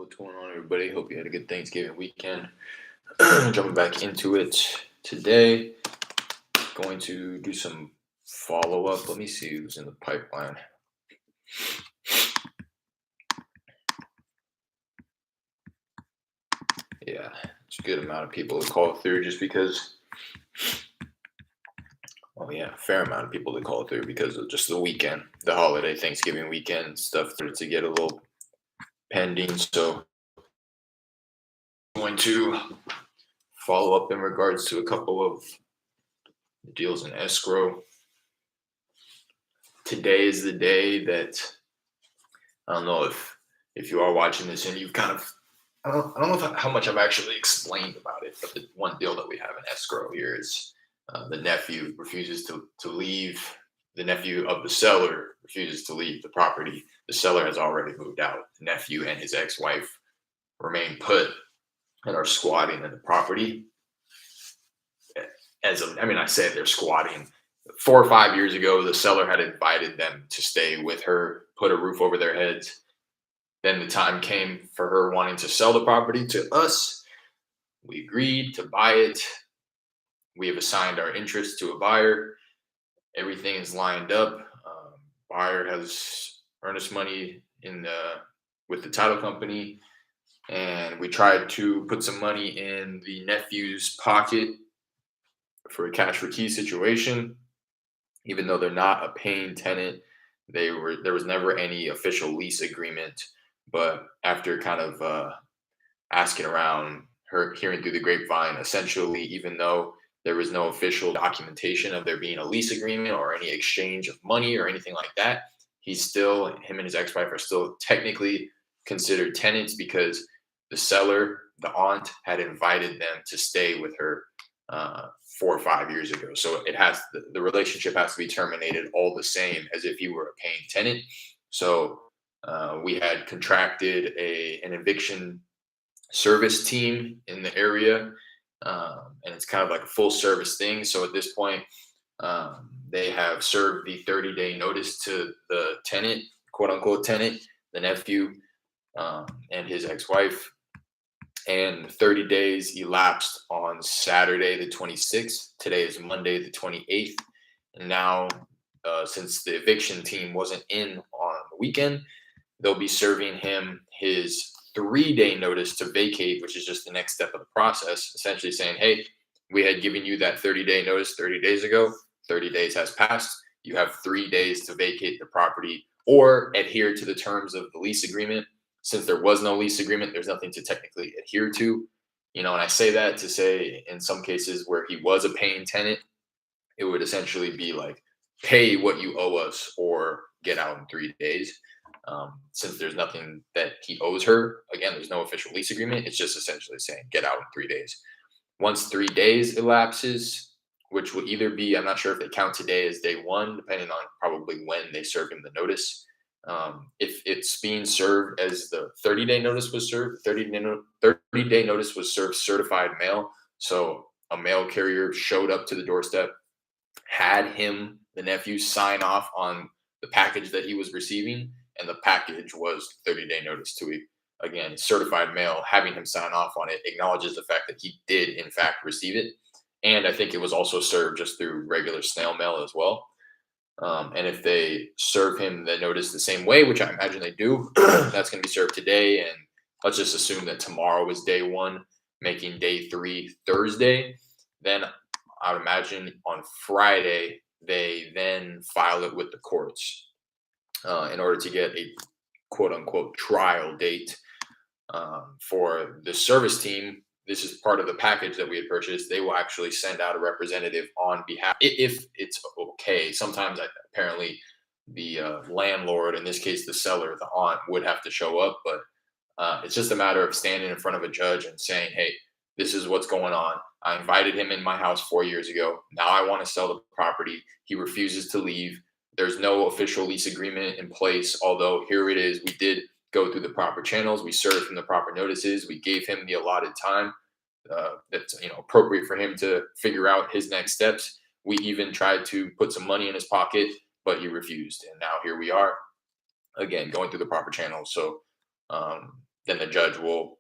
What's going on, everybody? Hope you had a good Thanksgiving weekend. Jumping back into it today. Going to do some follow up. Let me see who's in the pipeline. Yeah, it's a good amount of people to call through just because. Well, yeah, a fair amount of people to call through because of just the weekend, the holiday, Thanksgiving weekend stuff started to get a little pending. So, I'm going to follow up in regards to a couple of deals in escrow. Today is the day that I don't know if you are watching this and you've kind of I don't know how much I've actually explained about it, but the one deal that we have in escrow here is the nephew refuses to leave. The nephew of the seller refuses to leave the property. The seller has already moved out. The nephew and his ex-wife remain put and are squatting in the property. I say they're squatting. 4 or 5 years ago, the seller had invited them to stay with her, put a roof over their heads. Then the time came for her wanting to sell the property to us. We agreed to buy it. We have assigned our interest to a buyer. Everything is lined up. Buyer has earnest money with the title company, and we tried to put some money in the nephew's pocket for a cash for key situation. Even though they're not a paying tenant, there was never any official lease agreement. But after kind of asking around, hearing through the grapevine, essentially, even though there was no official documentation of there being a lease agreement or any exchange of money or anything like that, him and his ex-wife are still technically considered tenants because the seller, the aunt, had invited them to stay with her 4 or 5 years ago. So the relationship has to be terminated all the same as if you were a paying tenant. So we had contracted an eviction service team in the area, and it's kind of like a full service thing. So at this point, they have served the 30-day notice to the tenant, quote unquote tenant, the nephew, and his ex-wife. And 30 days elapsed on Saturday, the 26th. Today is Monday, the 28th. And now, since the eviction team wasn't in on the weekend, they'll be serving him his 3-day notice to vacate, which is just the next step of the process, essentially saying, hey, we had given you that 30-day notice 30 days ago. 30 days has passed. You have 3 days to vacate the property or adhere to the terms of the lease agreement. Since there was no lease agreement, there's nothing to technically adhere to. And I say that to say in some cases where he was a paying tenant, it would essentially be like, pay what you owe us or get out in 3 days. Since there's nothing that he owes her, again, there's no official lease agreement. It's just essentially saying get out in 3 days. Once 3 days elapses, which will either be, I'm not sure if they count today as day one, depending on probably when they served him the notice. If it's being served as the 30-day notice was served, 30-day notice was served certified mail. So a mail carrier showed up to the doorstep, had him, the nephew, sign off on the package that he was receiving, and the package was 30-day notice to it. Again, certified mail, having him sign off on it acknowledges the fact that he did, in fact, receive it. And I think it was also served just through regular snail mail as well. And if they serve him the notice the same way, which I imagine they do, that's going to be served today. And let's just assume that tomorrow is day one, making day 3 Thursday. Then I would imagine on Friday, they then file it with the courts in order to get a quote unquote trial date for the service team. This is part of the package that we had purchased. They will actually send out a representative on behalf, if it's okay. Sometimes apparently the landlord, in this case the seller, the aunt, would have to show up, but it's just a matter of standing in front of a judge and saying, hey, this is what's going on. I invited him in my house 4 years ago. Now I want to sell the property. He refuses to leave. There's no official lease agreement in place, although here it is. We did go through the proper channels. We served him the proper notices. We gave him the allotted time that's appropriate for him to figure out his next steps. We even tried to put some money in his pocket, but he refused. And now here we are, again, going through the proper channels. So then the judge will,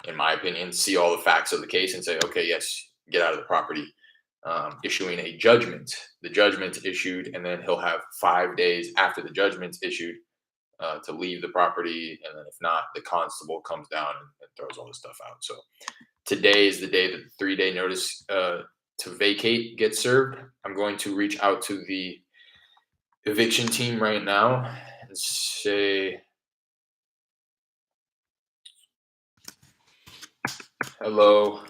in my opinion, see all the facts of the case and say, okay, yes, get out of the property, issuing a judgment. The judgment issued, and then he'll have 5 days after the judgment's issued to leave the property. And then if not, the constable comes down and throws all the stuff out. So today is the day that the 3-day notice to vacate gets served. I'm going to reach out to the eviction team right now and say, hello.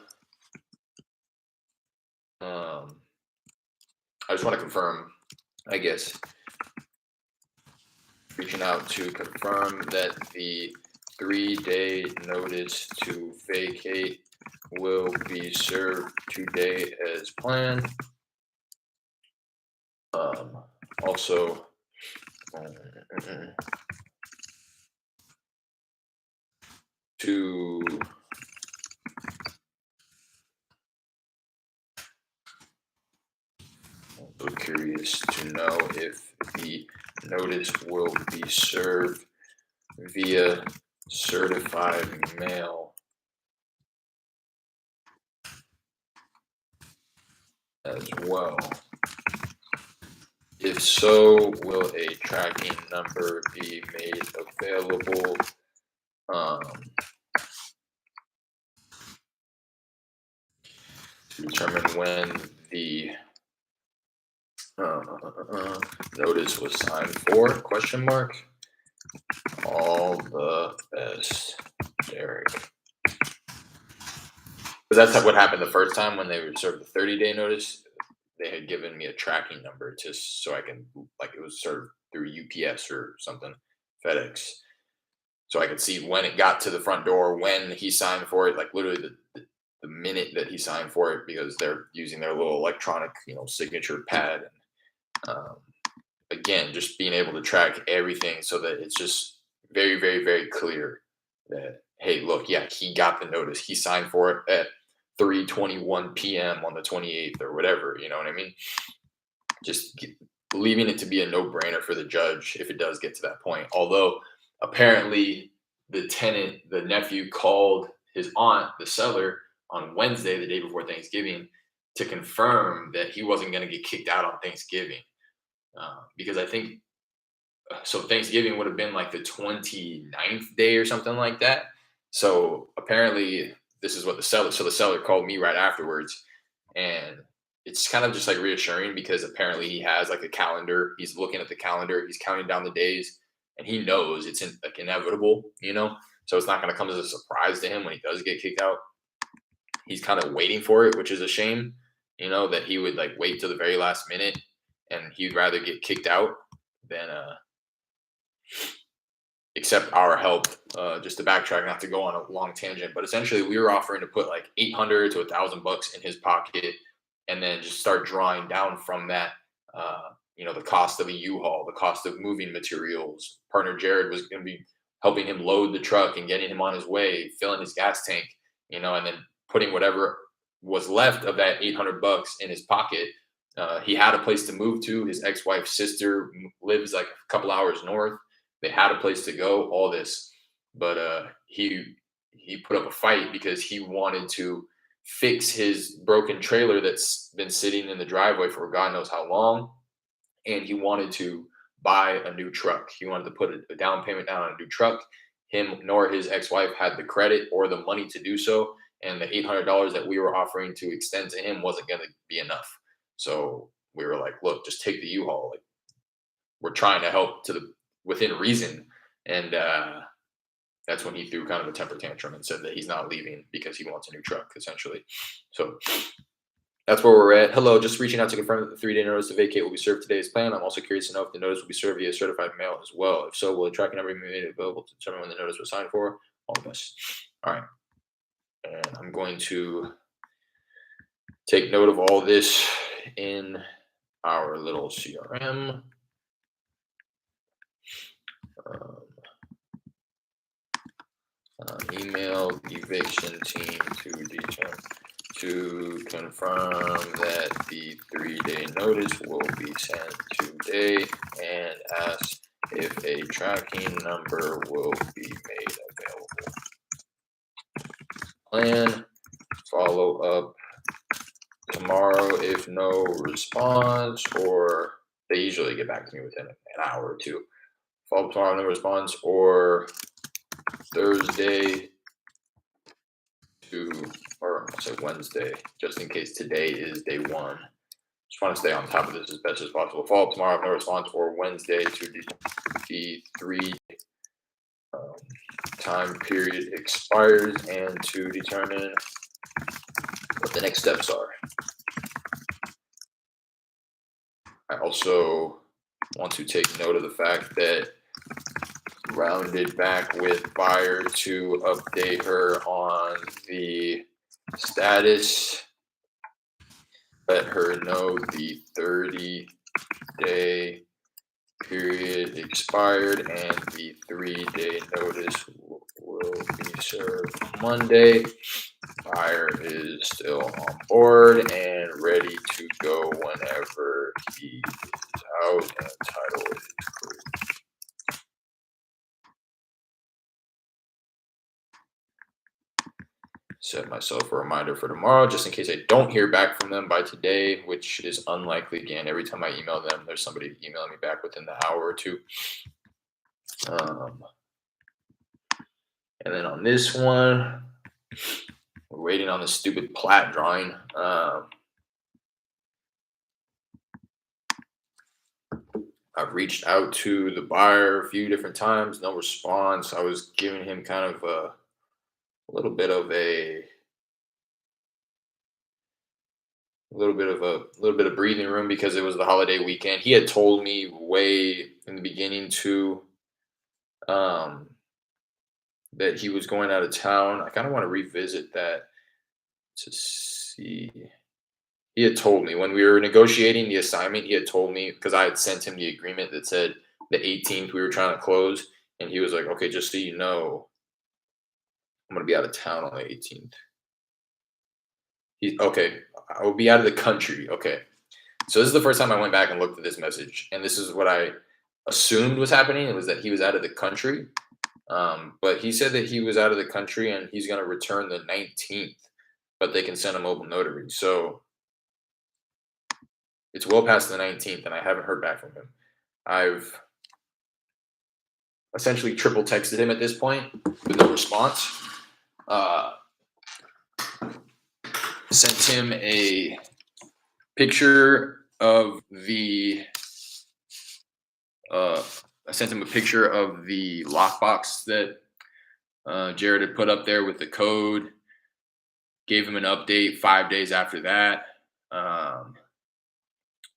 I just want to confirm, I guess, reaching out to confirm that the 3-day notice to vacate will be served today as planned. Also, curious to know if the notice will be served via certified mail as well. If so, will a tracking number be made available? To determine when the notice was signed for? Question mark. All the best, Derek. Because that's what happened the first time when they were served the 30-day notice. They had given me a tracking number so I can, like, it was served through UPS or something, FedEx, so I could see when it got to the front door, when he signed for it, like literally the minute that he signed for it, because they're using their little electronic, signature pad. And again, just being able to track everything so that it's just very, very, very clear that, hey, look, yeah, he got the notice. He signed for it at 3:21 p.m. on the 28th or whatever, you know what I mean? Just leaving it to be a no-brainer for the judge if it does get to that point. Although apparently the nephew called his aunt, the seller, on Wednesday, the day before Thanksgiving, to confirm that he wasn't going to get kicked out on Thanksgiving. Because I think, so Thanksgiving would have been like the 29th day or something like that. So apparently this is what the seller called me right afterwards, and it's kind of just like reassuring because apparently he has like a calendar. He's looking at the calendar. He's counting down the days, and he knows it's inevitable, so it's not going to come as a surprise to him when he does get kicked out. He's kind of waiting for it, which is a shame, that he would like wait till the very last minute, and he'd rather get kicked out than accept our help. Just to backtrack, not to go on a long tangent, but essentially we were offering to put like $800 to $1,000 in his pocket, and then just start drawing down from that. The cost of a U-Haul, the cost of moving materials. Partner Jared was going to be helping him load the truck and getting him on his way, filling his gas tank, and then putting whatever was left of that $800 in his pocket. He had a place to move to. His ex-wife's sister lives like a couple hours north. They had a place to go, all this, but he put up a fight because he wanted to fix his broken trailer that's been sitting in the driveway for God knows how long, and he wanted to buy a new truck. He wanted to put a down payment down on a new truck. Him nor his ex-wife had the credit or the money to do so, and the $800 that we were offering to extend to him wasn't going to be enough. So we were like, look, just take the U-Haul. Like, we're trying to help within reason. And that's when he threw kind of a temper tantrum and said that he's not leaving because he wants a new truck, essentially. So that's where we're at. Hello, just reaching out to confirm that the 3-day notice to vacate will be served today as planned. I'm also curious to know if the notice will be served via certified mail as well. If so, will the tracking number be made available to determine when the notice was signed for? All of us. All right. And I'm going to take note of all this in our little CRM. Email eviction team to confirm that the 3-day notice will be sent today, and ask if a tracking number will be made available. plan. Follow up tomorrow if no response, or they usually get back to me within an hour or two. Follow up tomorrow, no response, or Thursday to, or I'll say Wednesday, just in case today is day one. Just want to stay on top of this as best as possible. Follow up tomorrow, no response, or Wednesday to the three um, time period expires and to determine what the next steps are. I also want to take note of the fact that rounded back with buyer to update her on the status. Let her know the 30-day period expired and the 3-day notice will be served Monday. Buyer is still on board and ready to go whenever he is out and title is clear. Set myself a reminder for tomorrow just in case I don't hear back from them by today, which is unlikely. Again, every time I email them, there's somebody emailing me back within the hour or two. And then on this one, we're waiting on the stupid plat drawing. I've reached out to the buyer a few different times, no response. I was giving him kind of a little bit of breathing room because it was the holiday weekend. He had told me way in the beginning too that he was going out of town. I kind of want to revisit that to see. He had told me when we were negotiating the assignment, he had told me because I had sent him the agreement that said the 18th we were trying to close, and he was like, "Okay, just so you know, I'm gonna be out of town on the 18th." Okay, I will be out of the country. Okay, so this is the first time I went back and looked at this message, and this is what I assumed was happening. It was that he was out of the country, but he said that he was out of the country and he's gonna return the 19th, but they can send a mobile notary. So it's well past the 19th, and I haven't heard back from him. I've essentially triple texted him at this point with no response. Sent him a picture of the I sent him a picture of the lockbox that Jared had put up there with the code. Gave him an update 5 days after that,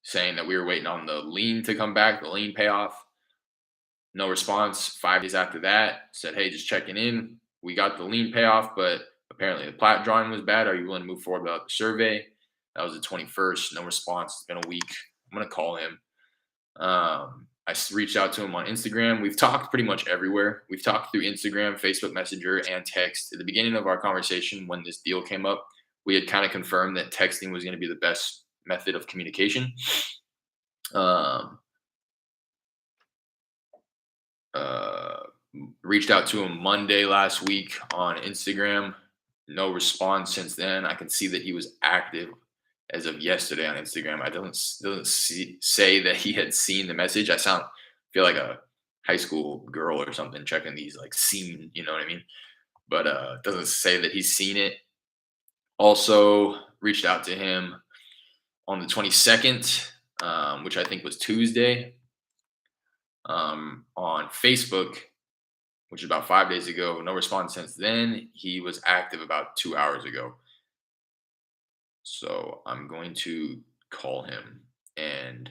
saying that we were waiting on the lien to come back, the lien payoff. No response. 5 days after that, said, "Hey, just checking in. We got the lien payoff, but apparently the plat drawing was bad. Are you willing to move forward without the survey?" That was the 21st. No response. It's been a week. I'm gonna call him. I reached out to him on Instagram. We've talked pretty much everywhere. We've talked through Instagram, Facebook Messenger, and text. At the beginning of our conversation, when this deal came up, we had kind of confirmed that texting was going to be the best method of communication. Reached out to him Monday last week on Instagram. No response since then. I can see that he was active as of yesterday on Instagram. I doesn't say that he had seen the message. Feel like a high school girl or something checking these like seen, you know what I mean? But it doesn't say that he's seen it. Also reached out to him on the 22nd, which I think was Tuesday, on Facebook, which is about 5 days ago. No response since then. He was active about 2 hours ago. So I'm going to call him. And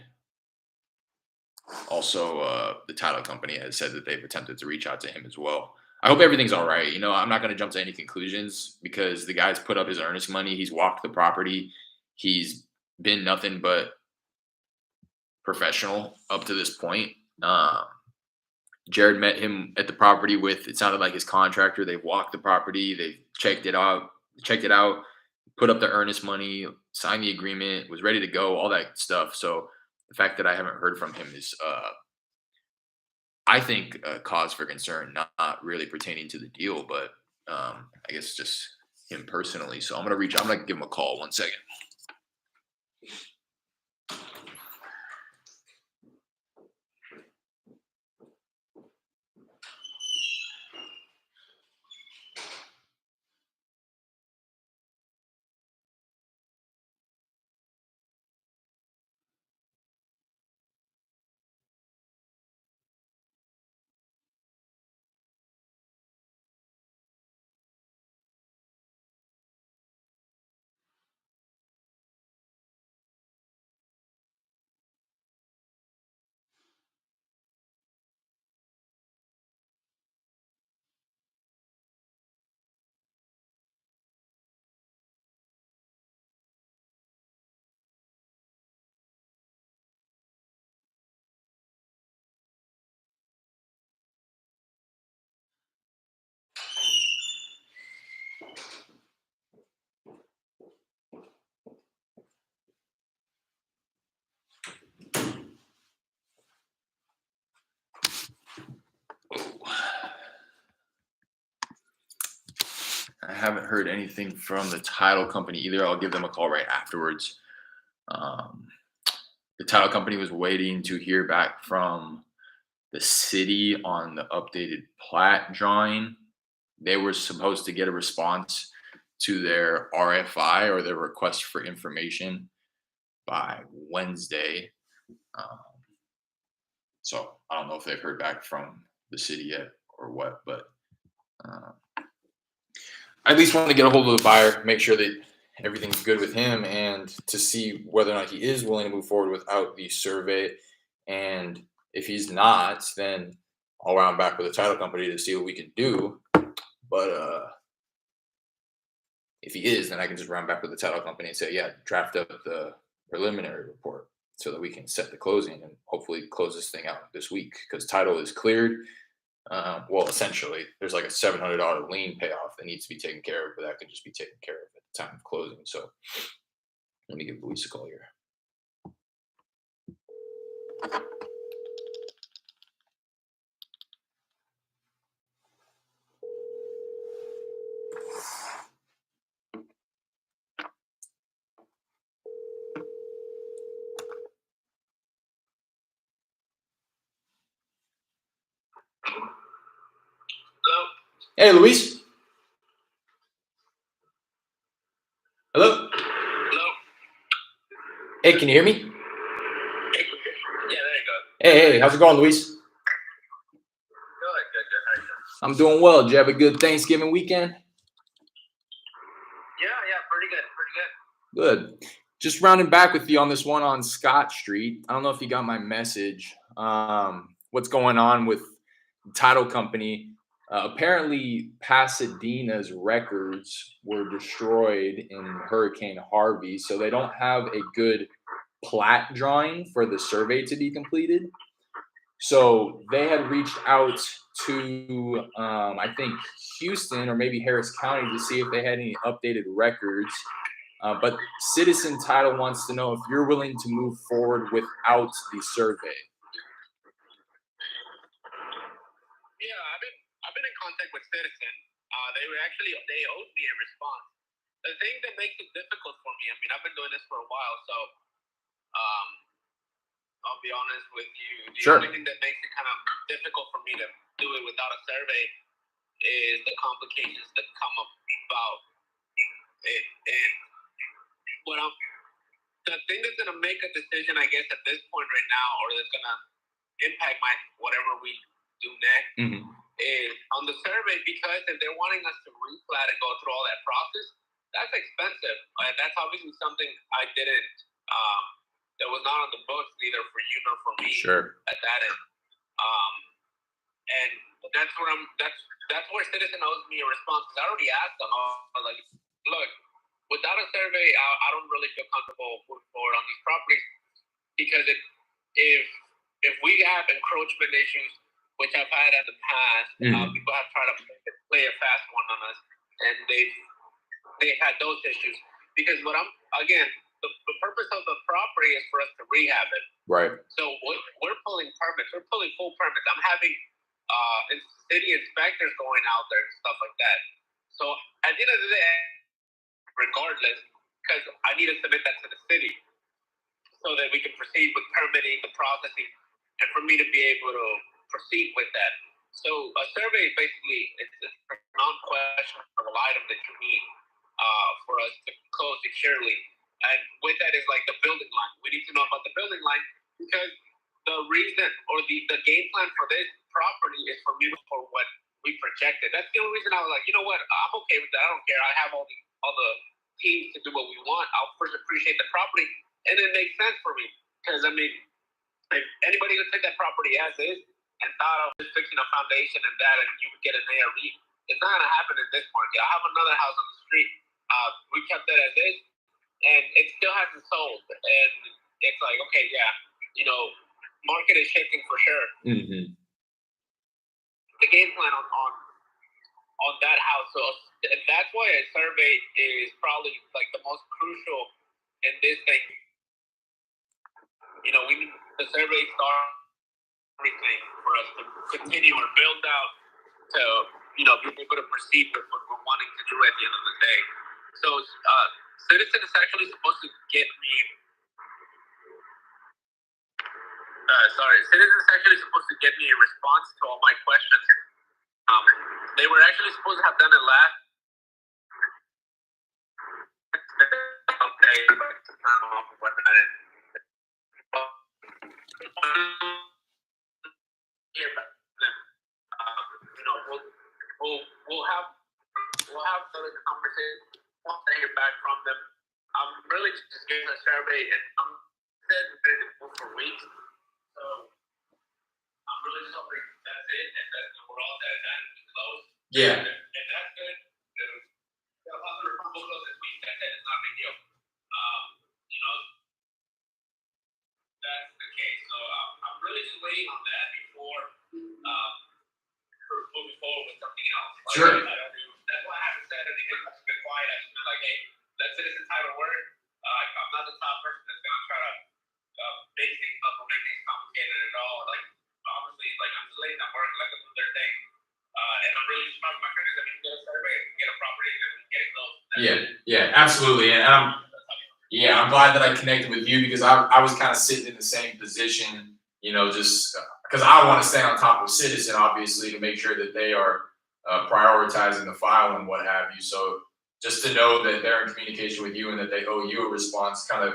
also, the title company has said that they've attempted to reach out to him as well. I hope everything's all right. You know, I'm not going to jump to any conclusions because the guy's put up his earnest money. He's walked the property. He's been nothing but professional up to this point. Jared met him at the property with, it sounded like his contractor. They've walked the property. They've checked it out, put up the earnest money, signed the agreement, was ready to go, all that stuff. So the fact that I haven't heard from him is, I think, a cause for concern, not really pertaining to the deal, but I guess just him personally. So I'm gonna reach. I'm gonna give him a call. 1 second. I haven't heard anything from the title company either. I'll give them a call right afterwards. Um, the title company was waiting to hear back from the city on the updated plat drawing. They were supposed to get a response to their RFI or their request for information by Wednesday. Um, so I don't know if they've heard back from the city yet or what, but uh, I at least want to get a hold of the buyer, make sure that everything's good with him, and to see whether or not he is willing to move forward without the survey. And if he's not, then I'll round back with the title company to see what we can do. But if he is, then I can just round back with the title company and say, yeah, draft up the preliminary report so that we can set the closing and hopefully close this thing out this week because title is cleared. Well, essentially, there's like a $700 lien payoff that needs to be taken care of, but that can just be taken care of at the time of closing. So let me give Luis a call here. Hello? Hey, Luis. Hello. Hello? Hey, can you hear me? Yeah, there you go. Hey, how's it going, Luis? Good. How are you doing? I'm doing well. Did you have a good Thanksgiving weekend? Yeah, pretty good. Good. Just rounding back with you on this one on Scott Street. I don't know if you got my message. What's going on with the title company? Apparently, Pasadena's records were destroyed in Hurricane Harvey, so they don't have a good plat drawing for the survey to be completed. So they had reached out to, I think, Houston or maybe Harris County to see if they had any updated records. But Citizen Title wants to know if you're willing to move forward without the survey. Yeah, I've been in contact with Citizen. They owed me a response. The thing that makes it difficult for me, I mean, I've been doing this for a while, so I'll be honest with you. The only thing that makes it kind of difficult for me to do it without a survey is the complications that come about it. And the thing that's going to make a decision, I guess, at this point right now, or that's going to impact whatever we do next, is on the survey, because if they're wanting us to replat and go through all that process, that's expensive. And that's obviously something I didn't, that was not on the books, neither for you nor for me at that end. And that's where Citizen owes me a response. Because I already asked them, I was like, look, without a survey, I don't really feel comfortable moving forward on these properties, because if we have encroachment issues, which I've had in the past, people have tried to play a fast one on us, and they've had those issues. Because the purpose of the property is for us to rehab it. Right. So we're pulling permits. We're pulling full permits. I'm having city inspectors going out there and stuff like that. So at the end of the day, regardless, because I need to submit that to the city so that we can proceed with permitting, the processing, and for me to be able to proceed with that. So a survey basically it's a non-questionable item that you need for us to close securely. And with that is like the building line. We need to know about the building line because the reason or the game plan for this property is for me for what we projected. That's the only reason I was like, you know what, I'm okay with that. I don't care. I have all the teams to do what we want. I'll first appreciate the property, and it makes sense for me because I mean, if anybody would take that property as is and thought of just fixing a foundation and that, and you would get an ARV, it's not gonna happen in this market. I have another house on the street. We kept that as is, and it still hasn't sold. And it's like, okay, yeah, market is shifting for sure. Mm-hmm. The game plan on that house, so that's why a survey is probably like the most crucial in this thing. We need the survey start everything for us to continue or build out to be able to proceed with what we're wanting to do at the end of the day. So Citizen is actually supposed to get me Citizen is actually supposed to get me a response to all my questions. They were actually supposed to have done it last okay, but time off and whatnot. We'll have another conversation once I hear back from them. I'm really just getting a survey, and I'm said ready to move for weeks. So I'm really just hoping that's it, and that we're all set and close. Yeah. And that's good. A lot of people close this week. That's it. It's not a big deal. That's the case. So I'm really just waiting on that before moving forward with something else. Sure. That's why I haven't said anything. I've been quiet. I've just been like, hey, let's say this entitled word. I'm not the top person that's gonna try to make things up or make things complicated at all. Like obviously, like I'm just letting them work, let them do their thing. And I'm really just my fingers that we can get a survey, we can get a property, and then we can get it closed. Yeah, absolutely. And I'm glad that I connected with you because I was kind of sitting in the same position, just because I want to stay on top of Citizen, obviously, to make sure that they are prioritizing the file and what have you. So just to know that they're in communication with you and that they owe you a response kind of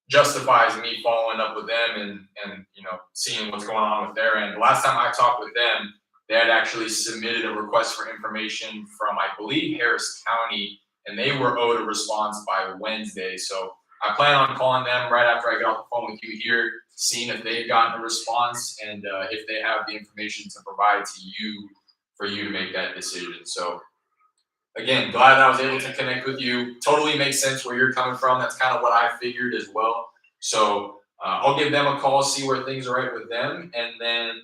justifies me following up with them and seeing what's going on with their end. The last time I talked with them, they had actually submitted a request for information from, I believe, Harris County, and they were owed a response by Wednesday. So I plan on calling them right after I get off the phone with you here, seeing if they've gotten a response and if they have the information to provide to you for you to make that decision. So again, glad that I was able to connect with you. Totally makes sense where you're coming from. That's kind of what I figured as well. So I'll give them a call, see where things are at with them, and then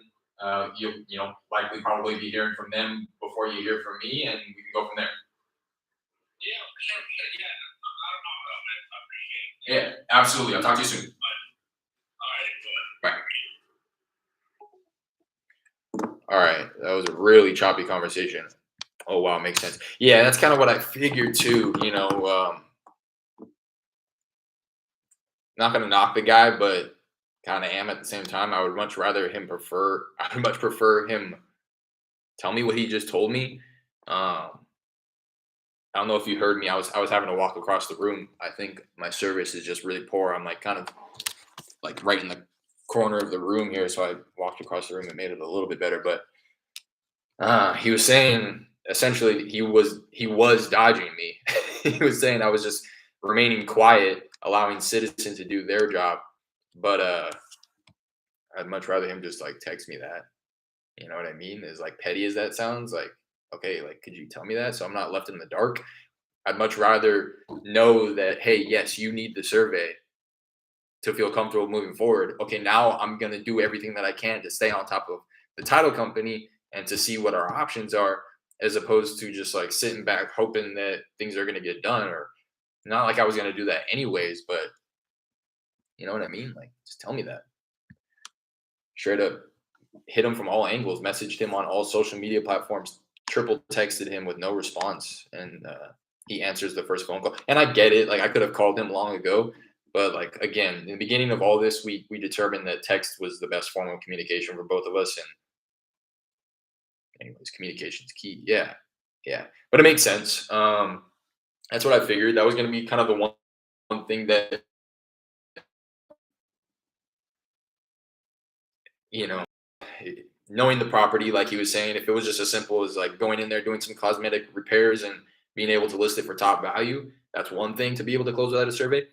you'll likely probably be hearing from them before you hear from me, and we can go from there. Yeah, for sure. Yeah, I don't know, man. I appreciate it. Yeah, absolutely. I'll talk to you soon. All right, Bye. All right, that was a really choppy conversation. Oh wow, makes sense. Yeah, that's kind of what I figured too. Not gonna knock the guy, but kind of am at the same time. I would much prefer him tell me what he just told me. I don't know if you heard me. I was having to walk across the room. I think my service is just really poor. I'm like kind of like right in the corner of the room here, so I walked across the room and made it a little bit better. But he was saying essentially he was dodging me. He was saying I was just remaining quiet, allowing Citizen to do their job. But I'd much rather him just like text me that. You know what I mean? As like petty as that sounds, like, okay, like could you tell me that so I'm not left in the dark? I'd much rather know that, hey, yes, you need the survey to feel comfortable moving forward. Okay, now I'm going to do everything that I can to stay on top of the title company and to see what our options are, as opposed to just like sitting back hoping that things are going to get done. Or not like I was going to do that anyways, but you know what I mean? Like, just tell me that. Straight up hit him from all angles, messaged him on all social media platforms, triple texted him with no response. And he answers the first phone call. And I get it. Like I could have called him long ago, but like again, in the beginning of all this, we determined that text was the best form of communication for both of us. And anyways, communication's key. Yeah, yeah. But it makes sense. That's what I figured. That was gonna be kind of the one thing that you know knowing the property, like he was saying, if it was just as simple as like going in there, doing some cosmetic repairs and being able to list it for top value, that's one thing to be able to close without a survey.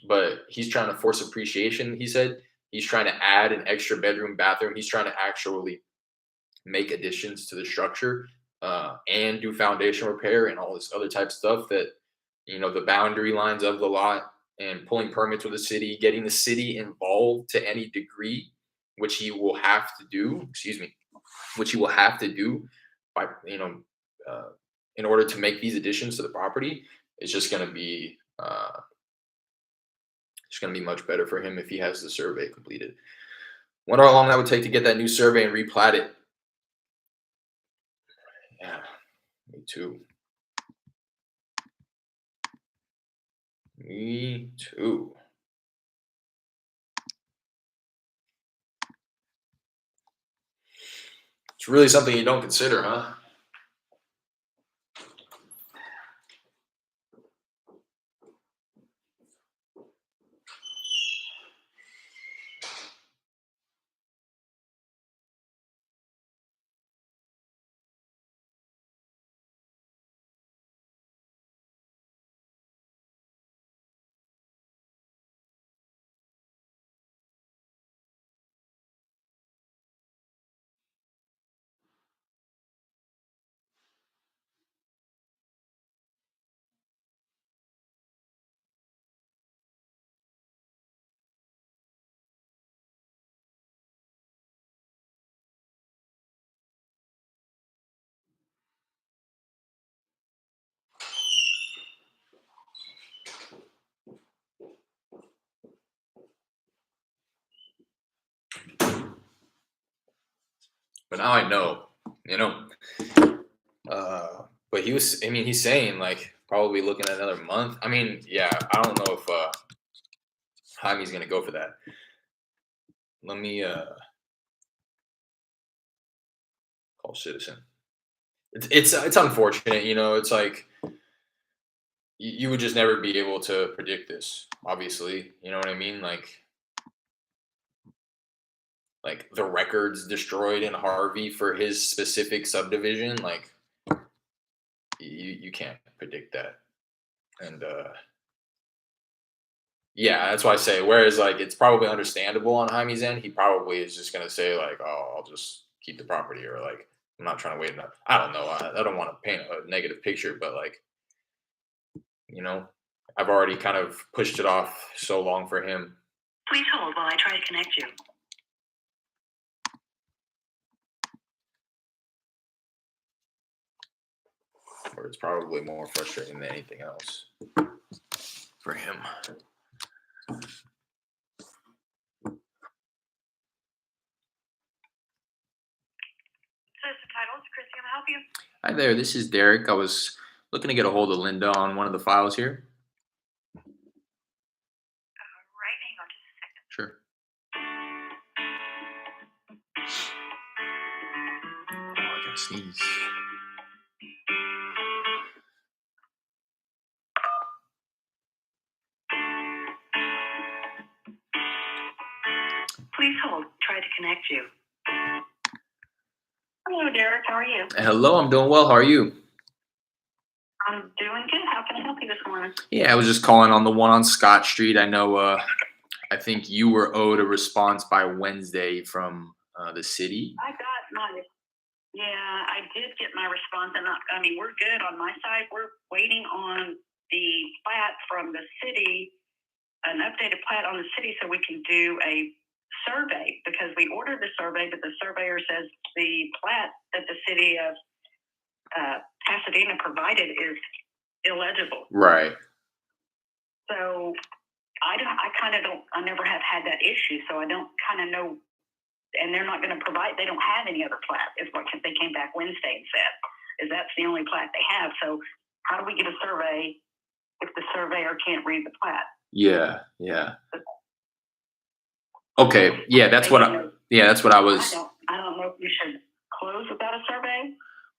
But he's trying to force appreciation, he said. He's trying to add an extra bedroom, bathroom. He's trying to actually make additions to the structure and do foundation repair and all this other type of stuff that, the boundary lines of the lot and pulling permits with the city, getting the city involved to any degree, which he will have to do, excuse me, which he will have to do by, uh, in order to make these additions to the property. It's just going to be much better for him if he has the survey completed. Wonder how long that would take to get that new survey and replat it. Yeah, me too. Me too. It's really something you don't consider, huh? But now I know, you know. But he's saying like probably looking at another month. I mean, yeah, I don't know if Jaime's gonna go for that. Let me call Citizen. It's unfortunate, It's like you would just never be able to predict this. Obviously, you know what I mean. Like the records destroyed in Harvey for his specific subdivision. Like you can't predict that. And yeah, that's why I say. Whereas like it's probably understandable on Jaime's end. He probably is just gonna say like, "Oh, I'll just keep the property," or like, "I'm not trying to wait enough." I don't know. I don't want to paint a negative picture, but like, you know, I've already kind of pushed it off so long for him. Please hold while I try to connect you. Where it's probably more frustrating than anything else for him. Citizen Titles, Chrissy, can I help you? Hi there, this is Derek. I was looking to get a hold of Linda on one of the files here. Right, hang on just a second. Sure. Oh, I gotta sneeze. Please hold, try to connect you. Hello, Derek, how are you? Hello, I'm doing well. How are you? I'm doing good. How can I help you this morning? Yeah, I was just calling on the one on Scott Street. I know, I think you were owed a response by Wednesday from the city. I got my, yeah, I did get my response, and I mean, we're good on my side. We're waiting on the plat from the city, an updated plat on the city, so we can do a survey, because we ordered the survey, but the surveyor says the plat that the city of Pasadena provided is illegible. Right. So I never have had that issue, so I don't kind of know, and they're not going to provide, they don't have any other plat, is what they came back Wednesday and said, is that's the only plat they have. So how do we get a survey if the surveyor can't read the plat? Yeah, yeah. Okay, yeah, that's what I was. I don't know if we should close without a survey.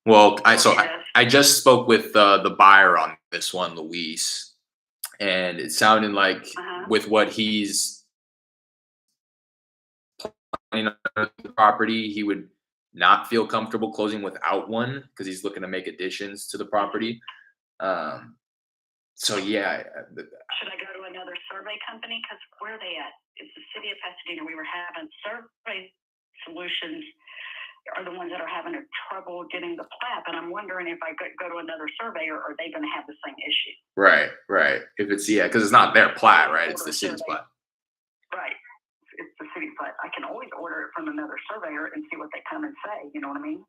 Well, Yes. I just spoke with the buyer on this one, Luis, and it sounded like with what he's planning on the property, he would not feel comfortable closing without one because he's looking to make additions to the property. So yeah, Should I go to another survey company? Because where are they at? It's the city of Pasadena. We were having Survey Solutions are the ones that are having a trouble getting the plat, and I'm wondering if I go to another surveyor, are they going to have the same issue? right, right. If it's because it's not their plat, right? It's the city's plat. Right. It's the city's plat. I can always order it from another surveyor and see what they come and say. You know what I mean?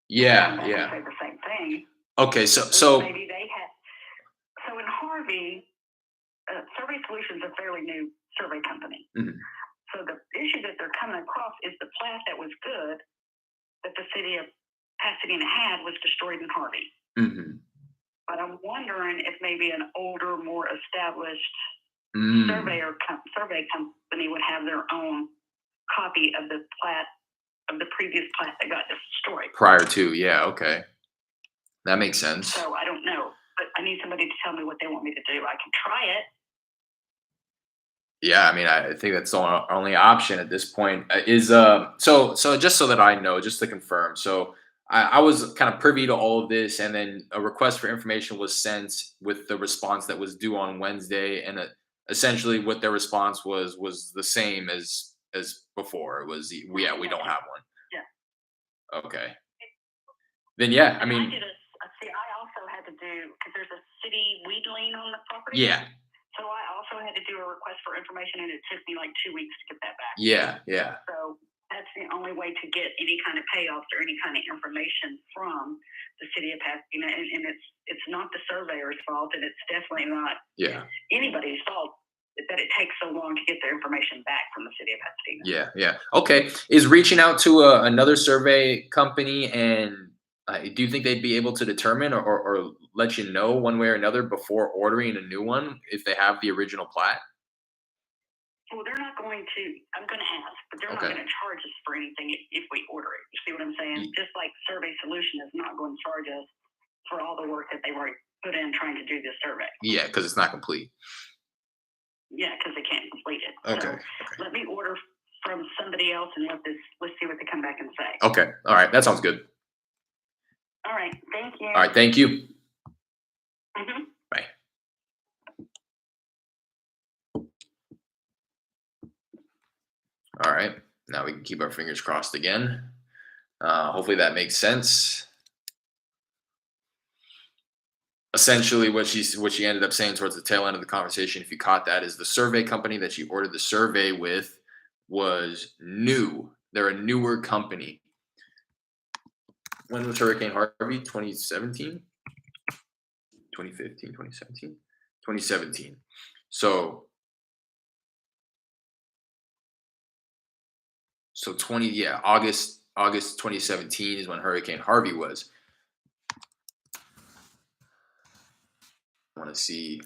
Yeah, They yeah. say the same thing. Okay, so maybe they had. So in Harvey, Survey Solutions is a fairly new survey company. Mhm. So the issue that they're coming across is the plat that was good that the city of Pasadena had was destroyed in Harvey. Mhm. But I'm wondering if maybe an older, more established survey company would have their own copy of the plat of the previous plat that got destroyed. Prior to, yeah, okay. That makes sense. So I don't know, but I need somebody to tell me what they want me to do. I can try it. Yeah, I mean, I think that's the only option at this point. Is so just so that I know, just to confirm. So I was kind of privy to all of this, and then a request for information was sent with the response that was due on Wednesday, and essentially what their response was the same as before. It was we don't have one. Yeah. Okay. Then yeah, I mean. I also had to do because there's a city weed lien on the property. Yeah. So I also had to do a request for information, and it took me like 2 weeks to get that back. Yeah, yeah. So that's the only way to get any kind of payoffs or any kind of information from the city of Pasadena, and it's not the surveyor's fault, and it's definitely not anybody's fault that it takes so long to get their information back from the city of Pasadena. Yeah, yeah. Okay. Is reaching out to another survey company, and do you think they'd be able to determine or let you know one way or another before ordering a new one if they have the original plat? Well, they're not going to. I'm going to ask, but they're not going to charge us for anything if we order it. You see what I'm saying? Just like Survey Solution is not going to charge us for all the work that they've already put in trying to do this survey. Yeah, because it's not complete. Yeah, because they can't complete it. Okay. So let me order from somebody else and let's see what they come back and say. Okay. All right. That sounds good. All right. Thank you. All right. Thank you. Mm-hmm. Bye. All right. Now we can keep our fingers crossed again. Hopefully that makes sense. Essentially, what she ended up saying towards the tail end of the conversation, if you caught that, is the survey company that she ordered the survey with was new. They're a newer company. When was Hurricane Harvey? 2017? 2015, 2017? 2017. So August 2017 is when Hurricane Harvey was. I want to see.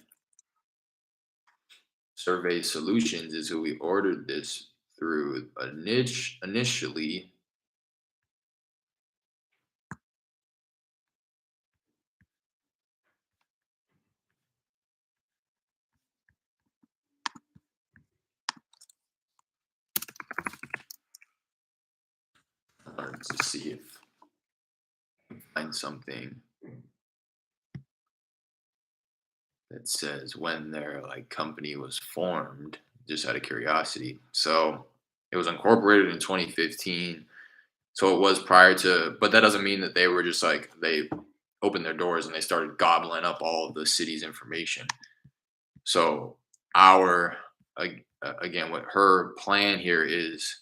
Survey Solutions is who we ordered this through initially. To see if I can find something that says when their company was formed, just out of curiosity. So it was incorporated in 2015. So it was prior to, but that doesn't mean that they were just they opened their doors and they started gobbling up all of the city's information. So again, what her plan here is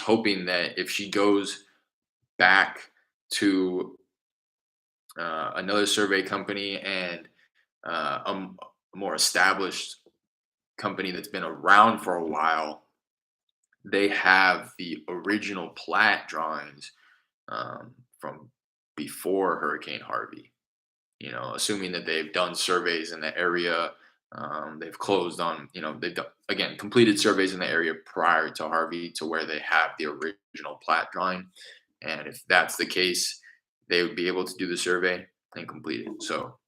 hoping that if she goes back to another survey company and a more established company that's been around for a while, they have the original plat drawings from before Hurricane Harvey. Assuming that they've done surveys in the area, they've closed on, they've done, again, completed surveys in the area prior to Harvey to where they have the original plat drawing. And if that's the case, they would be able to do the survey and complete it. So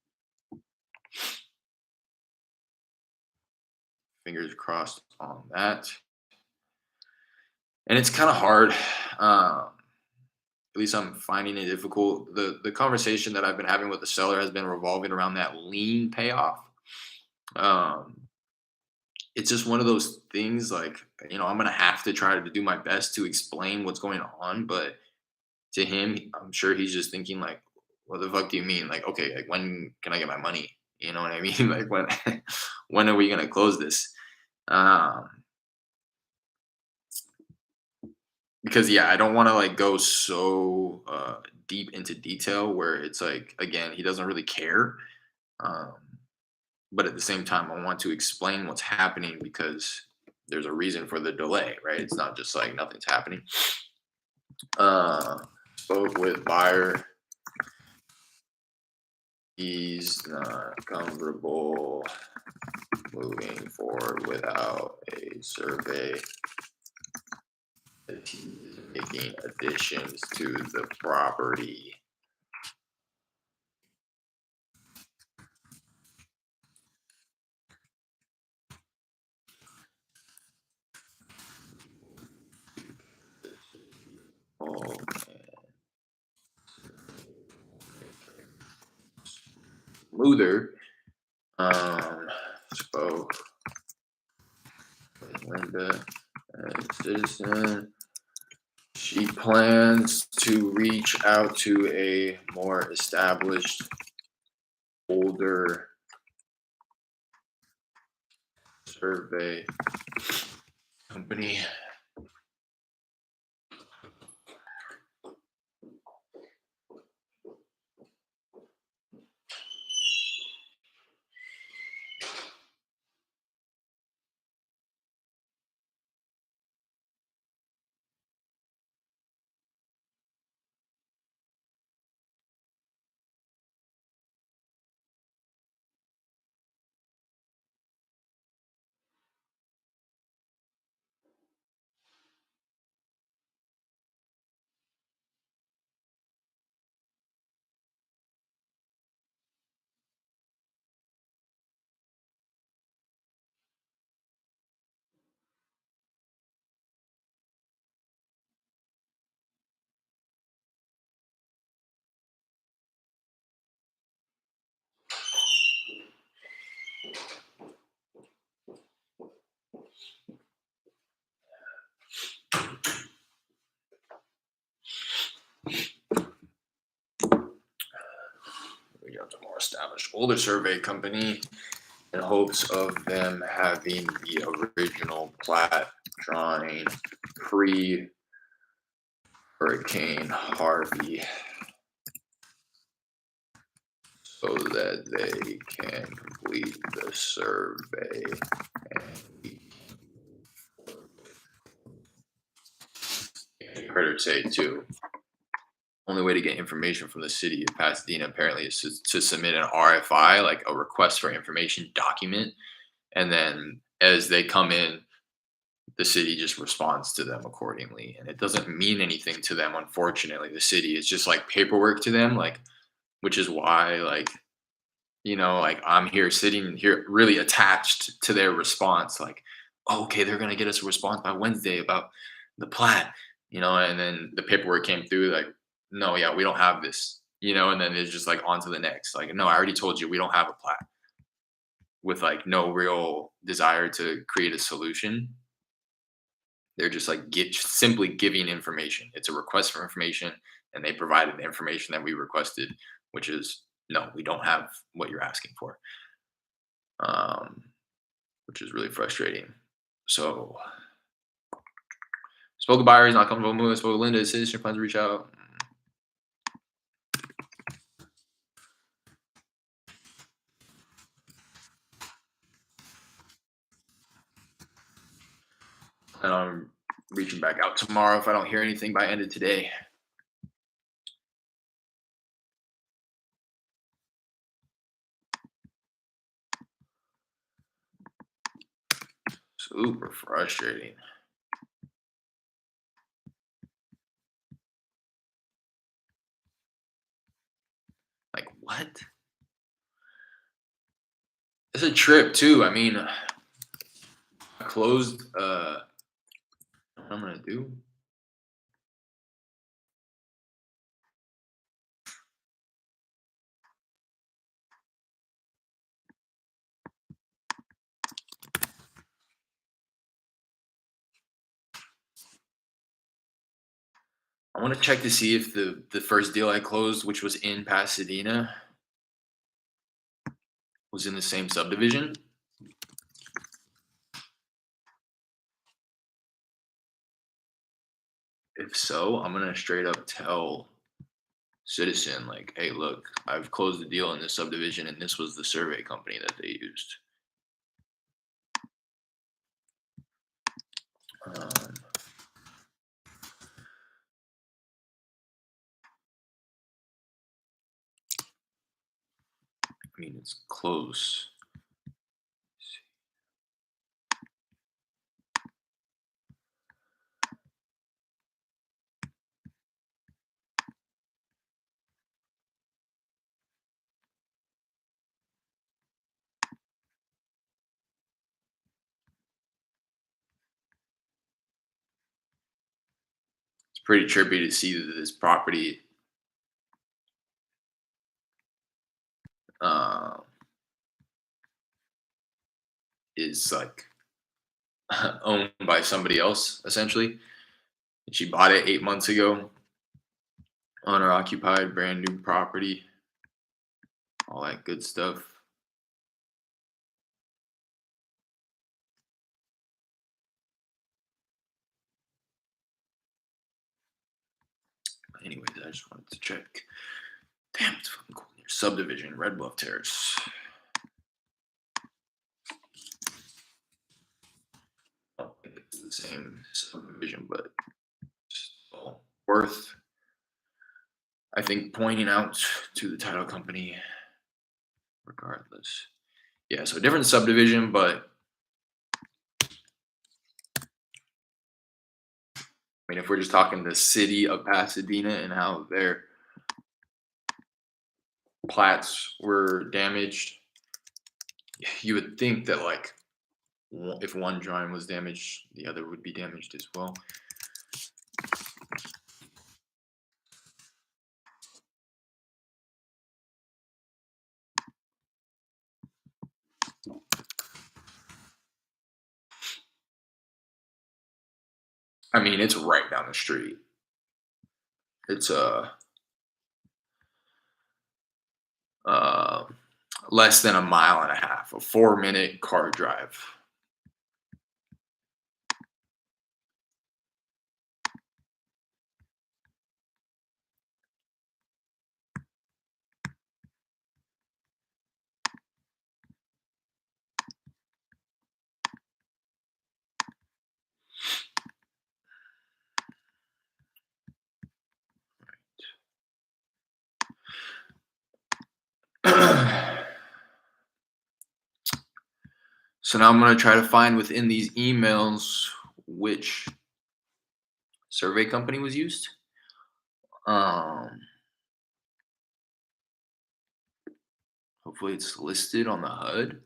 fingers crossed on that. And it's kind of hard. At least I'm finding it difficult. The conversation that I've been having with the seller has been revolving around that lien payoff. Um, it's just one of those things, like, I'm gonna have to try to do my best to explain what's going on, but to him, I'm sure he's just thinking like, what the fuck do you mean? Like, okay, like when can I get my money? You know what I mean? Like when are we gonna close this? Um, because yeah, I don't want to like go so deep into detail where it's like, again, he doesn't really care. Um, but at the same time, I want to explain what's happening because there's a reason for the delay, right? It's not just like nothing's happening. Spoke with buyer. He's not comfortable moving forward without a survey. He's making additions to the property. Oh, smoother. Spoke with Linda, a citizen. She plans to reach out to a more established, older survey company. We got a more established, older survey company in hopes of them having the original plat drawing pre Hurricane Harvey so that they can complete the survey. And you heard her say too, only way to get information from the city of Pasadena apparently is to submit an RFI, like a request for information document. And then as they come in, the city just responds to them accordingly. And it doesn't mean anything to them, unfortunately. The city is just like paperwork to them, like, which is why, like, like I'm here sitting here really attached to their response, like, oh, okay, they're gonna get us a response by Wednesday about the plat, and then the paperwork came through, like, no, yeah, we don't have this, and then it's just like on to the next. Like, no, I already told you we don't have a plat, with like no real desire to create a solution. They're just like simply giving information. It's a request for information, and they provided the information that we requested, which is no, we don't have what you're asking for, um, which is really frustrating. So, spoke to buyer, he's not comfortable moving. Spoke to Linda, citizen plans to reach out. And I'm reaching back out tomorrow if I don't hear anything by end of today. Super frustrating. Like, what? It's a trip too. I mean, I closed. What I'm gonna do? I want to check to see if the first deal I closed, which was in Pasadena, was in the same subdivision. If so, I'm gonna straight up tell Citizen, like, hey, look, I've closed the deal in this subdivision, and this was the survey company that they used. I mean, it's close. It's pretty trippy to see that this property uh, is like owned by somebody else, essentially. And she bought it 8 months ago, owner occupied, brand new property, all that good stuff. Anyways, I just wanted to check. Damn, it's fucking cool here. Subdivision, Red Bluff Terrace. I don't think it's the same subdivision, but still worth, I think, pointing out to the title company regardless. Yeah, so different subdivision, but I mean, if we're just talking the city of Pasadena and how their plats were damaged, you would think that, like, if one drawing was damaged, the other would be damaged as well. I mean, it's right down the street. It's uh less than a mile and a half, a 4-minute car drive. So now I'm going to try to find within these emails which survey company was used. Hopefully it's listed on the HUD.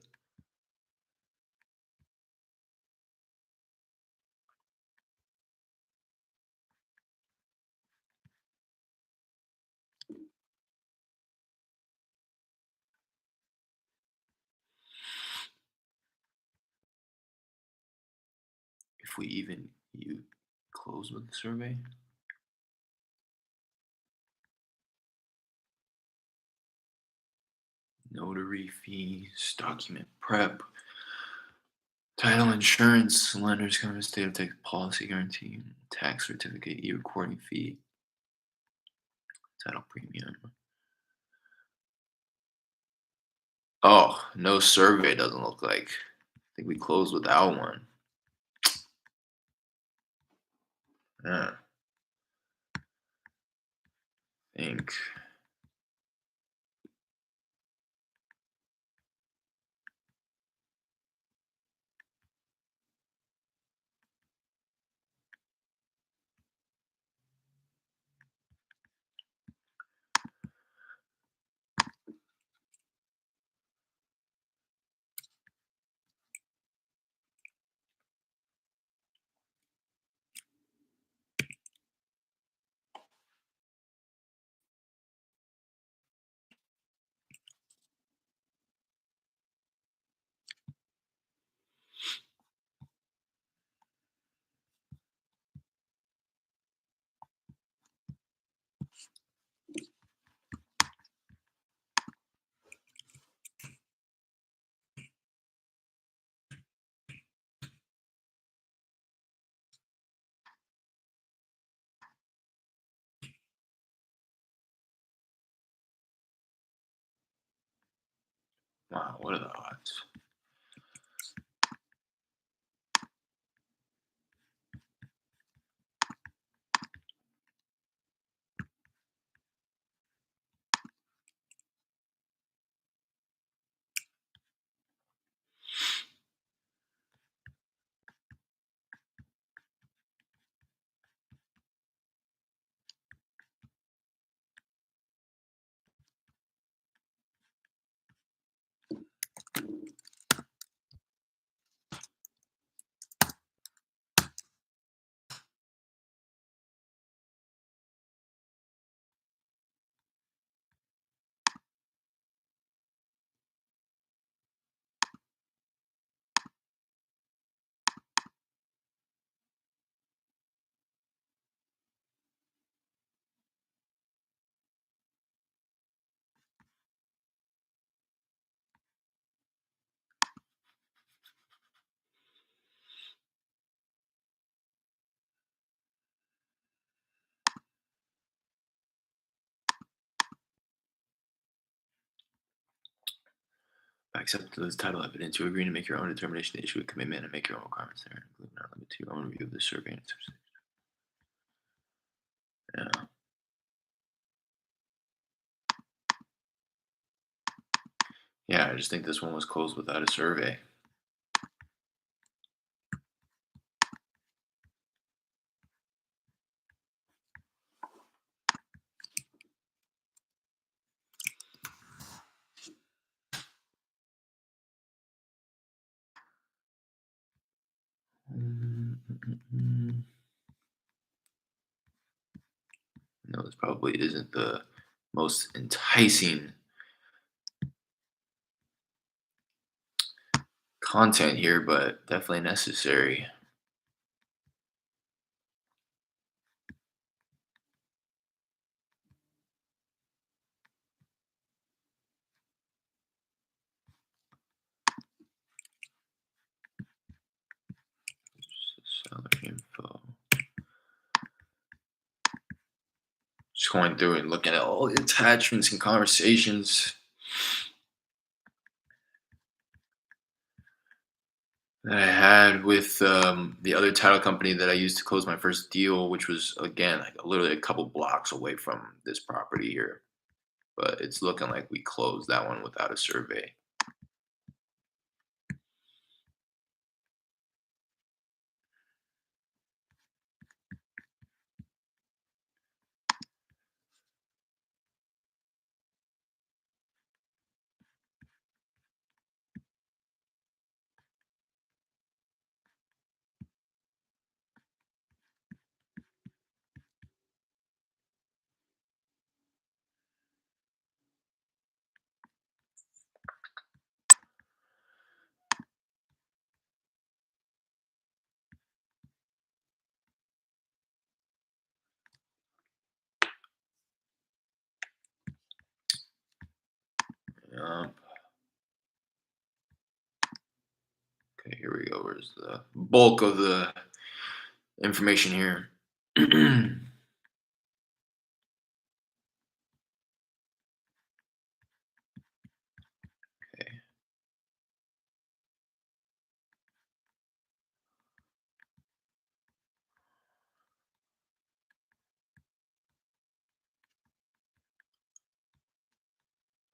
If we even close with the survey. Notary fees, document prep, title insurance, lender's cover, state of Texas policy guarantee, tax certificate, e-recording fee, title premium. Oh, no survey doesn't look like. I think we closed without one. Yeah. I think. What are the odds? Accept the title evidence. You agree to make your own determination to issue a commitment and make your own requirements there, including not limited to your own review of the survey and yeah. Yeah, I just think this one was closed without a survey. No, this probably isn't the most enticing content here, but definitely necessary. Seller info. Just going through and looking at all the attachments and conversations that I had with the other title company that I used to close my first deal, which was again like literally a couple blocks away from this property here. But it's looking like we closed that one without a survey. Yup. Okay, here we go. Where's the bulk of the information here? Okay.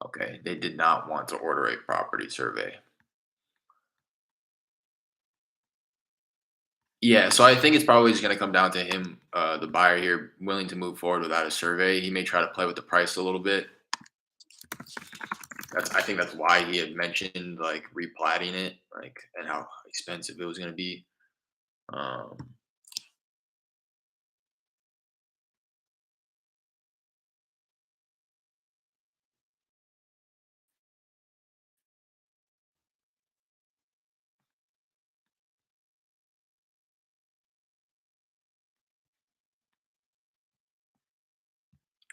Okay, they did not want to order a property survey. Yeah, so I think it's probably just gonna come down to him, the buyer here, willing to move forward without a survey. He may try to play with the price a little bit. I think that's why he had mentioned like replatting it, like and how expensive it was gonna be. Um,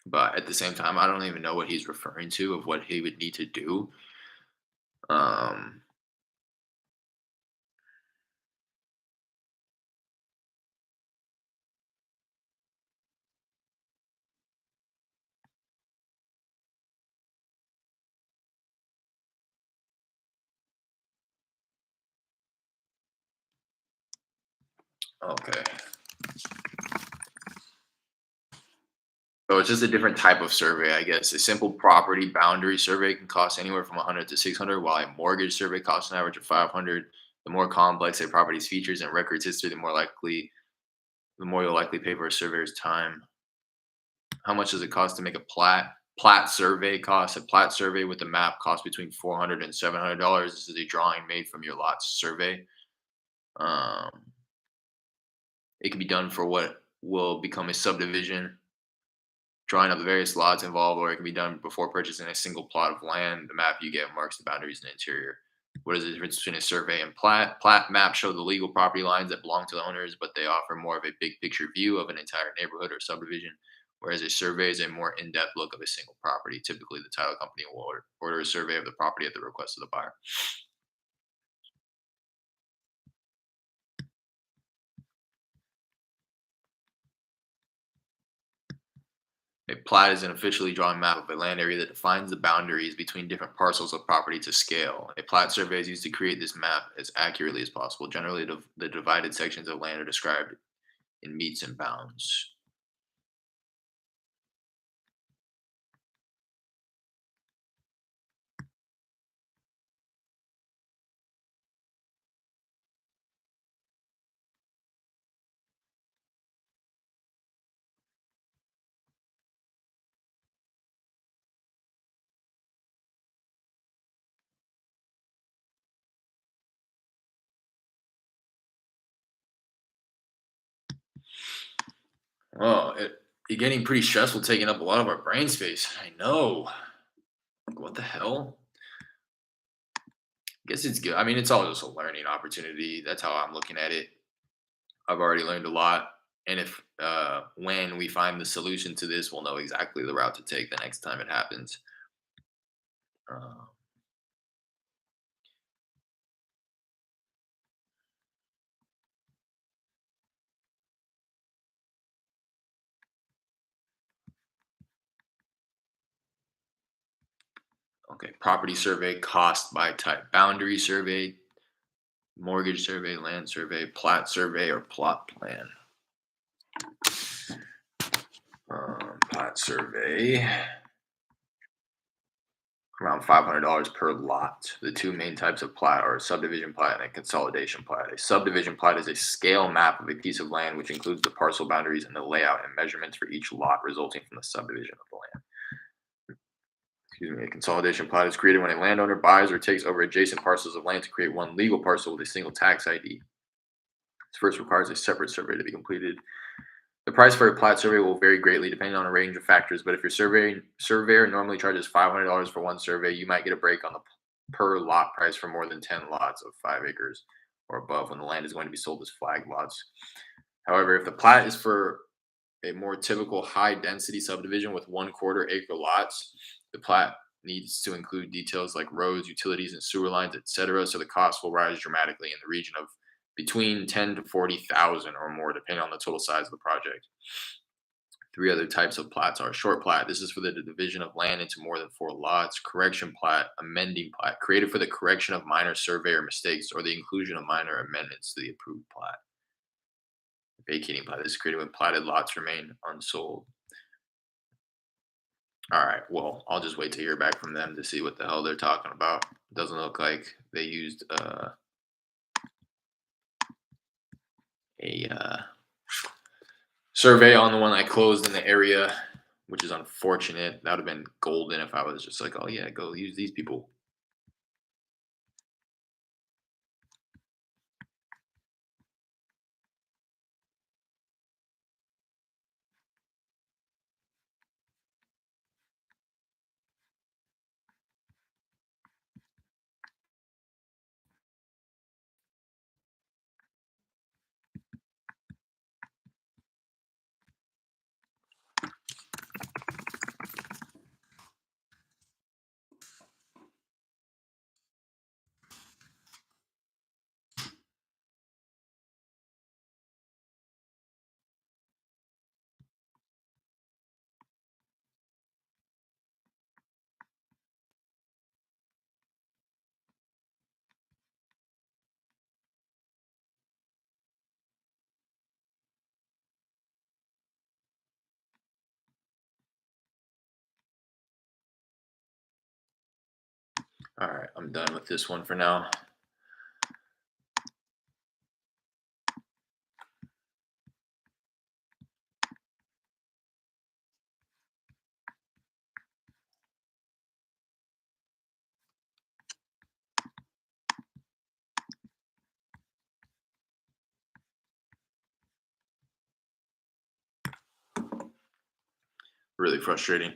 but at the same time, I don't even know what he's referring to of what he would need to do. Um, Okay. So it's just a different type of survey, I guess. A simple property boundary survey can cost anywhere from 100 to 600, while a mortgage survey costs an average of 500. The more complex a property's features and records history, the more you'll likely pay for a surveyor's time. How much does it cost to make a plat? Plat survey costs. A plat survey with a map costs between $400 and $700. This is a drawing made from your lot's survey. Um, it can be done for what will become a subdivision, drawing up the various lots involved, or it can be done before purchasing a single plot of land. The map you get marks the boundaries and interior. What is the difference between a survey and plat? Plat maps show the legal property lines that belong to the owners, but they offer more of a big picture view of an entire neighborhood or subdivision, whereas a survey is a more in-depth look of a single property. Typically, the title company will order a survey of the property at the request of the buyer. A plat is an officially drawn map of a land area that defines the boundaries between different parcels of property to scale. A plat survey is used to create this map as accurately as possible. Generally, the divided sections of land are described in meets and bounds. Oh, it's getting pretty stressful, taking up a lot of our brain space. I know. Like, what the hell? I guess it's good. I mean, it's all just a learning opportunity. That's how I'm looking at it. I've already learned a lot, and if when we find the solution to this, we'll know exactly the route to take the next time it happens. Uh, okay, property survey, cost by type, boundary survey, mortgage survey, land survey, plat survey, or plot plan. Plat survey, around $500 per lot. The two main types of plat are a subdivision plat and a consolidation plat. A subdivision plat is a scale map of a piece of land which includes the parcel boundaries and the layout and measurements for each lot resulting from the subdivision of the land. Excuse me. A consolidation plat is created when a landowner buys or takes over adjacent parcels of land to create one legal parcel with a single tax ID. This first requires a separate survey to be completed. The price for a plat survey will vary greatly depending on a range of factors, but if your surveyor normally charges $500 for one survey, you might get a break on the per lot price for more than 10 lots of 5 acres or above when the land is going to be sold as flag lots. However, if the plat is for a more typical high density subdivision with 1/4 acre lots, the plat needs to include details like roads, utilities, and sewer lines, etc. So the cost will rise dramatically in the region of between 10 to 40,000 or more, depending on the total size of the project. 3 other types of plats are short plat. This is for the division of land into more than 4 lots. Correction plat, amending plat, created for the correction of minor surveyor mistakes or the inclusion of minor amendments to the approved plat. Vacating plat is created when platted lots remain unsold. All right, well, I'll just wait to hear back from them to see what the hell they're talking about. Doesn't look like they used a survey on the one I closed in the area, which is unfortunate. That would have been golden if I was just like, oh yeah, go use these people. All right, I'm done with this one for now. Really frustrating.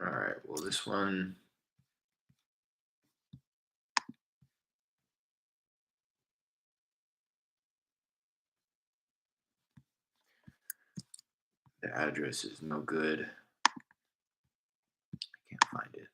All right, well, this one. The address is no good. I can't find it.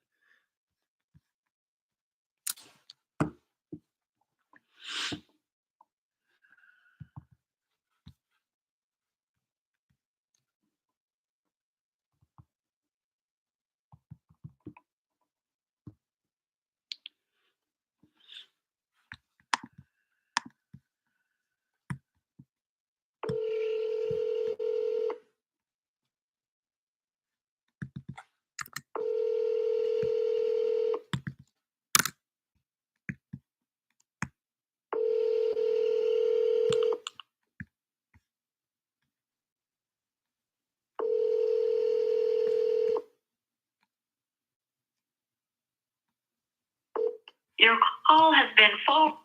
Your call has been forwarded.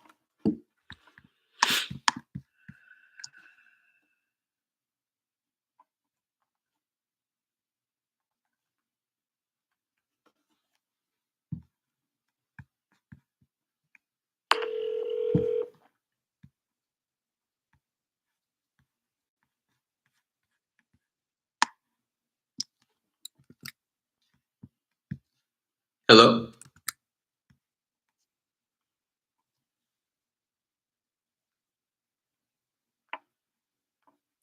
Hello?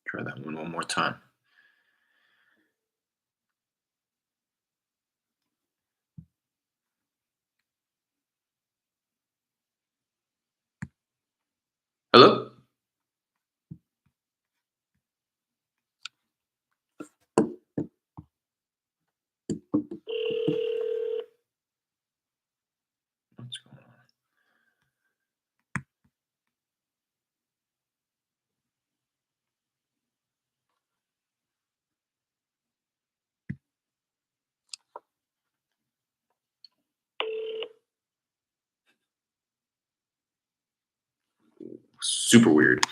Try that one more time. Hello? What's going on? Super weird.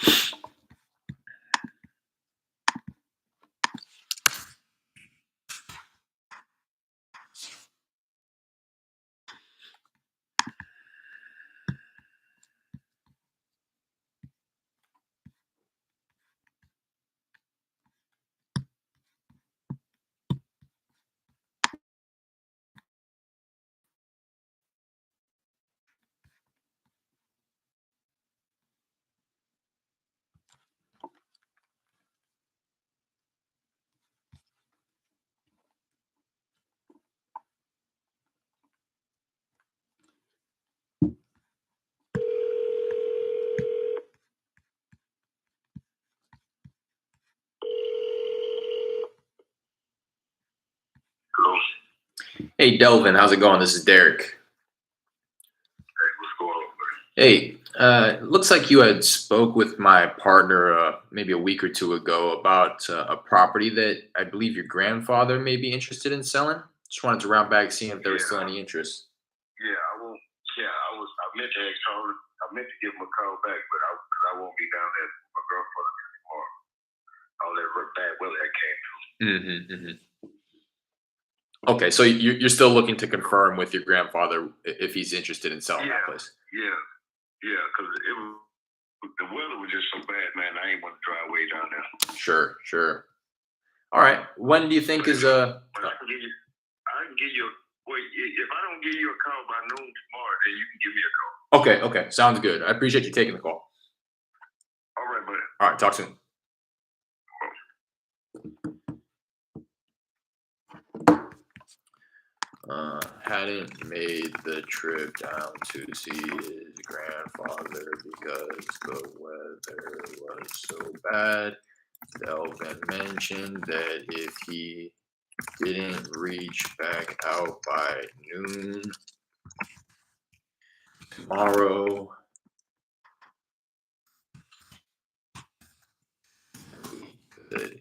Hey, Delvin, how's it going? This is Derek. Hey, what's going on, buddy? Hey, looks like you had spoke with my partner maybe a week or two ago about a property that I believe your grandfather may be interested in selling. Just wanted to round back, seeing if there was still Yeah, any interest. yeah, I won't. Yeah, I meant to call. I meant to give him a call back, but I won't be down there with my girlfriend tomorrow. All that bad weather that came through. Okay, so you're still looking to confirm with your grandfather if he's interested in selling that Yeah, place. yeah, yeah. Because it was the weather was just so bad, man. I ain't want to drive way down there. Sure, sure. All right. When do you think But is but I can give you. Well, if I don't give you a call by noon tomorrow, then you can give me a call. okay? Okay, sounds good. I appreciate you taking the call. All right, buddy. All right, talk soon. Hadn't made the trip down to see his grandfather because the weather was so bad. Delvin mentioned that if he didn't reach back out by noon tomorrow, we could.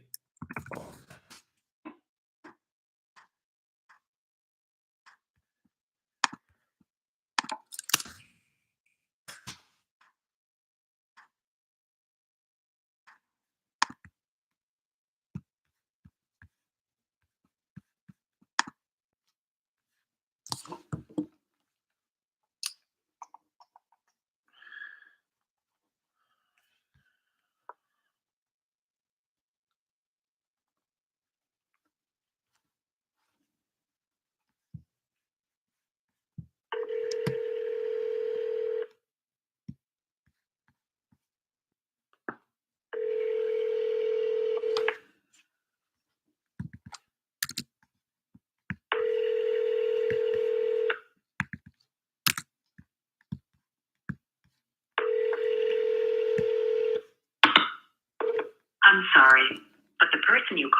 I'm sorry, but the person you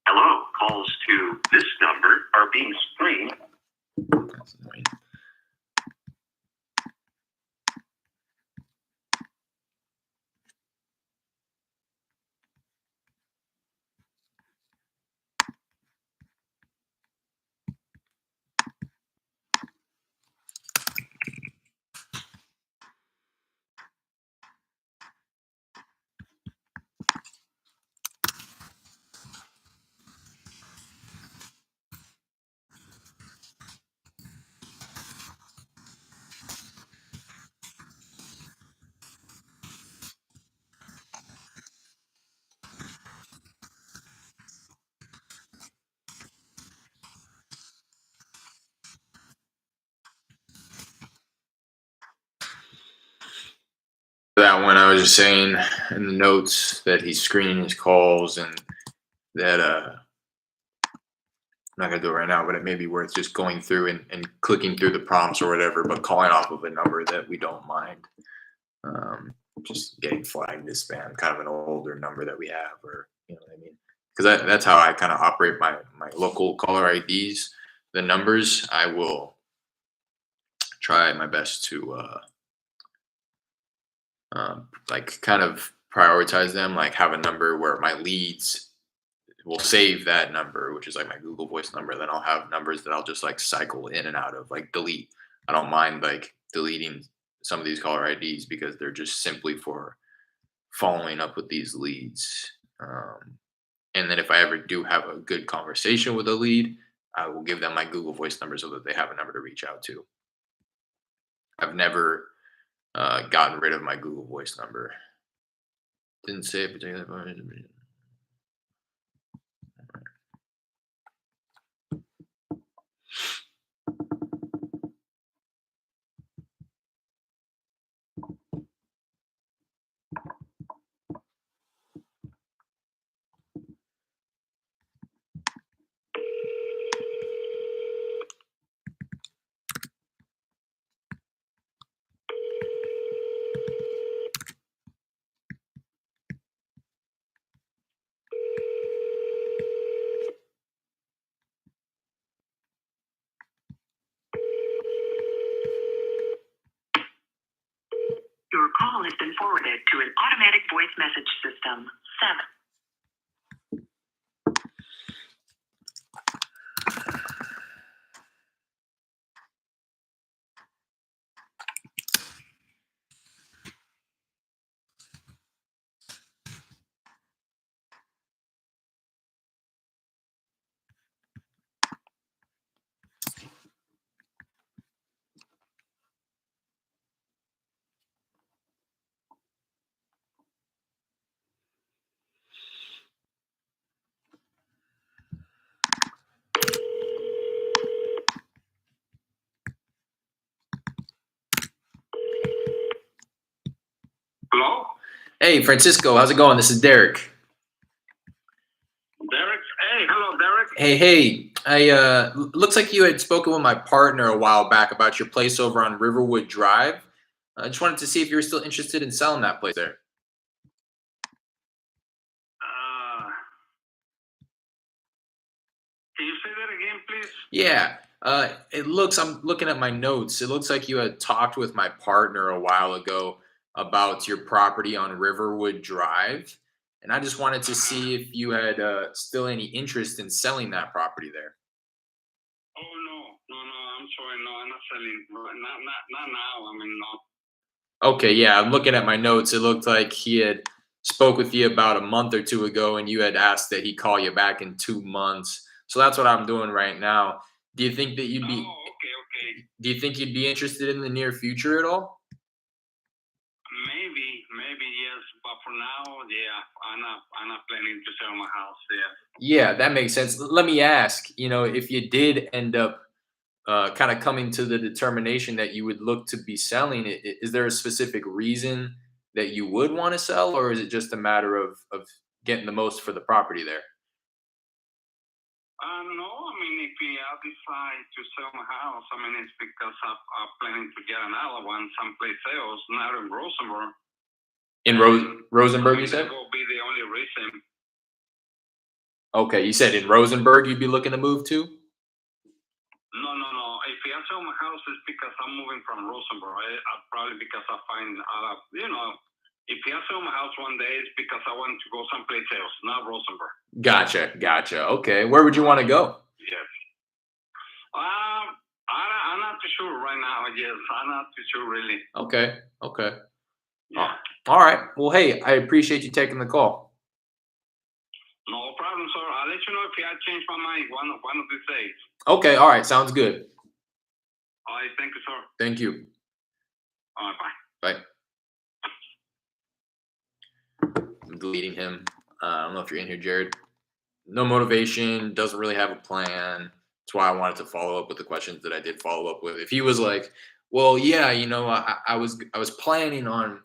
Hello, calls to this number are being screened. That's annoying. That one I was just saying in the notes that he's screening his calls and that I'm not gonna do it right now, but it may be worth just going through and clicking through the prompts or whatever, but calling off of a number that we don't mind. Um, just getting flagged as spam, kind of an older number that we have, or you know what I mean? Because that's how I kind of operate my local caller IDs. The numbers I will try my best to like kind of prioritize them, like have a number where my leads will save that number, which is like my Google Voice number. Then I'll have numbers that I'll just like cycle in and out of, like delete. I don't mind like deleting some of these caller IDs because they're just simply for following up with these leads. And then if I ever do have a good conversation with a lead, I will give them my Google Voice number so that they have a number to reach out to. I've never gotten rid of my Google Voice number. Didn't say a particular. Your call has been forwarded to an automatic voice message system. 7. Hello? Hey, Francisco, how's it going? This is Derek. Derek? Hey, hello, Derek. Hey, I looks like you had spoken with my partner a while back about your place over on Riverwood Drive. I just wanted to see if you were still interested in selling that place there. Can you say that again, please? Yeah. I'm looking at my notes. It looks like you had talked with my partner a while ago about your property on Riverwood Drive. And I just wanted to see if you had still any interest in selling that property there. Oh, no, I'm sorry, no, I'm not selling, not now, I mean, no. Okay, yeah, I'm looking at my notes. It looked like he had spoke with you about a month or two ago, and you had asked that he call you back in 2 months. So that's what I'm doing right now. Do you think that you'd be? Oh, okay. Do you think you'd be interested in the near future at all? Maybe, yes, but for now, yeah, I'm not planning to sell my house, yeah. Yeah, that makes sense. Let me ask, if you did end up kind of coming to the determination that you would look to be selling it, is there a specific reason that you would want to sell, or is it just a matter of getting the most for the property there? No, I mean, if I decide to sell my house, I mean, it's because I'm planning to get another one someplace else, not in Rosenberg. In Rosenberg, you said? That will be the only reason. Okay, you said in Rosenberg you'd be looking to move to? No. If I sell my house, it's because I'm moving from Rosenberg. Probably because I find, if I sell my house one day, it's because I want to go someplace else, not Rosenberg. Gotcha. Okay, where would you want to go? Yes. I'm not too sure right now. Yes, I'm not too sure really. Okay. Yeah. All right. Well, hey, I appreciate you taking the call. No problem, sir. I'll let you know if I change my mind one of these days. Okay. All right. Sounds good. All right. Thank you, sir. Thank you. All right. Bye. I'm deleting him. I don't know if you're in here, Jared. No motivation. Doesn't really have a plan. That's why I wanted to follow up with the questions that I did follow up with. If he was like, well, yeah, I was planning on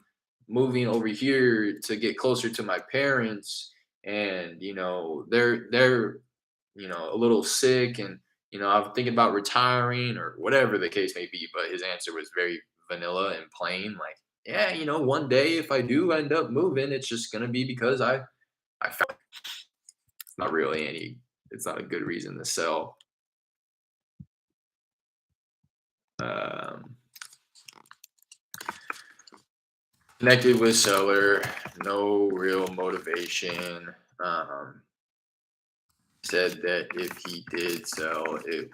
moving over here to get closer to my parents, and they're a little sick, and I'm thinking about retiring or whatever the case may be. But his answer was very vanilla and plain, like, yeah, one day if I do end up moving, it's just gonna be because I found not really it's not a good reason to sell. Connected with seller, no real motivation. Said that if he did sell, it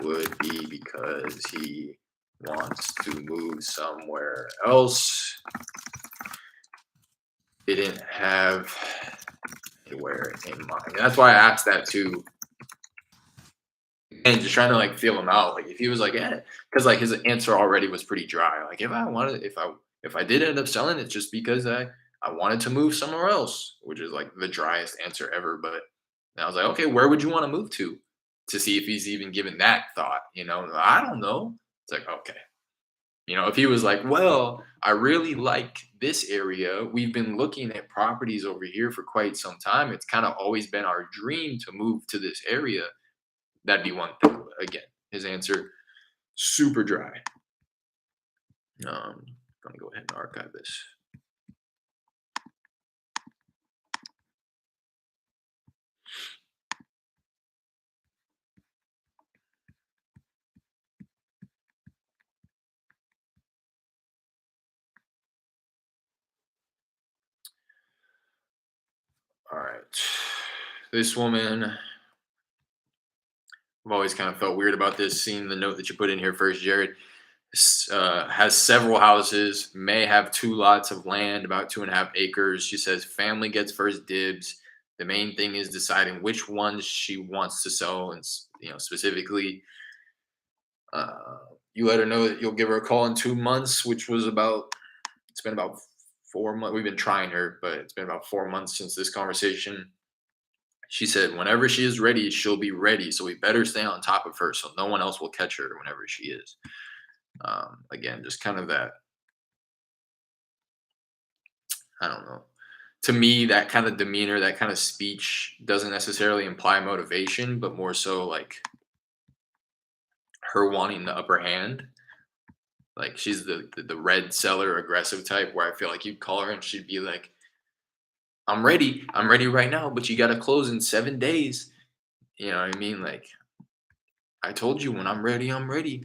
would be because he wants to move somewhere else. Didn't have anywhere in mind. And that's why I asked that too. And just trying to like feel him out. Like if he was like, yeah, because like his answer already was pretty dry. Like if I did end up selling, it's just because I wanted to move somewhere else, which is like the driest answer ever. But and I was like, okay, where would you want to move to see if he's even given that thought? I don't know. It's like, okay. If he was like, well, I really like this area. We've been looking at properties over here for quite some time. It's kind of always been our dream to move to this area. That'd be one thing. But again, his answer, super dry. I'm gonna go ahead and archive this. All right. This woman, I've always kind of felt weird about this, seeing the note that you put in here first, Jared. Has several houses, may have 2 lots of land, about 2.5 acres. She says family gets first dibs. The main thing is deciding which ones she wants to sell, and specifically, you let her know that you'll give her a call in 2 months, which was it's been about 4 months. We've been trying her, but it's been about 4 months since this conversation. She said whenever she is ready, she'll be ready. So we better stay on top of her so no one else will catch her whenever she is. Again, just kind of that, I don't know. To me, that kind of demeanor, that kind of speech doesn't necessarily imply motivation, but more so like her wanting the upper hand. Like she's the red seller aggressive type where I feel like you'd call her and she'd be like, I'm ready. I'm ready right now, but you got to close in 7 days. You know what I mean? Like, I told you when I'm ready, I'm ready.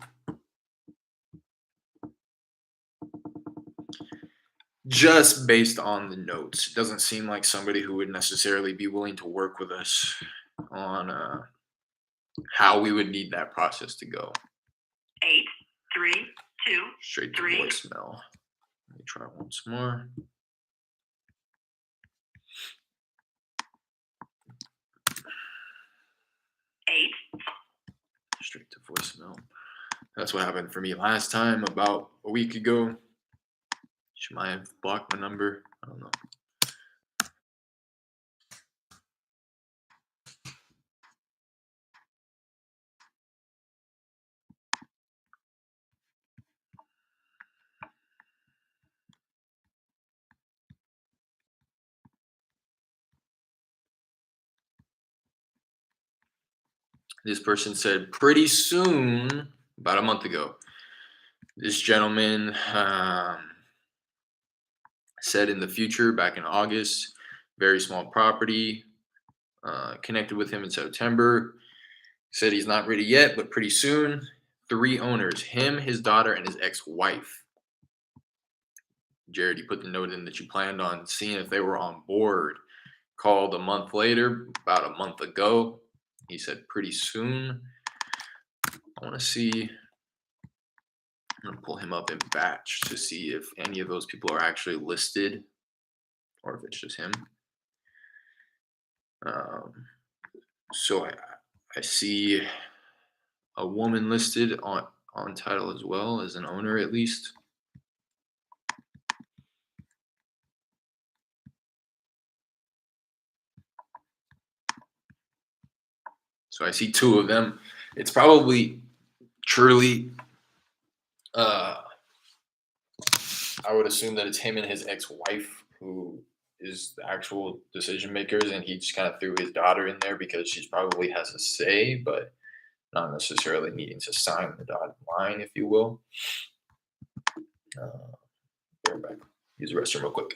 Just based on the notes, it doesn't seem like somebody who would necessarily be willing to work with us on how we would need that process to go. 8, 3, 2, Straight to 3. voicemail. Let me try once more. Straight to voicemail. That's what happened for me last time about a week ago. She might have blocked my number. I don't know. This person said pretty soon, about a month ago. This gentleman said in the future, back in August, very small property. Connected with him in September. Said he's not ready yet, but pretty soon. 3 owners, him, his daughter, and his ex-wife. Jared, you put the note in that you planned on seeing if they were on board. Called a month later, about a month ago. He said pretty soon. I want to see. I'm going to pull him up in batch to see if any of those people are actually listed or if it's just him. So I see a woman listed on title as well as an owner at least. So I see 2 of them. It's probably truly, I would assume that it's him and his ex-wife who is the actual decision makers, and he just kind of threw his daughter in there because she probably has a say, but not necessarily needing to sign the dotted line, if you will. Bear back. Use the restroom real quick.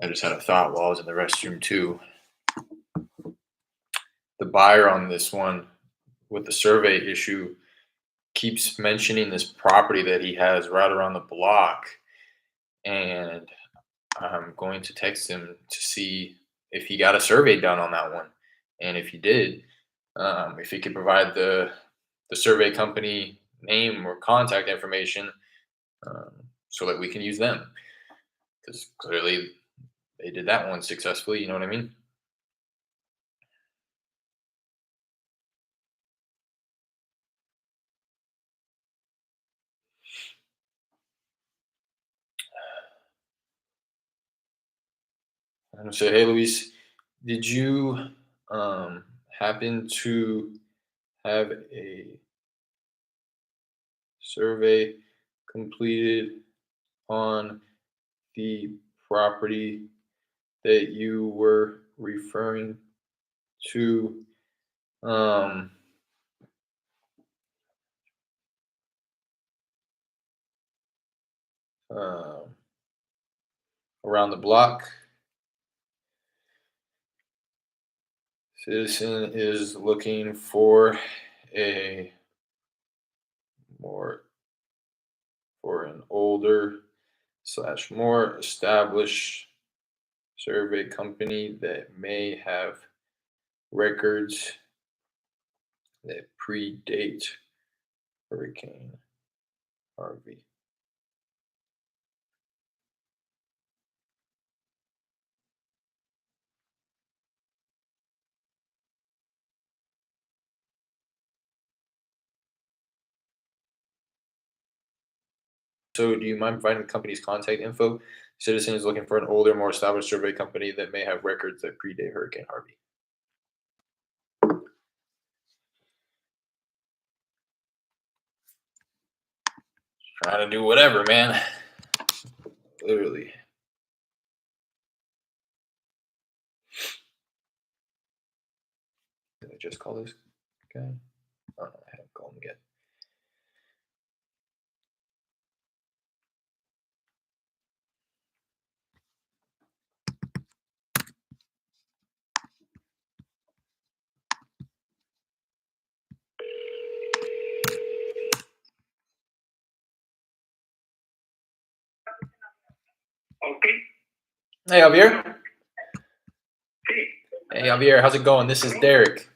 I just had a thought while I was in the restroom too. The buyer on this one with the survey issue keeps mentioning this property that he has right around the block, and I'm going to text him to see if he got a survey done on that one, and if he did, if he could provide the survey company name or contact information, um, so that we can use them, because clearly they did that one successfully. You know what I mean? I'm gonna say, hey, Luis, did you happen to have a survey completed on the property that you were referring to, um, um, around the block? Citizen is looking for a more for an older slash more established survey company that may have records that predate Hurricane Harvey. So, do you mind providing the company's contact info? Citizen is looking for an older, more established survey company that may have records that predate Hurricane Harvey. Trying to do whatever, man. Literally. Did I just call this guy? Oh, no, I haven't called him yet. Okay. Hey, Javier. Sí. Hey, Javier. How's it going? This is Derek.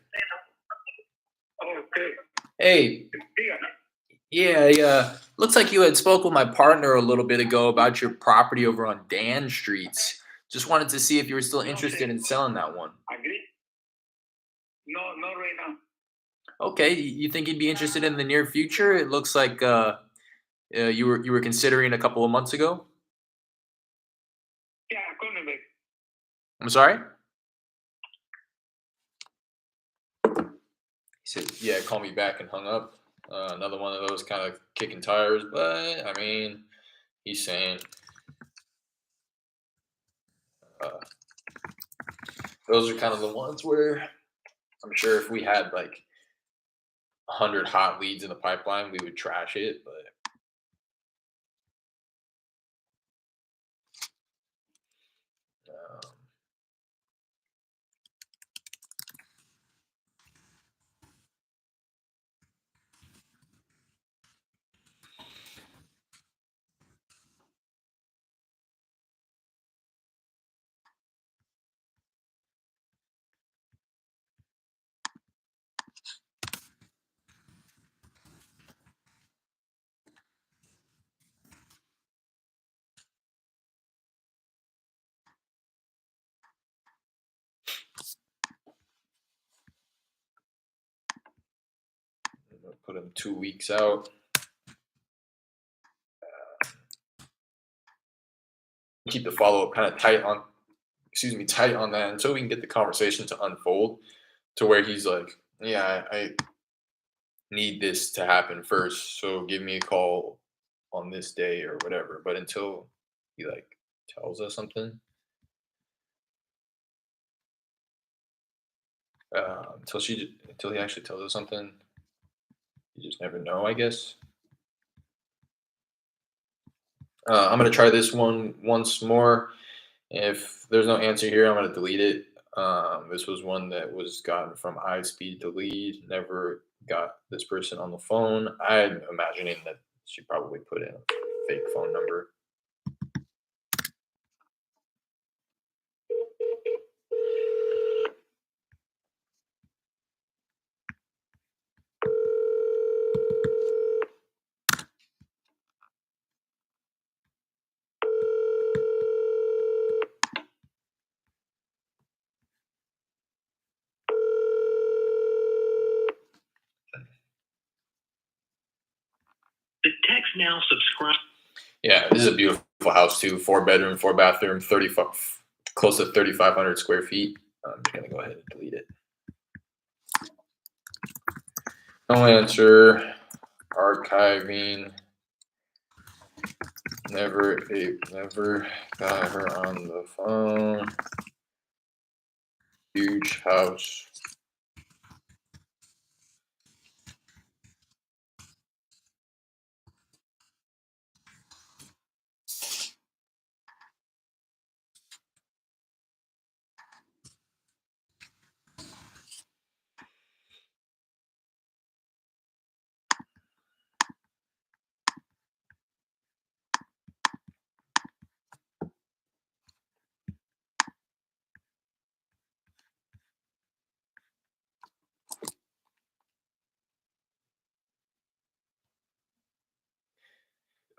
Okay. Hey. Dígame. Yeah, looks like you had spoke with my partner a little bit ago about your property over on Dan Streets. Just wanted to see if you were still interested in selling that one. Agree? No, not right now. Okay, you think you'd be interested in the near future? It looks like you were considering a couple of months ago. Yeah, call me back. I'm sorry. He said, "Yeah, call me back," and hung up. Another one of those kind of kicking tires, but I mean, he's saying uh, those are kind of the ones where I'm sure if we had like 100 hot leads in the pipeline, we would trash it. But um, I'm gonna put him 2 weeks out. Keep the follow up kind of tight on that until we can get the conversation to unfold to where he's like, yeah, I need this to happen first, so give me a call on this day or whatever. But until he like tells us something, until he actually tells us something, you just never know, I guess. I'm gonna try this one once more, If there's no answer here, I'm gonna delete it. This was one that was gotten from iSpeed delete. Never got this person on the phone. I'm imagining that she probably put in a fake phone number. The text now subscribe. Yeah, this is a beautiful house too. 4 bedroom, 4 bathroom, 35, close to 3,500 square feet. I'm just gonna go ahead and delete it. No answer. Archiving. Never got her on the phone. Huge house.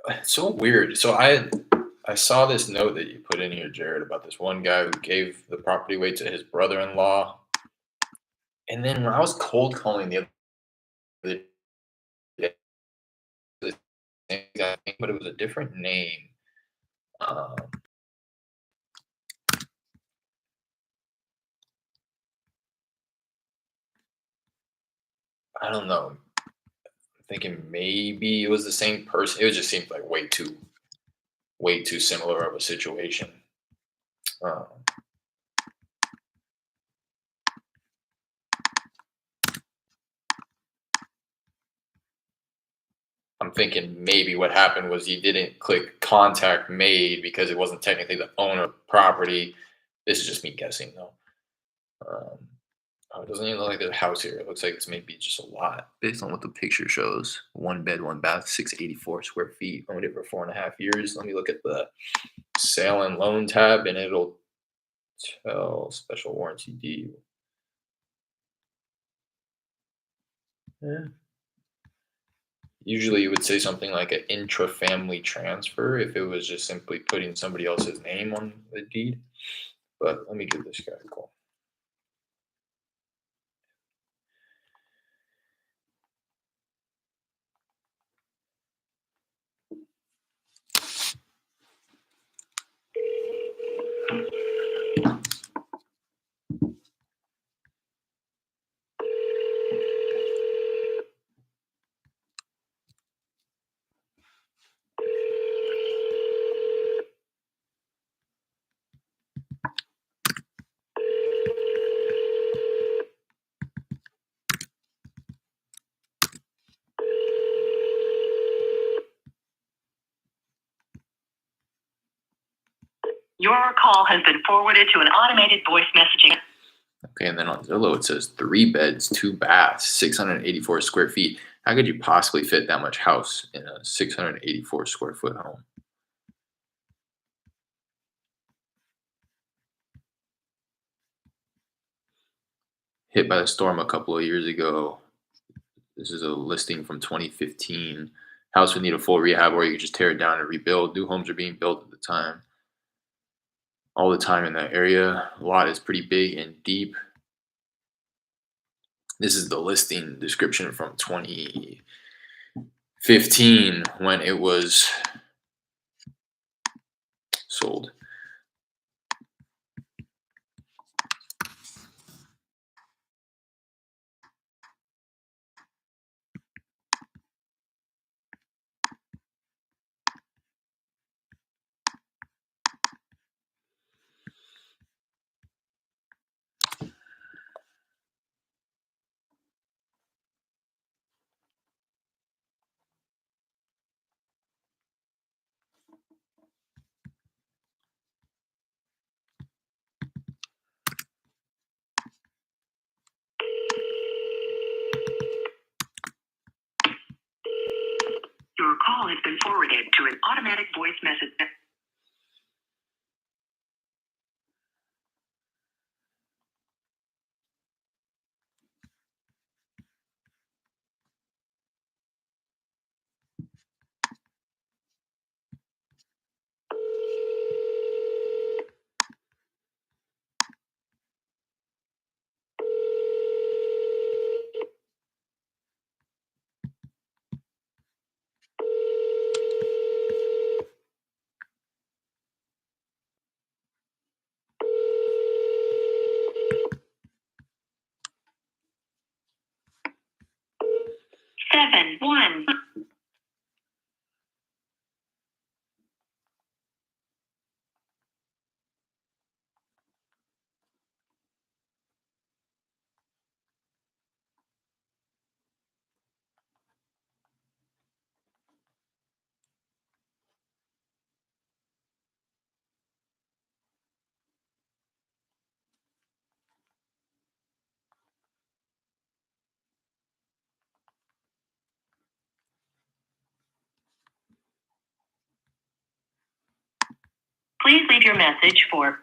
It's so weird. So I saw this note that you put in here, Jared, about this one guy who gave the property away to his brother-in-law. And then when I was cold calling the other day, the same exact thing, but it was a different name. Um, I don't know. I'm thinking maybe it was the same person. It just seemed like way too similar of a situation. Um, I'm thinking maybe what happened was he didn't click contact made because it wasn't technically the owner of the property. This is just me guessing though. Um, oh, it doesn't even look like there's a house here. It looks like it's maybe just a lot based on what the picture shows. 1 bed, 1 bath, 684 square feet. Owned it for 4.5 years. Let me look at the sale and loan tab and it'll tell special warranty deed. Yeah. Usually you would say something like an intra-family transfer if it was just simply putting somebody else's name on the deed. But let me give this guy a call. Your call has been forwarded to an automated voice messaging. Okay, and then on Zillow it says 3 beds, 2 baths, 684 square feet. How could you possibly fit that much house in a 684 square foot home? Hit by the storm a couple of years ago. This is a listing from 2015. House would need a full rehab, or you could just tear it down and rebuild. New homes are being built at the time. All the time in that area. Lot is pretty big and deep. This is the listing description from 2015 when it was sold. call has been forwarded to an automatic voice message. Seven, one. Please leave your message for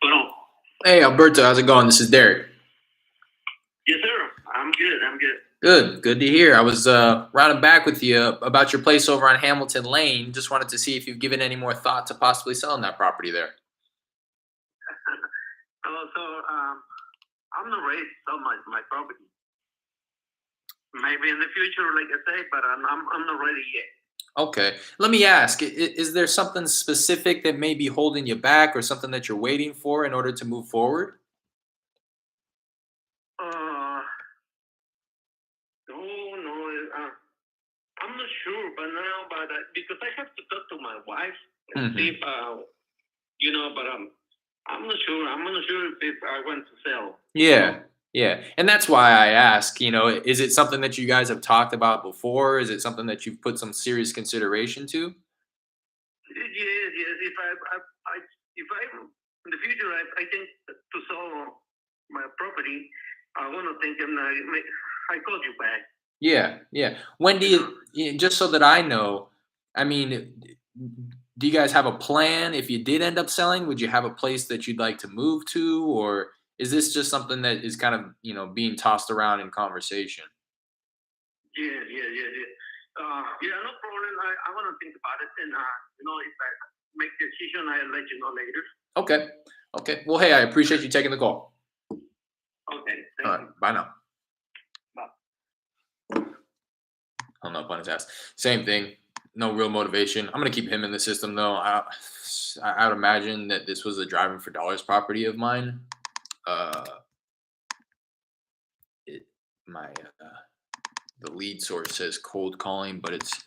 Well, Hey, Alberto, how's it going? This is Derek. yes, sir. I'm good. I'm good. Good to hear. I was rounding back with you about your place over on Hamilton Lane. Just wanted to see if you've given any more thought to possibly selling that property there. I'm not ready to sell my property. Maybe in the future, like I say, but I'm not ready yet. Okay. Let me ask, is there something specific that may be holding you back or something that you're waiting for in order to move forward? No, I'm not sure, but now, because I have to talk to my wife and Mhm. see if, but I'm not sure. I'm not sure if I want to sell. Yeah. Yeah. And that's why I ask, is it something that you guys have talked about before? Is it something that you've put some serious consideration to? Yes. If I in the future, I think to sell my property, I want to think, and I called you back. Yeah. When do just so that I know, I mean, do you guys have a plan? If you did end up selling, would you have a place that you'd like to move to? Or is this just something that is kind of, being tossed around in conversation? Yeah. No problem. I want to think about it, and if I make the decision, I'll let you know later. Okay. Okay. Well, hey, I appreciate you taking the call. Okay, All thank right. Bye now. Bye. Hung up on his ass. Same thing. No real motivation. I'm gonna keep him in the system though. I would imagine that this was a driving for dollars property of mine. Uh, it, my the lead source says cold calling, but it's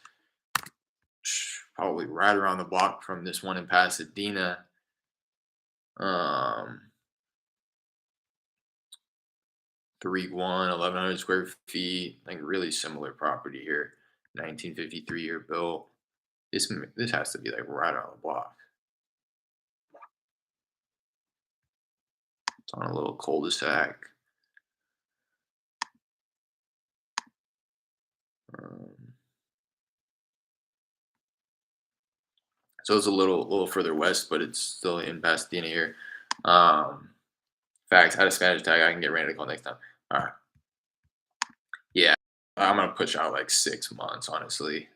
probably right around the block from this one in Pasadena. 1100 square feet, like really similar property here. 1953 year built. This has to be like right on the block. It's on a little cul-de-sac. So it's a little further west, but it's still in Pasadena here. Facts, had a Spanish tag. I can get Randy to call next time. All right. Yeah, I'm gonna push out like 6 months, honestly.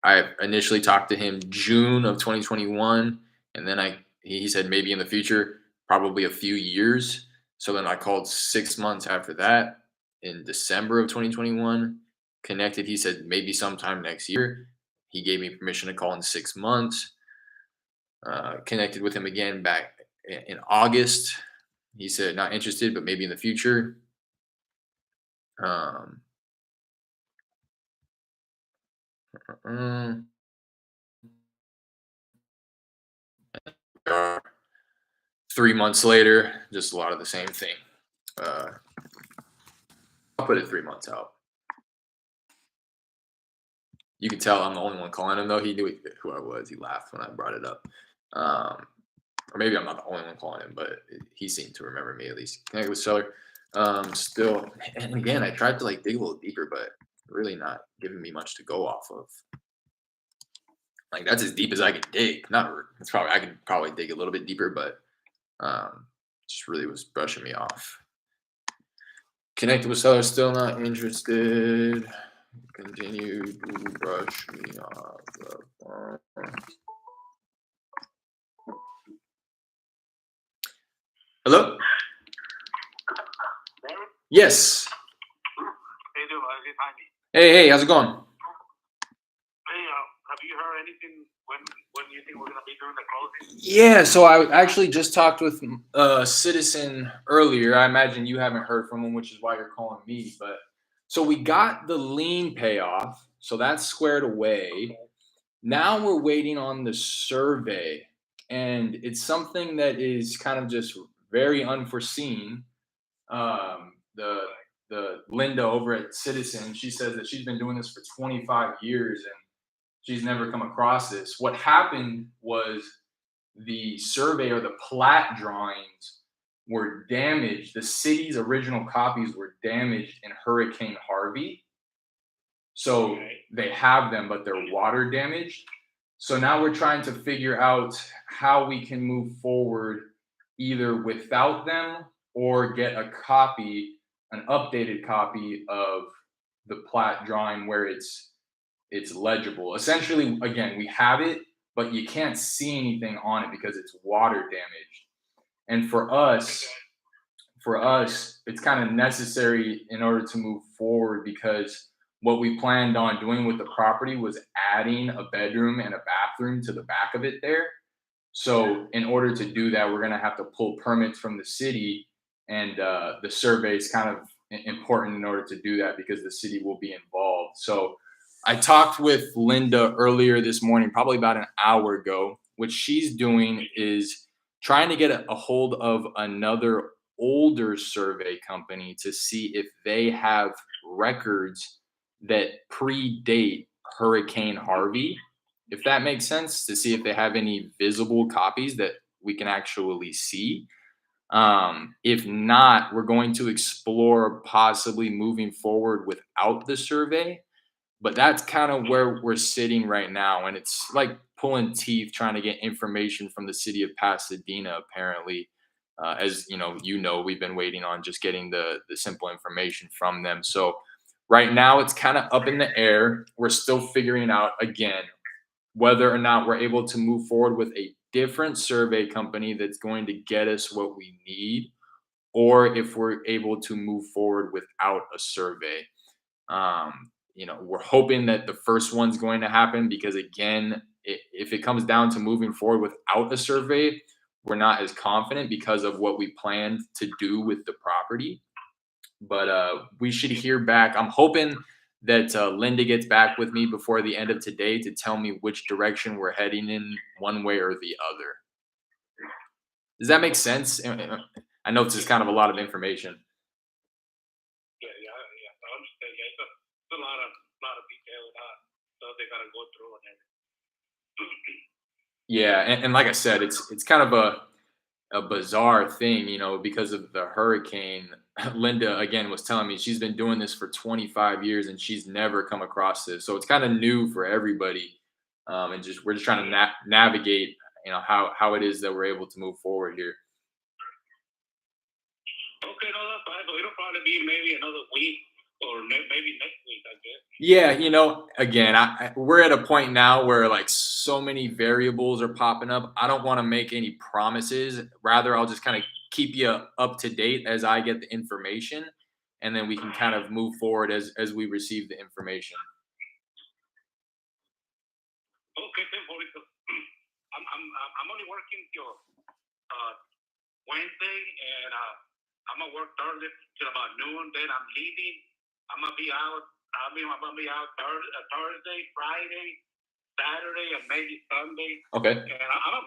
I initially talked to him June of 2021, and then he said maybe in the future, probably a few years. So then I called 6 months after that in December of 2021. Connected. He said maybe sometime next year. He gave me permission to call in 6 months. Connected with him again back in August. He said not interested, but maybe in the future. Um, 3 months later, just a lot of the same thing. I'll put it 3 months out. You can tell I'm the only one calling him, though. He knew who I was. He laughed when I brought it up. Or maybe I'm not the only one calling him, but he seemed to remember me at least. Connected with seller. Still, and again, I tried to like dig a little deeper, but really not giving me much to go off of. Like that's as deep as I could dig. Not it's probably I could probably dig a little bit deeper, but just really was brushing me off. Connected with seller, still not interested. Continue to brush me off the phone. Hello? Yes. Hey, dude, Hey, how's it going? Hey, have you heard anything when you think we're gonna be doing the closing? Yeah, so I actually just talked with a citizen earlier. I imagine you haven't heard from him, which is why you're calling me. But so we got the lien payoff, so that's squared away. Now we're waiting on the survey, and it's something that is kind of just very unforeseen. The Linda over at Citizen, she says that she's been doing this for 25 years and she's never come across this. What happened was the survey or the plat drawings were damaged. The city's original copies were damaged in Hurricane Harvey. So they have them, but they're water damaged. So now we're trying to figure out how we can move forward either without them or get a copy, an updated copy of the plat drawing where it's legible. Essentially, again, we have it, but you can't see anything on it because it's water damaged. And for us, it's kind of necessary in order to move forward because what we planned on doing with the property was adding a bedroom and a bathroom to the back of it there. So in order to do that, we're going to have to pull permits from the city, and the survey is kind of important in order to do that because the city will be involved. So I talked with Linda earlier this morning, probably about an hour ago. What she's doing is trying to get a hold of another older survey company to see if they have records that predate Hurricane Harvey, if that makes sense, to see if they have any visible copies that we can actually see. If not, we're going to explore possibly moving forward without the survey. But that's kind of where we're sitting right now. And it's like pulling teeth trying to get information from the city of Pasadena, apparently. As we've been waiting on just getting the simple information from them. So right now it's kind of up in the air. We're still figuring out, again, whether or not we're able to move forward with a different survey company that's going to get us what we need, or if we're able to move forward without a survey. We're hoping that the first one's going to happen because, again, if it comes down to moving forward without a survey, we're not as confident because of what we planned to do with the property. But we should hear back. I'm hoping that Linda gets back with me before the end of today to tell me which direction we're heading in, one way or the other. Does that make sense? I know it's just kind of a lot of information. Yeah, I understand. Yeah, it's a lot of detail stuff they gotta go through and everything. Yeah, and like I said, it's kind of a bizarre thing, because of the hurricane. Linda again was telling me she's been doing this for 25 years and she's never come across this, so it's kind of new for everybody. And we're just trying to navigate, how it is that we're able to move forward here. Okay, no, that's fine. So it'll probably be maybe another week or maybe next week, I guess. Yeah, again, we're at a point now where like so many variables are popping up. I don't want to make any promises. Rather, I'll just kind of keep you up to date as I get the information, and then we can kind of move forward as we receive the information. Okay, then, because I'm only working till Wednesday, and I'm gonna work Thursday till about noon. Then I'm leaving. I'm gonna be out. I'm gonna be out Thursday, Friday, Saturday, and maybe Sunday. Okay. And I'm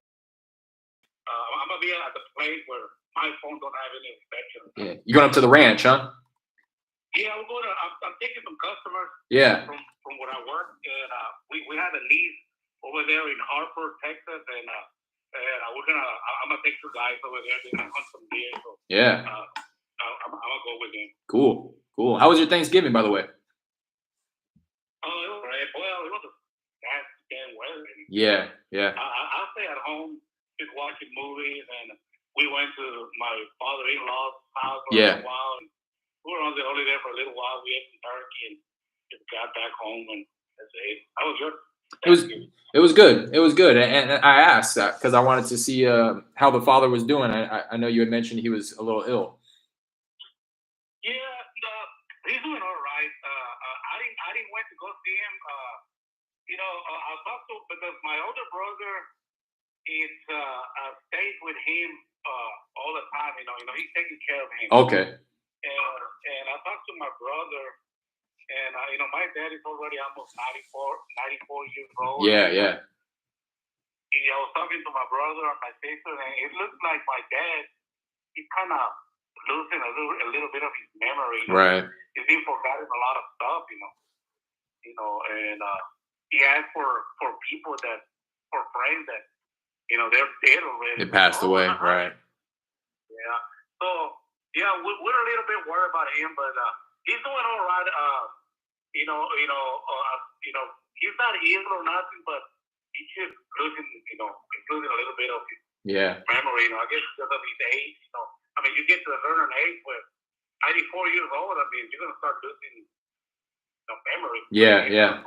gonna be at the place where my phone don't have any reception. Yeah, you going up to the ranch, huh? Yeah, I'm taking some customers. Yeah. From where I work, and we had a lease over there in Hartford, Texas, and I'm gonna take two guys over there. They're gonna hunt some deer. So, Yeah. I'm gonna go with them. Cool. How was your Thanksgiving, by the way? Oh, it was great. Well, it was a nasty damn weather. Yeah. I'll stay at home just watching movies, and we went to my father-in-law's house for a while. And we were only there for a little while. We ate some turkey and just got back home, and that's it. How was your Thanksgiving? It was good, and I asked that because I wanted to see how the father was doing. I know you had mentioned he was a little ill. Yeah, he's doing all right. I didn't went to go see him. I talked to because my older brother is stays with him all the time. He's taking care of him. Okay. And I talked to my brother, and my dad is already almost 94 years old. Yeah. I was talking to my brother and my sister, and it looks like my dad, he's kind of losing a little bit of his memory. Right. He's been forgotten a lot of stuff, and he asked for people for friends that, they're dead already. They passed away, right. Yeah. So, yeah, we're a little bit worried about him, but he's doing all right. He's not ill or nothing, but he's just losing a little bit of his memory. I guess because of his age. You get to a certain age where 94 years old. You're gonna start losing memory. Yeah.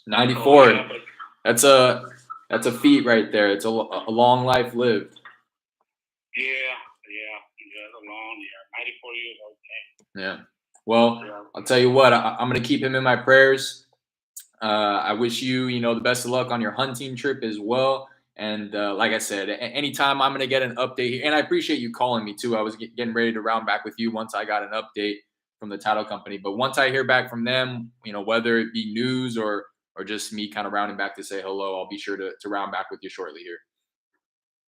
94. That's a feat right there. It's a long life lived. Yeah. It's a long 94 years old. Yeah. Well, I'll tell you what. I'm gonna keep him in my prayers. I wish you, the best of luck on your hunting trip as well. And like I said, anytime I'm going to get an update here, and I appreciate you calling me too. I was getting ready to round back with you once I got an update from the title company. But once I hear back from them, whether it be news or just me kind of rounding back to say hello, I'll be sure to round back with you shortly here.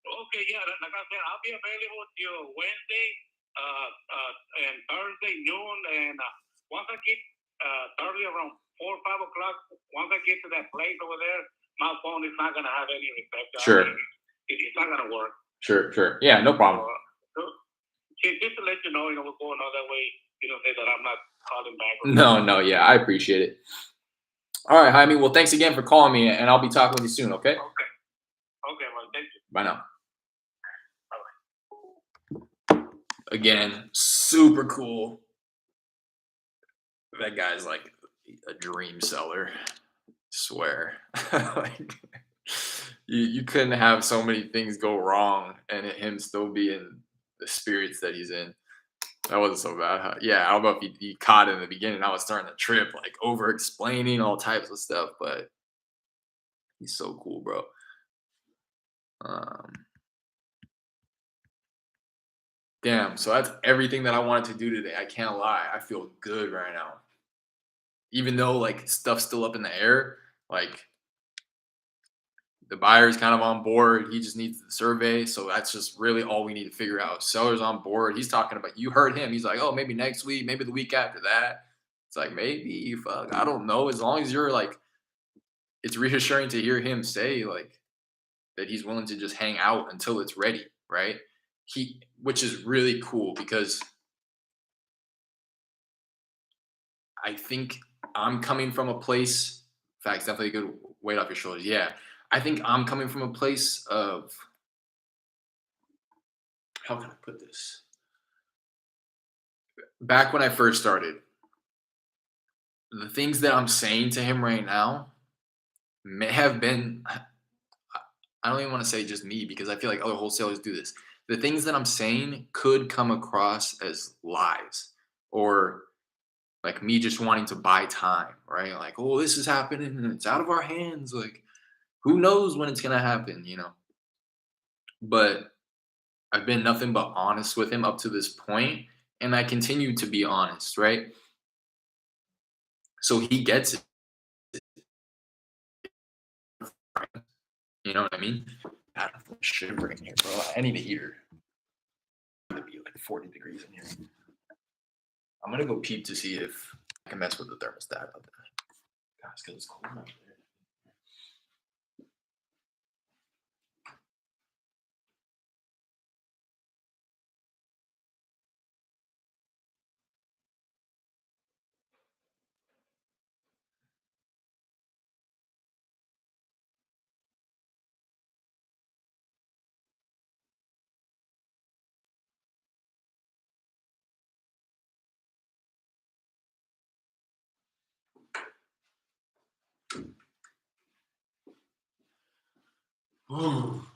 Okay, yeah, like I said, I'll be available till Wednesday and Thursday noon. And once I get Thursday around 4 or 5 o'clock, once I get to that place over there, my phone is not going to have any reception. Sure. It's not going to work. Sure. Yeah, no problem. Just to let you know, we're going on that way. You don't say that I'm not calling back. No, yeah, I appreciate it. All right, Jaime. Well, thanks again for calling me, and I'll be talking with you soon, okay? Okay, well, thank you. Bye now. Again, super cool. That guy's like a dream seller. Swear. you couldn't have so many things go wrong and him still be in the spirits that he's in. That wasn't so bad. Huh? Yeah, I don't know if he caught it in the beginning. I was starting to trip, like over explaining all types of stuff, but he's so cool, bro. Um, Damn. So that's everything that I wanted to do today. I can't lie. I feel good right now, even though like stuff's still up in the air. Like the buyer's kind of on board. He just needs the survey. So that's just really all we need to figure out. Seller's on board. He's talking about, you heard him. He's like, oh, maybe next week, maybe the week after that. It's like, maybe, fuck, I don't know. As long as you're like, it's reassuring to hear him say like that he's willing to just hang out until it's ready, right? Which is really cool because I think I'm coming from a place, facts, definitely a good weight off your shoulders. Yeah. I think I'm coming from a place of, how can I put this? Back when I first started, the things that I'm saying to him right now may have been, I don't even want to say just me because I feel like other wholesalers do this. The things that I'm saying could come across as lies or like me just wanting to buy time, right? Like, oh, this is happening and it's out of our hands. Like, who knows when it's going to happen, you know? But I've been nothing but honest with him up to this point, and I continue to be honest, right? So he gets it. You know what I mean? God, I'm shivering here, bro. I need a heater. It's gonna be like 40 degrees in here. I'm gonna go peep to see if I can mess with the thermostat out there. God, it's because it's cold out there.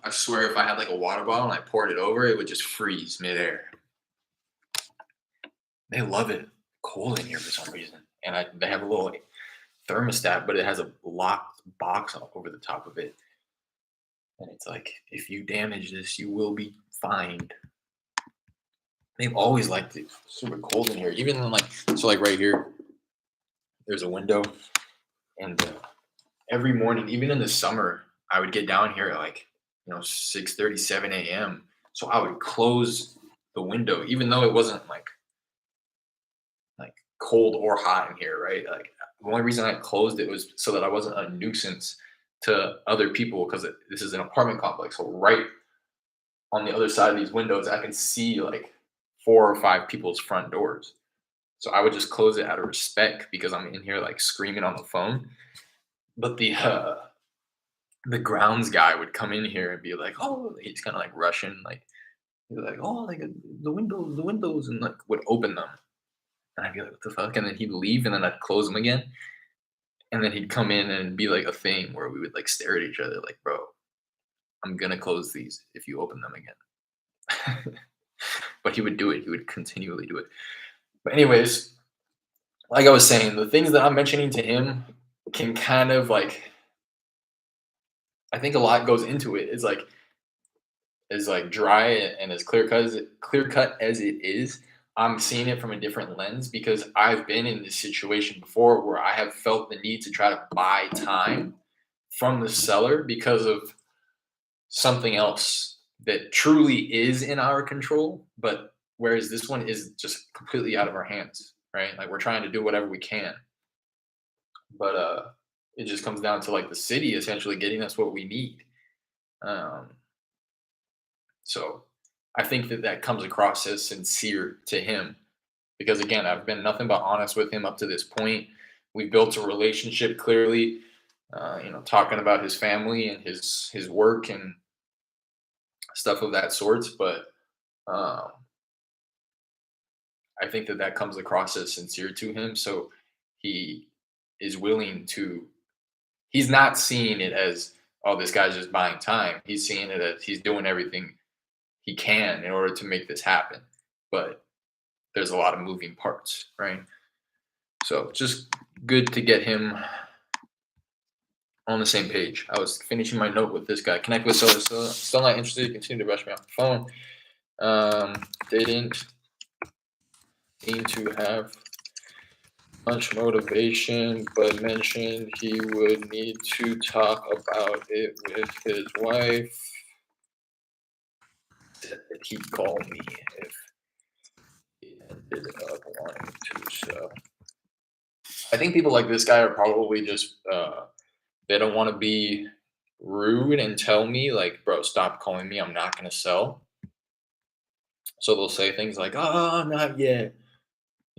I swear, if I had like a water bottle and I poured it over, it would just freeze midair. They love it cold in here for some reason, and they have a little thermostat, but it has a locked box over the top of it, and it's like, if you damage this, you will be fined. They've always liked it super cold in here, even in like, so like right here, there's a window, and every morning, even in the summer, I would get down here at like 6:30, 7 a.m. So I would close the window, even though it wasn't like cold or hot in here, right? Like the only reason I closed it was so that I wasn't a nuisance to other people because this is an apartment complex. So right on the other side of these windows, I can see like 4 or 5 people's front doors. So I would just close it out of respect because I'm in here like screaming on the phone. But the grounds guy would come in here and be like, "Oh," he's kind of like Russian, like he's like, "Oh, like the windows," and like would open them, and I'd be like, "What the fuck?" And then he'd leave, and then I'd close them again, and then he'd come in and be like a thing where we would like stare at each other, like, "Bro, I'm gonna close these if you open them again." But he would do it. He would continually do it. But anyways, like I was saying, the things that I'm mentioning to him can kind of like, I think a lot goes into it. Is like dry and as clear cut as it is. I'm seeing it from a different lens because I've been in this situation before where I have felt the need to try to buy time from the seller because of something else that truly is in our control, but whereas this one is just completely out of our hands, right? Like we're trying to do whatever we can, but it just comes down to like the city essentially getting us what we need. Um, so I think that comes across as sincere to him because again, I've been nothing but honest with him up to this point. We've built a relationship clearly, talking about his family and his work and stuff of that sort. But um, I think that comes across as sincere to him. So he is willing to. He's not seeing it as oh, this guy's just buying time. He's seeing it as he's doing everything he can in order to make this happen. But there's a lot of moving parts, right? So just good to get him on the same page. I was finishing my note with this guy. Connect with seller. Still not interested. Continue to rush me off the phone. Didn't seem to have much motivation, but mentioned he would need to talk about it with his wife. Said that he'd call me if he ended up wanting to sell. I think people like this guy are probably just they don't want to be rude and tell me like, bro, stop calling me. I'm not gonna sell. So they'll say things like, oh, not yet.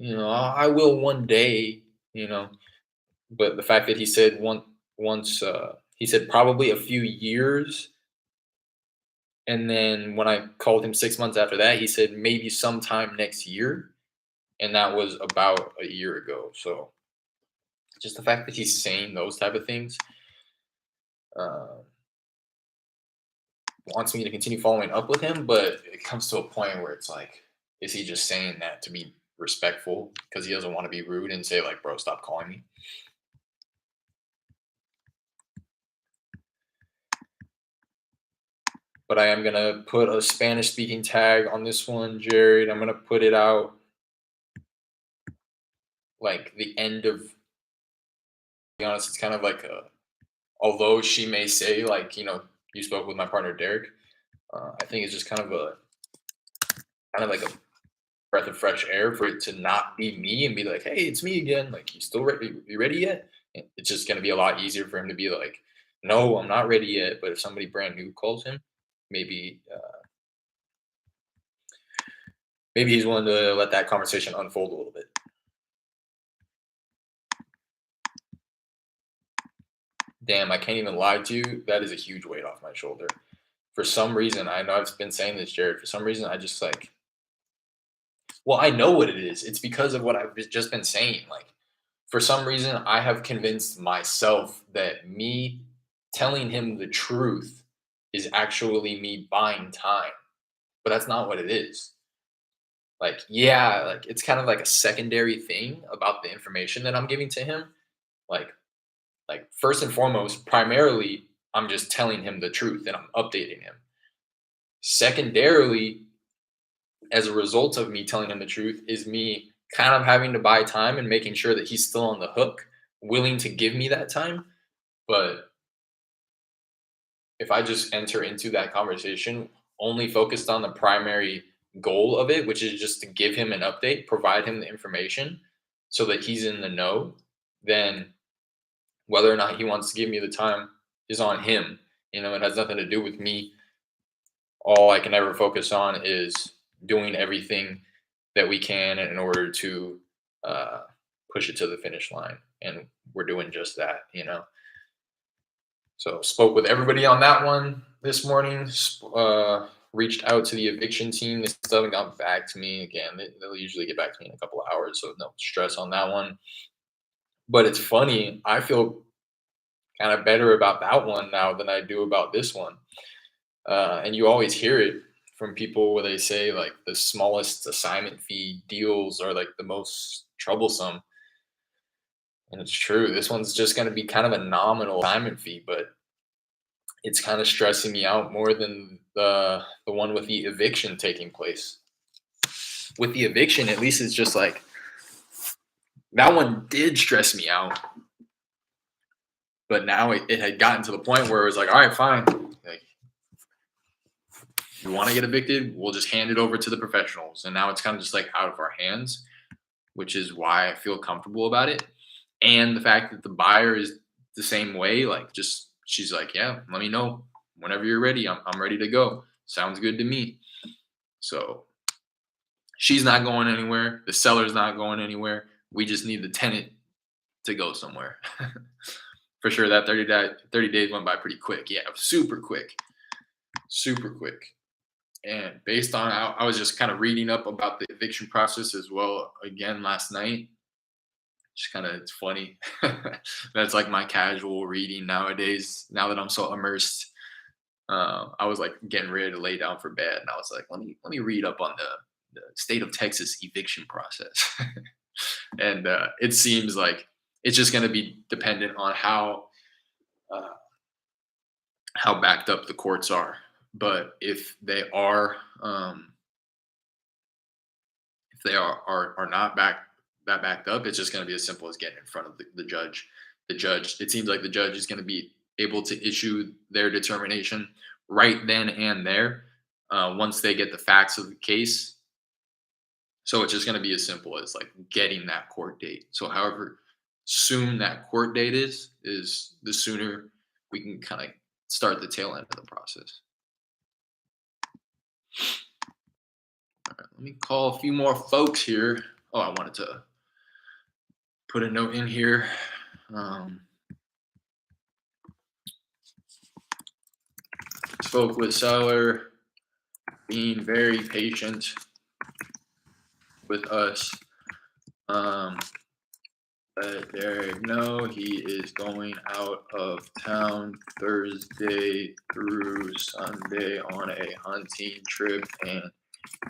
I will one day. But the fact that he said once, he said probably a few years, and then when I called him 6 months after that, he said maybe sometime next year, and that was about a year ago. So just the fact that he's saying those type of things wants me to continue following up with him, but it comes to a point where it's like, is he just saying that to be respectful because he doesn't want to be rude and say like, bro, stop calling me? But I am gonna put a Spanish speaking tag on this one, Jared. I'm gonna put it out like the end of. To be honest, it's kind of like although she may say like you spoke with my partner Derek. I think it's just kind of like a breath of fresh air for it to not be me and be like, hey, it's me again. Like, you still ready? You ready yet? And it's just gonna be a lot easier for him to be like, no, I'm not ready yet. But if somebody brand new calls him, maybe maybe he's willing to let that conversation unfold a little bit. Damn, I can't even lie to you. That is a huge weight off my shoulder. For some reason, I know I've been saying this, Jared. For some reason, I just like. Well, I know what it is. It's because of what I've just been saying. Like, for some reason, I have convinced myself that me telling him the truth is actually me buying time, but that's not what it is. Like, yeah, like it's kind of like a secondary thing about the information that I'm giving to him. Like, first and foremost, primarily, I'm just telling him the truth and I'm updating him. Secondarily, as a result of me telling him the truth, is me kind of having to buy time and making sure that he's still on the hook, willing to give me that time. But if I just enter into that conversation only focused on the primary goal of it, which is just to give him an update, provide him the information so that he's in the know, then whether or not he wants to give me the time is on him. It has nothing to do with me. All I can ever focus on is doing everything that we can in order to push it to the finish line. And we're doing just that. So spoke with everybody on that one this morning. Reached out to the eviction team. They still haven't gotten back to me. Again, they'll usually get back to me in a couple of hours, so no stress on that one. But it's funny. I feel kind of better about that one now than I do about this one. And you always hear it from people where they say like the smallest assignment fee deals are like the most troublesome. And it's true. This one's just going to be kind of a nominal assignment fee, but it's kind of stressing me out more than the one with the eviction taking place. With the eviction, at least it's just like that one did stress me out. But now it had gotten to the point where it was like, all right, fine. Like, you want to get evicted? We'll just hand it over to the professionals. And now it's kind of just like out of our hands, which is why I feel comfortable about it. And the fact that the buyer is the same way, like just she's like, yeah, let me know whenever you're ready. I'm ready to go. Sounds good to me. So she's not going anywhere. The seller's not going anywhere. We just need the tenant to go somewhere. For sure, that 30 days went by pretty quick. Yeah, super quick. Super quick. And based on, I was just kind of reading up about the eviction process as well again last night. Just kind of, it's funny. That's like my casual reading nowadays. Now that I'm so immersed, I was like getting ready to lay down for bed, and I was like, let me read up on the state of Texas eviction process. And it seems like it's just going to be dependent on uh, how backed up the courts are. But if they are not backed up, it's just going to be as simple as getting in front of the judge. The judge, it seems like the judge is going to be able to issue their determination right then and there, once they get the facts of the case. So it's just going to be as simple as like getting that court date. So however soon that court date is the sooner we can kind of start the tail end of the process. All right, let me call a few more folks here. Oh, I wanted to put a note in here. Spoke with seller, being very patient with us. Let Derek know he is going out of town Thursday through Sunday on a hunting trip, and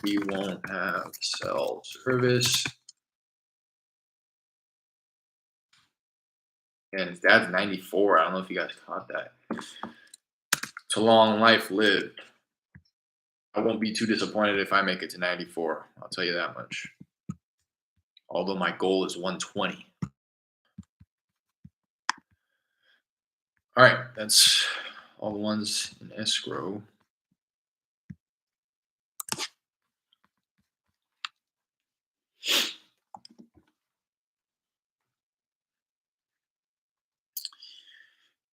he won't have cell service. And his dad's 94. I don't know if you guys caught that. It's a long life lived. I won't be too disappointed if I make it to 94. I'll tell you that much. Although my goal is 120. All right, that's all the ones in escrow.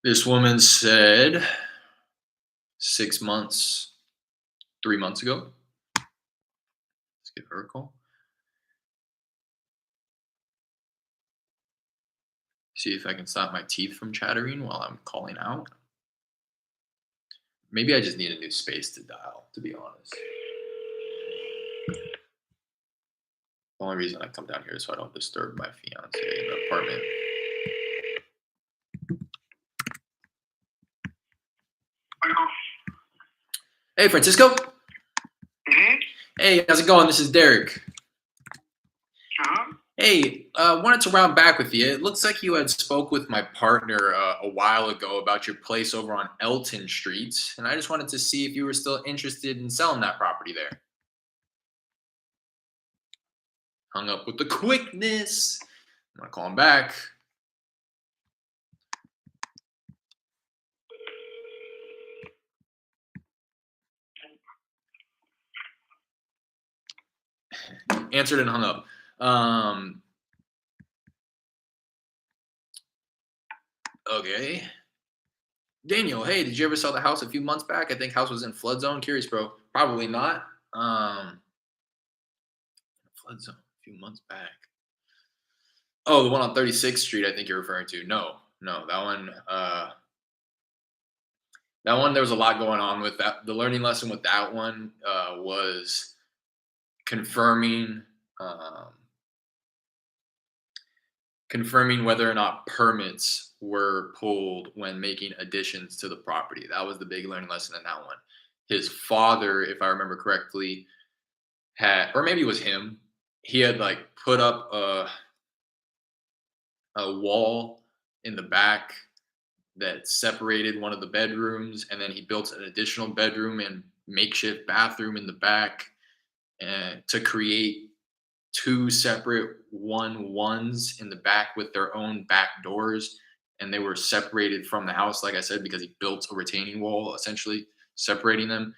This woman said 6 months, 3 months ago. Let's give her a call. See if I can stop my teeth from chattering while I'm calling out. Maybe I just need a new space to dial, to be honest. The only reason I come down here is so I don't disturb my fiance in the apartment. Hey, Francisco. Mm-hmm. Hey, how's it going? This is Derek. Uh-huh. Hey, wanted to round back with you. It looks like you had spoke with my partner a while ago about your place over on Elton Street, and I just wanted to see if you were still interested in selling that property there. Hung up with the quickness. I'm gonna call him back. Answered and hung up. Okay. Daniel, hey, did you ever sell the house a few months back? I think house was in flood zone. Curious, bro. Probably not. Flood zone a few months back. Oh, the one on 36th Street, I think you're referring to. No, that one. That one, there was a lot going on with that. The learning lesson with that one was confirming whether or not permits were pulled when making additions to the property. That was the big learning lesson in that one. His father, if I remember correctly, had, or maybe it was him, he had like put up a wall in the back that separated one of the bedrooms, and then he built an additional bedroom and makeshift bathroom in the back, and to create two separate ones in the back with their own back doors, and they were separated from the house, like I said, because he built a retaining wall essentially separating them.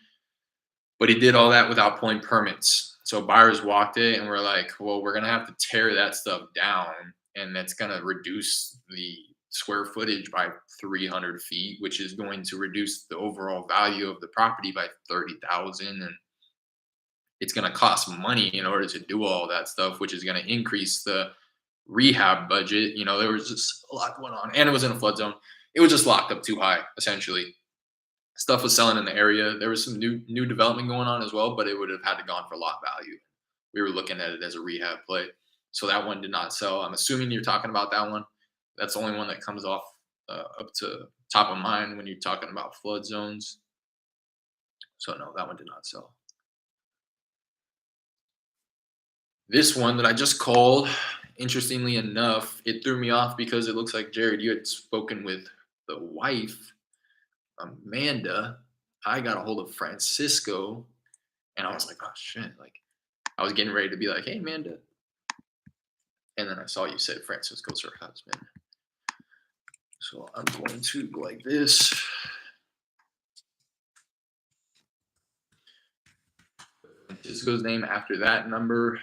But he did all that without pulling permits. So buyers walked it and we're like, well, we're gonna have to tear that stuff down, and that's gonna reduce the square footage by 300 feet, which is going to reduce the overall value of the property by 30,000, and it's going to cost money in order to do all that stuff, which is going to increase the rehab budget. You know, there was just a lot going on, and it was in a flood zone. It was just locked up too high, essentially. Stuff was selling in the area. There was some new development going on as well, but it would have had to gone for lot value. We were looking at it as a rehab play. So that one did not sell. I'm assuming you're talking about that one. That's the only one that comes off up to top of mind when you're talking about flood zones. So no, that one did not sell. This one that I just called, interestingly enough, it threw me off because it looks like, Jared, you had spoken with the wife, Amanda. I got a hold of Francisco, and I was like, oh shit. Like, I was getting ready to be like, hey, Amanda. And then I saw you said Francisco's her husband. So I'm going to go like this. Francisco's name after that number.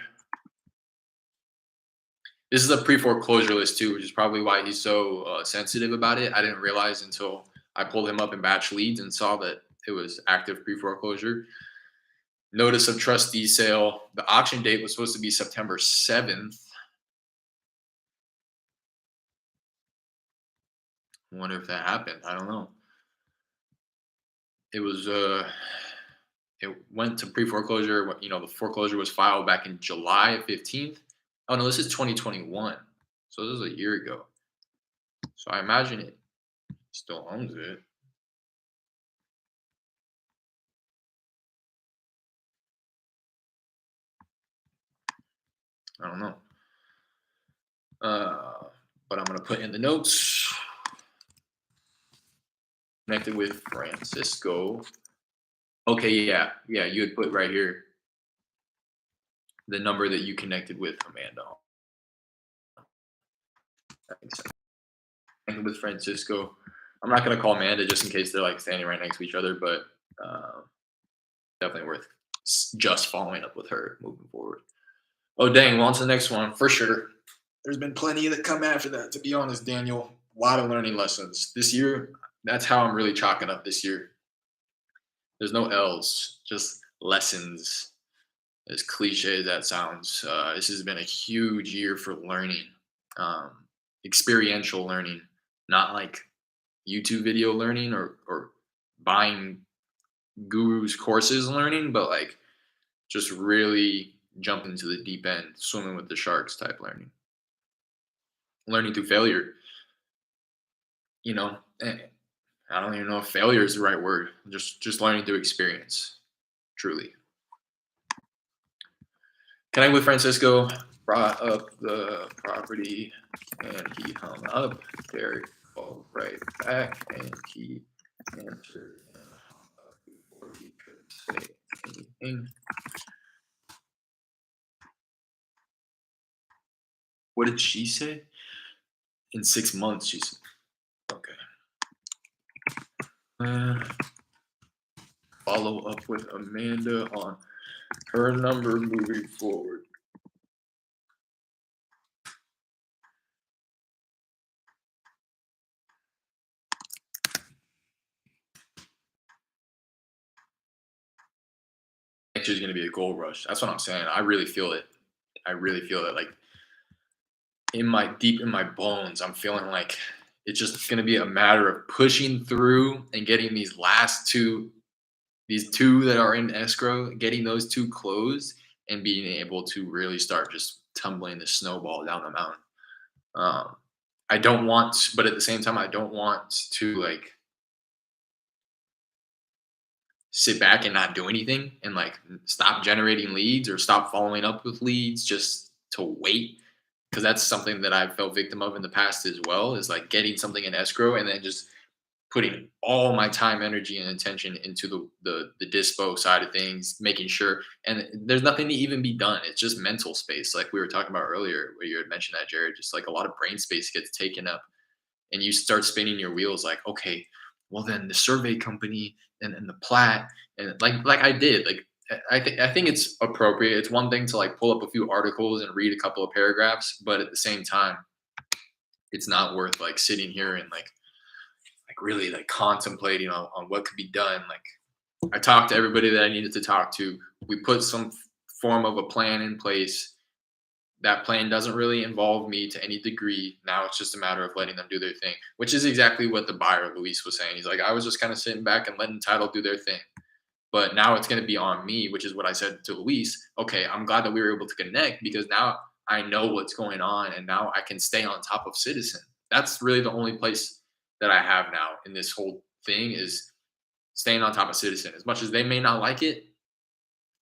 This is a pre-foreclosure list too, which is probably why he's so sensitive about it. I didn't realize until I pulled him up in batch leads and saw that it was active pre-foreclosure. Notice of trustee sale. The auction date was supposed to be September 7th. I wonder if that happened. I don't know. It was it went to pre-foreclosure. You know, the foreclosure was filed back in July 15th. Oh no, this is 2021. So this is a year ago. So I imagine it still owns it. I don't know. But I'm gonna put in the notes. Connected with Francisco. Okay, yeah, you had put right here the number that you connected with Amanda. That makes sense. Connected with Francisco. I'm not gonna call Amanda just in case they're like standing right next to each other, but definitely worth just following up with her moving forward. Oh dang, well, on to the next one for sure. There's been plenty that come after that, to be honest, Daniel. A lot of learning lessons this year. That's how I'm really chalking up this year. There's no L's, just lessons. As cliche as that sounds, this has been a huge year for learning, experiential learning, not like YouTube video learning or buying gurus courses learning, but like just really jumping into the deep end, swimming with the sharks type learning. Learning through failure. You know, I don't even know if failure is the right word. Just learning through experience, truly. Connect with Francisco, brought up the property, and he hung up. Derek called right back, and he answered and hung up before he could say anything. What did she say? In 6 months, she said. Okay. Follow up with Amanda on her number moving forward. Next year's going to be a gold rush. That's what I'm saying. I really feel it. I really feel it. Like deep in my bones, I'm feeling like it's just going to be a matter of pushing through and getting these two that are in escrow, getting those two closed and being able to really start just tumbling the snowball down the mountain. I don't want, but at the same time, I don't want to like sit back and not do anything and like stop generating leads or stop following up with leads just to wait. Because that's something that I've felt victim of in the past as well, is like getting something in escrow and then just putting all my time, energy, and attention into the dispo side of things, making sure, and there's nothing to even be done. It's just mental space, like we were talking about earlier, where you had mentioned that, Jared. Just like a lot of brain space gets taken up, and you start spinning your wheels. Like, okay, well then the survey company and the plat, and like I did, like I think it's appropriate. It's one thing to like pull up a few articles and read a couple of paragraphs, but at the same time, it's not worth like sitting here and like really like contemplating on what could be done. Like I talked to everybody that I needed to talk to. We put some form of a plan in place. That plan doesn't really involve me to any degree. Now it's just a matter of letting them do their thing, which is exactly what the buyer, Luis, was saying. He's like, I was just kind of sitting back and letting title do their thing. But now it's going to be on me, which is what I said to Luis. Okay, I'm glad that we were able to connect because now I know what's going on, and now I can stay on top of Citizen. That's really the only place that I have now in this whole thing is staying on top of Citizen. As much as they may not like it,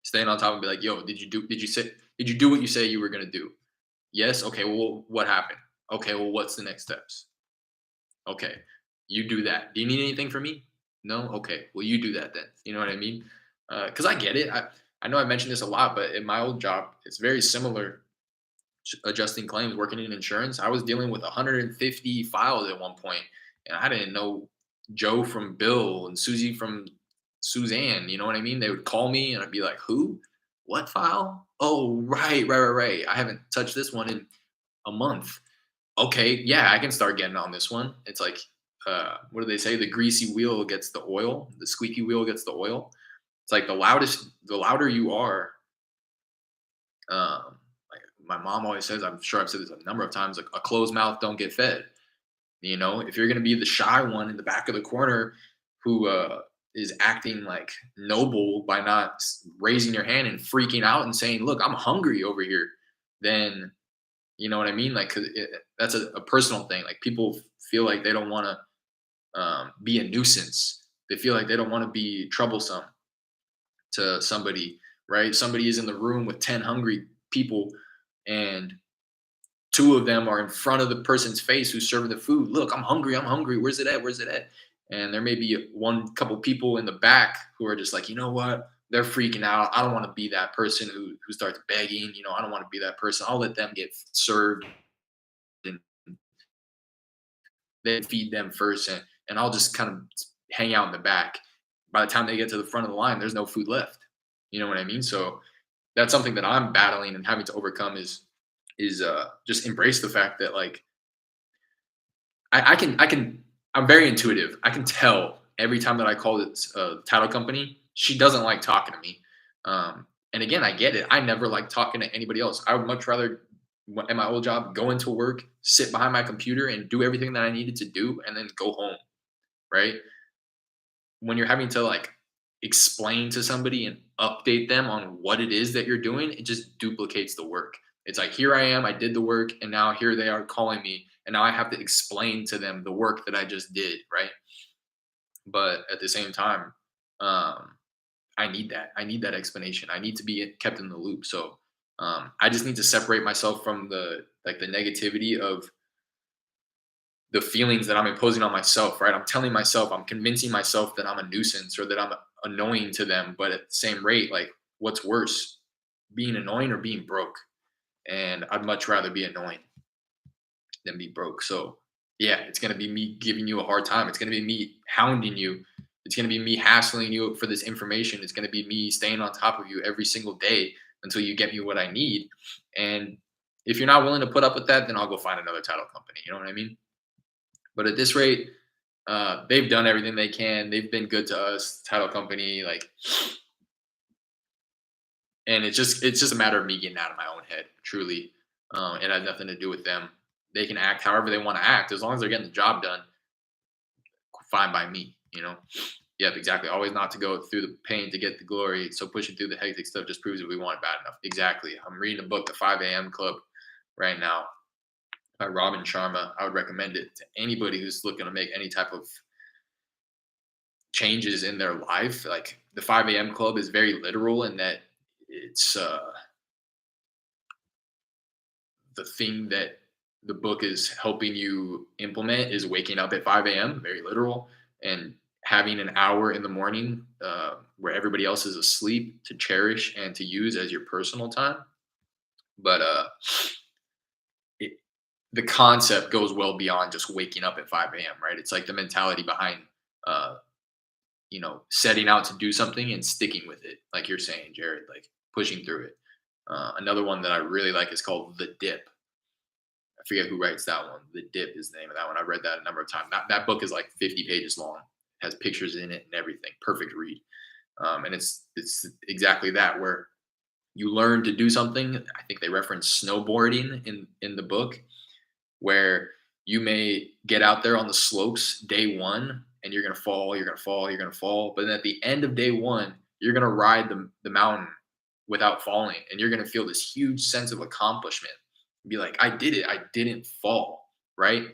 staying on top and be like, yo, did you do what you say you were gonna do? Yes. Okay. Well, what happened? Okay. Well, what's the next steps? Okay. You do that. Do you need anything from me? No. Okay. Well, you do that then. You know what I mean? Because I get it. I know I mentioned this a lot, but in my old job, it's very similar. Adjusting claims, working in insurance, I was dealing with 150 files at one point, and I didn't know Joe from Bill and Susie from Suzanne. You know what I mean? They would call me, and I'd be like, "Who? What file? Oh, right. I haven't touched this one in a month. Okay, yeah, I can start getting on this one." It's like, what do they say? The greasy wheel gets the oil. The squeaky wheel gets the oil. It's like the louder you are. Like my mom always says, I'm sure I've said this a number of times, like a closed mouth don't get fed. You know, if you're gonna be the shy one in the back of the corner who is acting like noble by not raising your hand and freaking out and saying, "Look, I'm hungry over here," then you know what I mean? Like, 'cause that's a personal thing. Like, people feel like they don't want to be a nuisance. They feel like they don't want to be troublesome to somebody, right? Somebody is in the room with 10 hungry people, and two of them are in front of the person's face who's serving the food. Look, I'm hungry. I'm hungry. Where's it at? Where's it at? And there may be one couple people in the back who are just like, you know what? They're freaking out. I don't want to be that person who starts begging. You know, I don't want to be that person. I'll let them get served and then feed them first, and I'll just kind of hang out in the back. By the time they get to the front of the line, there's no food left. You know what I mean? So that's something that I'm battling and having to overcome is just embrace the fact that like I can I'm very intuitive. I can tell every time that I call this title company, she doesn't like talking to me. And again, I get it. I never like talking to anybody else. I would much rather at my old job go into work, sit behind my computer, and do everything that I needed to do, and then go home. Right? When you're having to like explain to somebody and update them on what it is that you're doing, it just duplicates the work. It's like, here I am, I did the work, and now here they are calling me, and now I have to explain to them the work that I just did, right? But at the same time, um, I need that. I need that explanation. I need to be kept in the loop. So I just need to separate myself from the negativity of the feelings that I'm imposing on myself, right? I'm telling myself, I'm convincing myself that I'm a nuisance or that I'm annoying to them. But at the same rate, like, what's worse, being annoying or being broke? And I'd much rather be annoying than be broke. So, yeah, it's going to be me giving you a hard time. It's going to be me hounding you. It's going to be me hassling you for this information. It's going to be me staying on top of you every single day until you get me what I need. And if you're not willing to put up with that, then I'll go find another title company. You know what I mean? But at this rate, they've done everything they can. They've been good to us, title company, like, and it's just a matter of me getting out of my own head, truly. It has nothing to do with them. They can act however they want to act as long as they're getting the job done. Fine by me, you know. Yep, exactly. Always not to go through the pain to get the glory. So pushing through the hectic stuff just proves that we want it bad enough. Exactly. I'm reading a book, The 5 a.m. Club, right now by Robin Sharma. I would recommend it to anybody who's looking to make any type of changes in their life. Like the 5 a.m. Club is very literal in that it's the thing that the book is helping you implement is waking up at 5 a.m. Very literal, and having an hour in the morning where everybody else is asleep to cherish and to use as your personal time. But it, the concept goes well beyond just waking up at 5 a.m. Right? It's like the mentality behind uh, setting out to do something and sticking with it, like you're saying, Jared, like pushing through it. Another one that I really like is called The Dip. I forget who writes that one. The Dip is the name of that one. I read that a number of times. That book is like 50 pages long, has pictures in it and everything. Perfect read. And it's exactly that, where you learn to do something. I think they reference snowboarding in the book, where you may get out there on the slopes day one and you're gonna fall, you're gonna fall, you're gonna fall. But then at the end of day one, you're gonna ride the mountain without falling, and you're gonna feel this huge sense of accomplishment. be like, I did it. I didn't fall, right?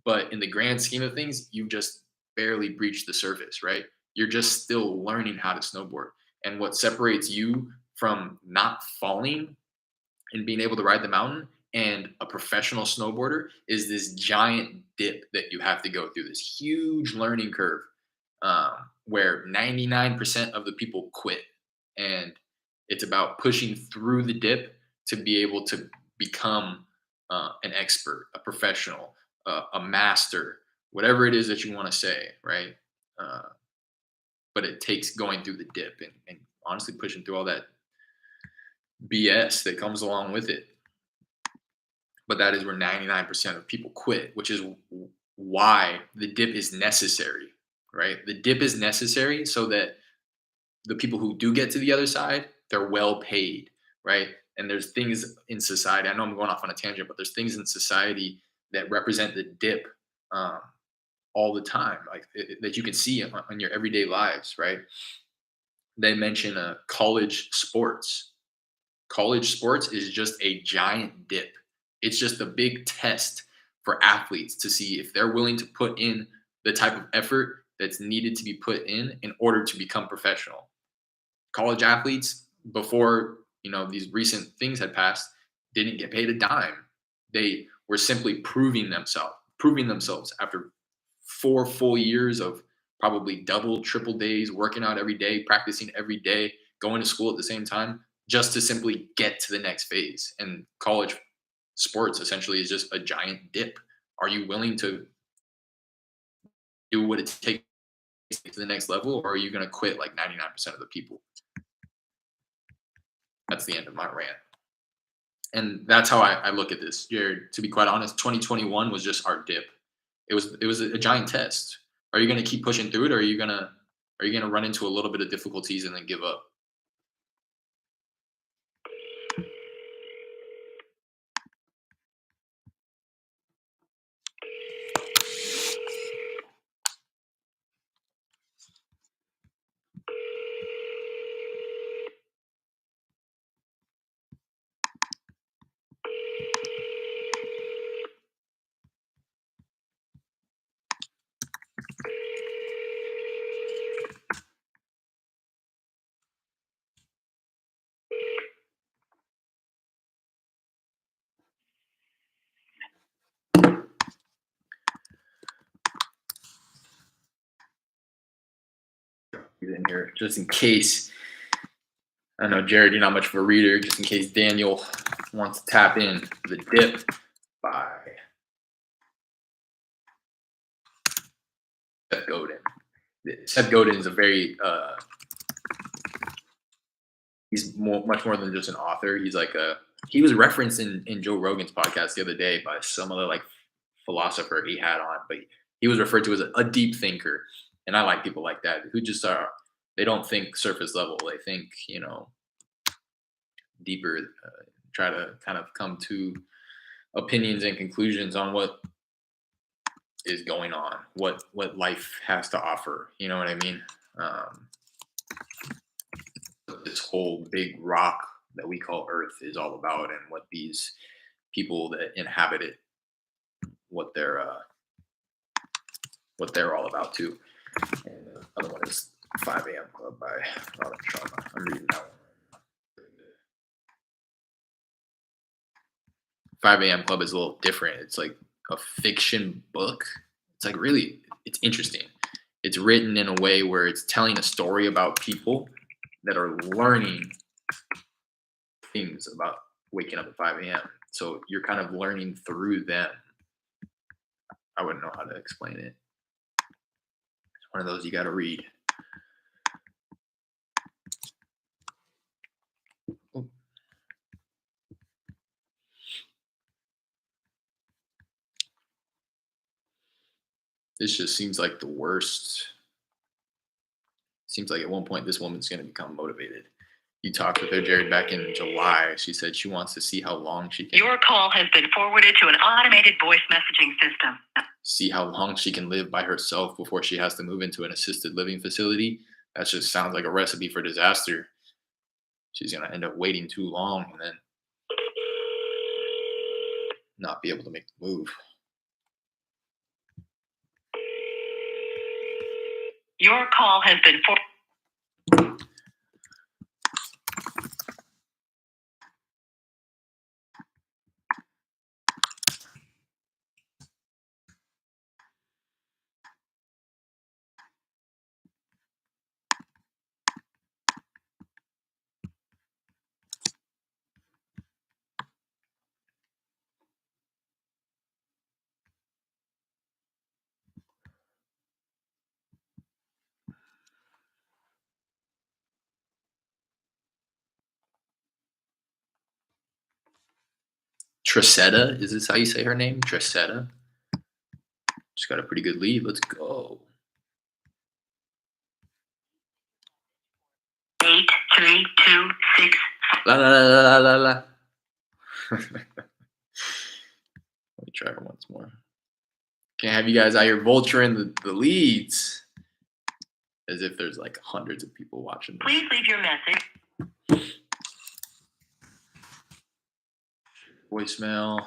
But in the grand scheme of things, you just barely breached the surface, right? You're just still learning how to snowboard. And what separates you from not falling and being able to ride the mountain and a professional snowboarder is this giant dip that you have to go through, this huge learning curve, where 99% of the people quit. And it's about pushing through the dip to be able to become an expert, a professional, a master, whatever it is that you want to say, right? Uh, but it takes going through the dip and honestly pushing through all that BS that comes along with it. But that is where 99% of people quit, which is why the dip is necessary, right? The dip is necessary so that the people who do get to the other side, they're well paid, right? And there's things in society, I know I'm going off on a tangent, but there's things in society that represent the dip um, all the time, like that you can see on your everyday lives, right? They mention college sports. College sports is just a giant dip. It's just a big test for athletes to see if they're willing to put in the type of effort that's needed to be put in order to become professional. College athletes, before these recent things had passed, didn't get paid a dime. They were simply proving themselves after 4 full years of probably double, triple days, working out every day, practicing every day, going to school at the same time, just to simply get to the next phase. And college sports essentially is just a giant dip. Are you willing to do what it takes to get to the next level, or are you going to quit like 99% of the people? That's the end of my rant. And that's how I look at this, Jared. To be quite honest, 2021 was just our dip. It was a giant test. Are you going to keep pushing through it, or are you gonna run into a little bit of difficulties and then give up? In here, just in case. I know, Jared, you're not much of a reader. Just in case Daniel wants to tap in, The Dip by Seth Godin. Seth Godin is a very he's much more than just an author. He was referenced in Joe Rogan's podcast the other day by some other like philosopher he had on, but he was referred to as a deep thinker. And I like people like that who just they don't think surface level. They think, deeper, try to kind of come to opinions and conclusions on what is going on, what life has to offer. You know what I mean? This whole big rock that we call Earth is all about, and what these people that inhabit it, what they're all about too. And the other one is 5 a.m. Club by Robert Sharma. I'm reading that one. 5 a.m. Club is a little different. It's like a fiction book. It's like it's interesting. It's written in a way where it's telling a story about people that are learning things about waking up at 5 a.m. So you're kind of learning through them. I wouldn't know how to explain it. It's one of those you got to read. This just seems like the worst. Seems like at one point this woman's going to become motivated. You talked with her, Jared, back in July. She said she wants to see how long she can. Your call has been forwarded to an automated voice messaging system. See how long she can live by herself before she has to move into an assisted living facility. That just sounds like a recipe for disaster. She's going to end up waiting too long, and then not be able to make the move. Your call has been for. Tresetta, is this how you say her name? Tresetta. She's got a pretty good lead. Let's go. 8, 3, 2, 6. La la la la la la. Let me try her once more. Can't have you guys out here vulturing the leads as if there's like hundreds of people watching this. Please leave your message. Voicemail.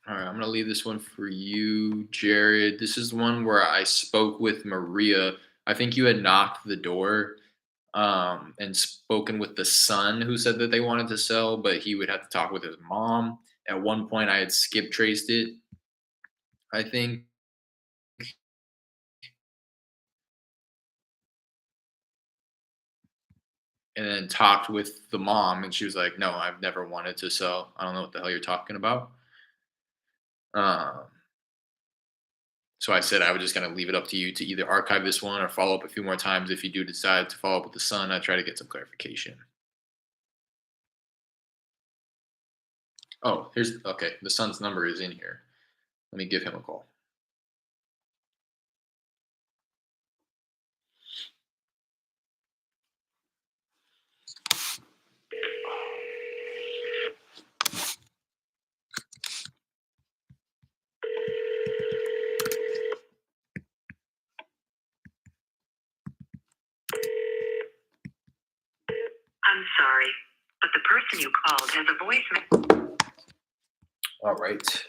All right, I'm going to leave this one for you, Jared. This is one where I spoke with Maria. I think you had knocked the door and spoken with the son who said that they wanted to sell, but he would have to talk with his mom. At one point, I had skip traced it, I think. And then talked with the mom, and she was like, "No, I've never wanted to sell. I don't know what the hell you're talking about." So I said I was just going to leave it up to you to either archive this one or follow up a few more times. If you do decide to follow up with the son, I try to get some clarification. Oh, here's okay. The son's number is in here. Let me give him a call. I'm sorry, but the person you called has a voicemail. All right.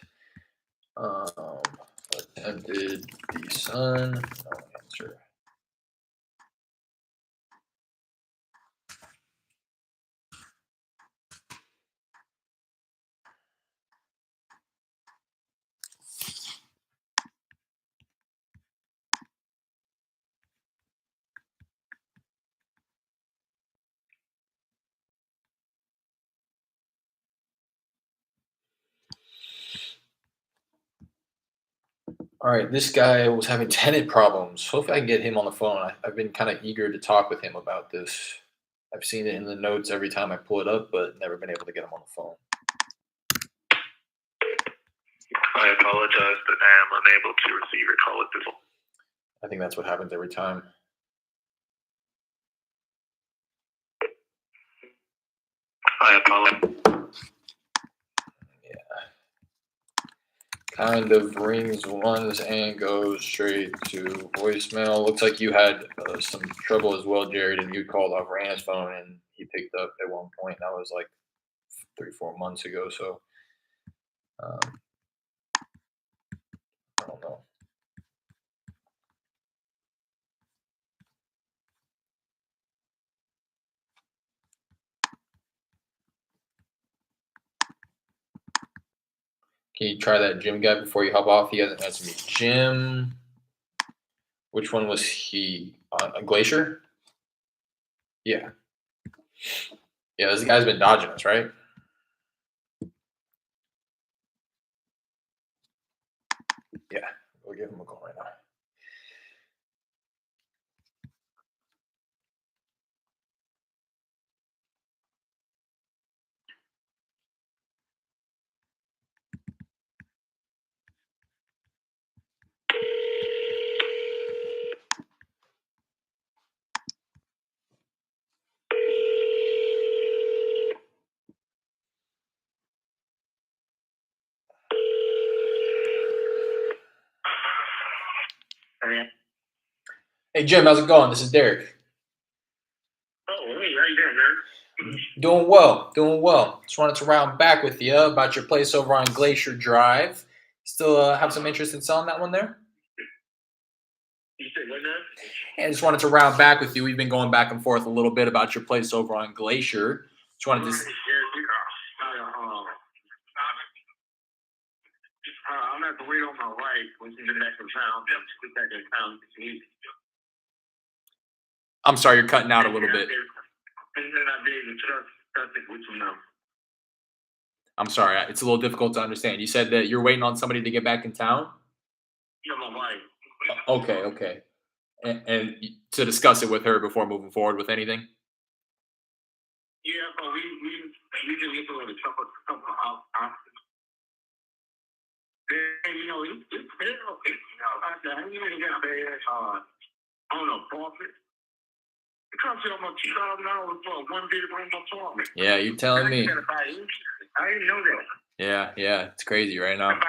Attempted the son. No answer. All right, this guy was having tenant problems. Hopefully, I can get him on the phone. I've been kind of eager to talk with him about this. I've seen it in the notes every time I pull it up, but never been able to get him on the phone. I apologize, but I am unable to receive your call at this moment. I think that's what happens every time. I apologize. Kind of rings once and goes straight to voicemail. Looks like you had some trouble as well, Jared, and you called off Rand's phone and he picked up at one point. That was like 3-4 months ago. So I don't know. Can you try that Jim guy before you hop off? He hasn't answered me. Jim, which one was he? A Glacier? Yeah. Yeah, this guy's been dodging us, right? Yeah, we'll give him a call right now. Hey Jim, how's it going? This is Derek. Oh, hey, how you doing, man? Doing well, doing well. Just wanted to round back with you about your place over on Glacier Drive. Still have some interest in selling that one there? You said what now? And just wanted to round back with you. We've been going back and forth a little bit about your place over on Glacier. Just wanted to. I'm gonna have to wait on my wife when she's back in town. She's back in town this week. I'm sorry, you're cutting out a little bit. And then I'll be able to trust it with you now. I'm sorry, it's a little difficult to understand. You said that you're waiting on somebody to get back in town? Yeah, my wife. Okay, okay. And to discuss it with her before moving forward with anything? Yeah, but we just get to a couple options. And you know, it's I said, I even got bad on a profit. It costs you almost $2,000 for a one-bedroom apartment. Yeah, you're telling me. I didn't know that. Yeah, it's crazy right now. And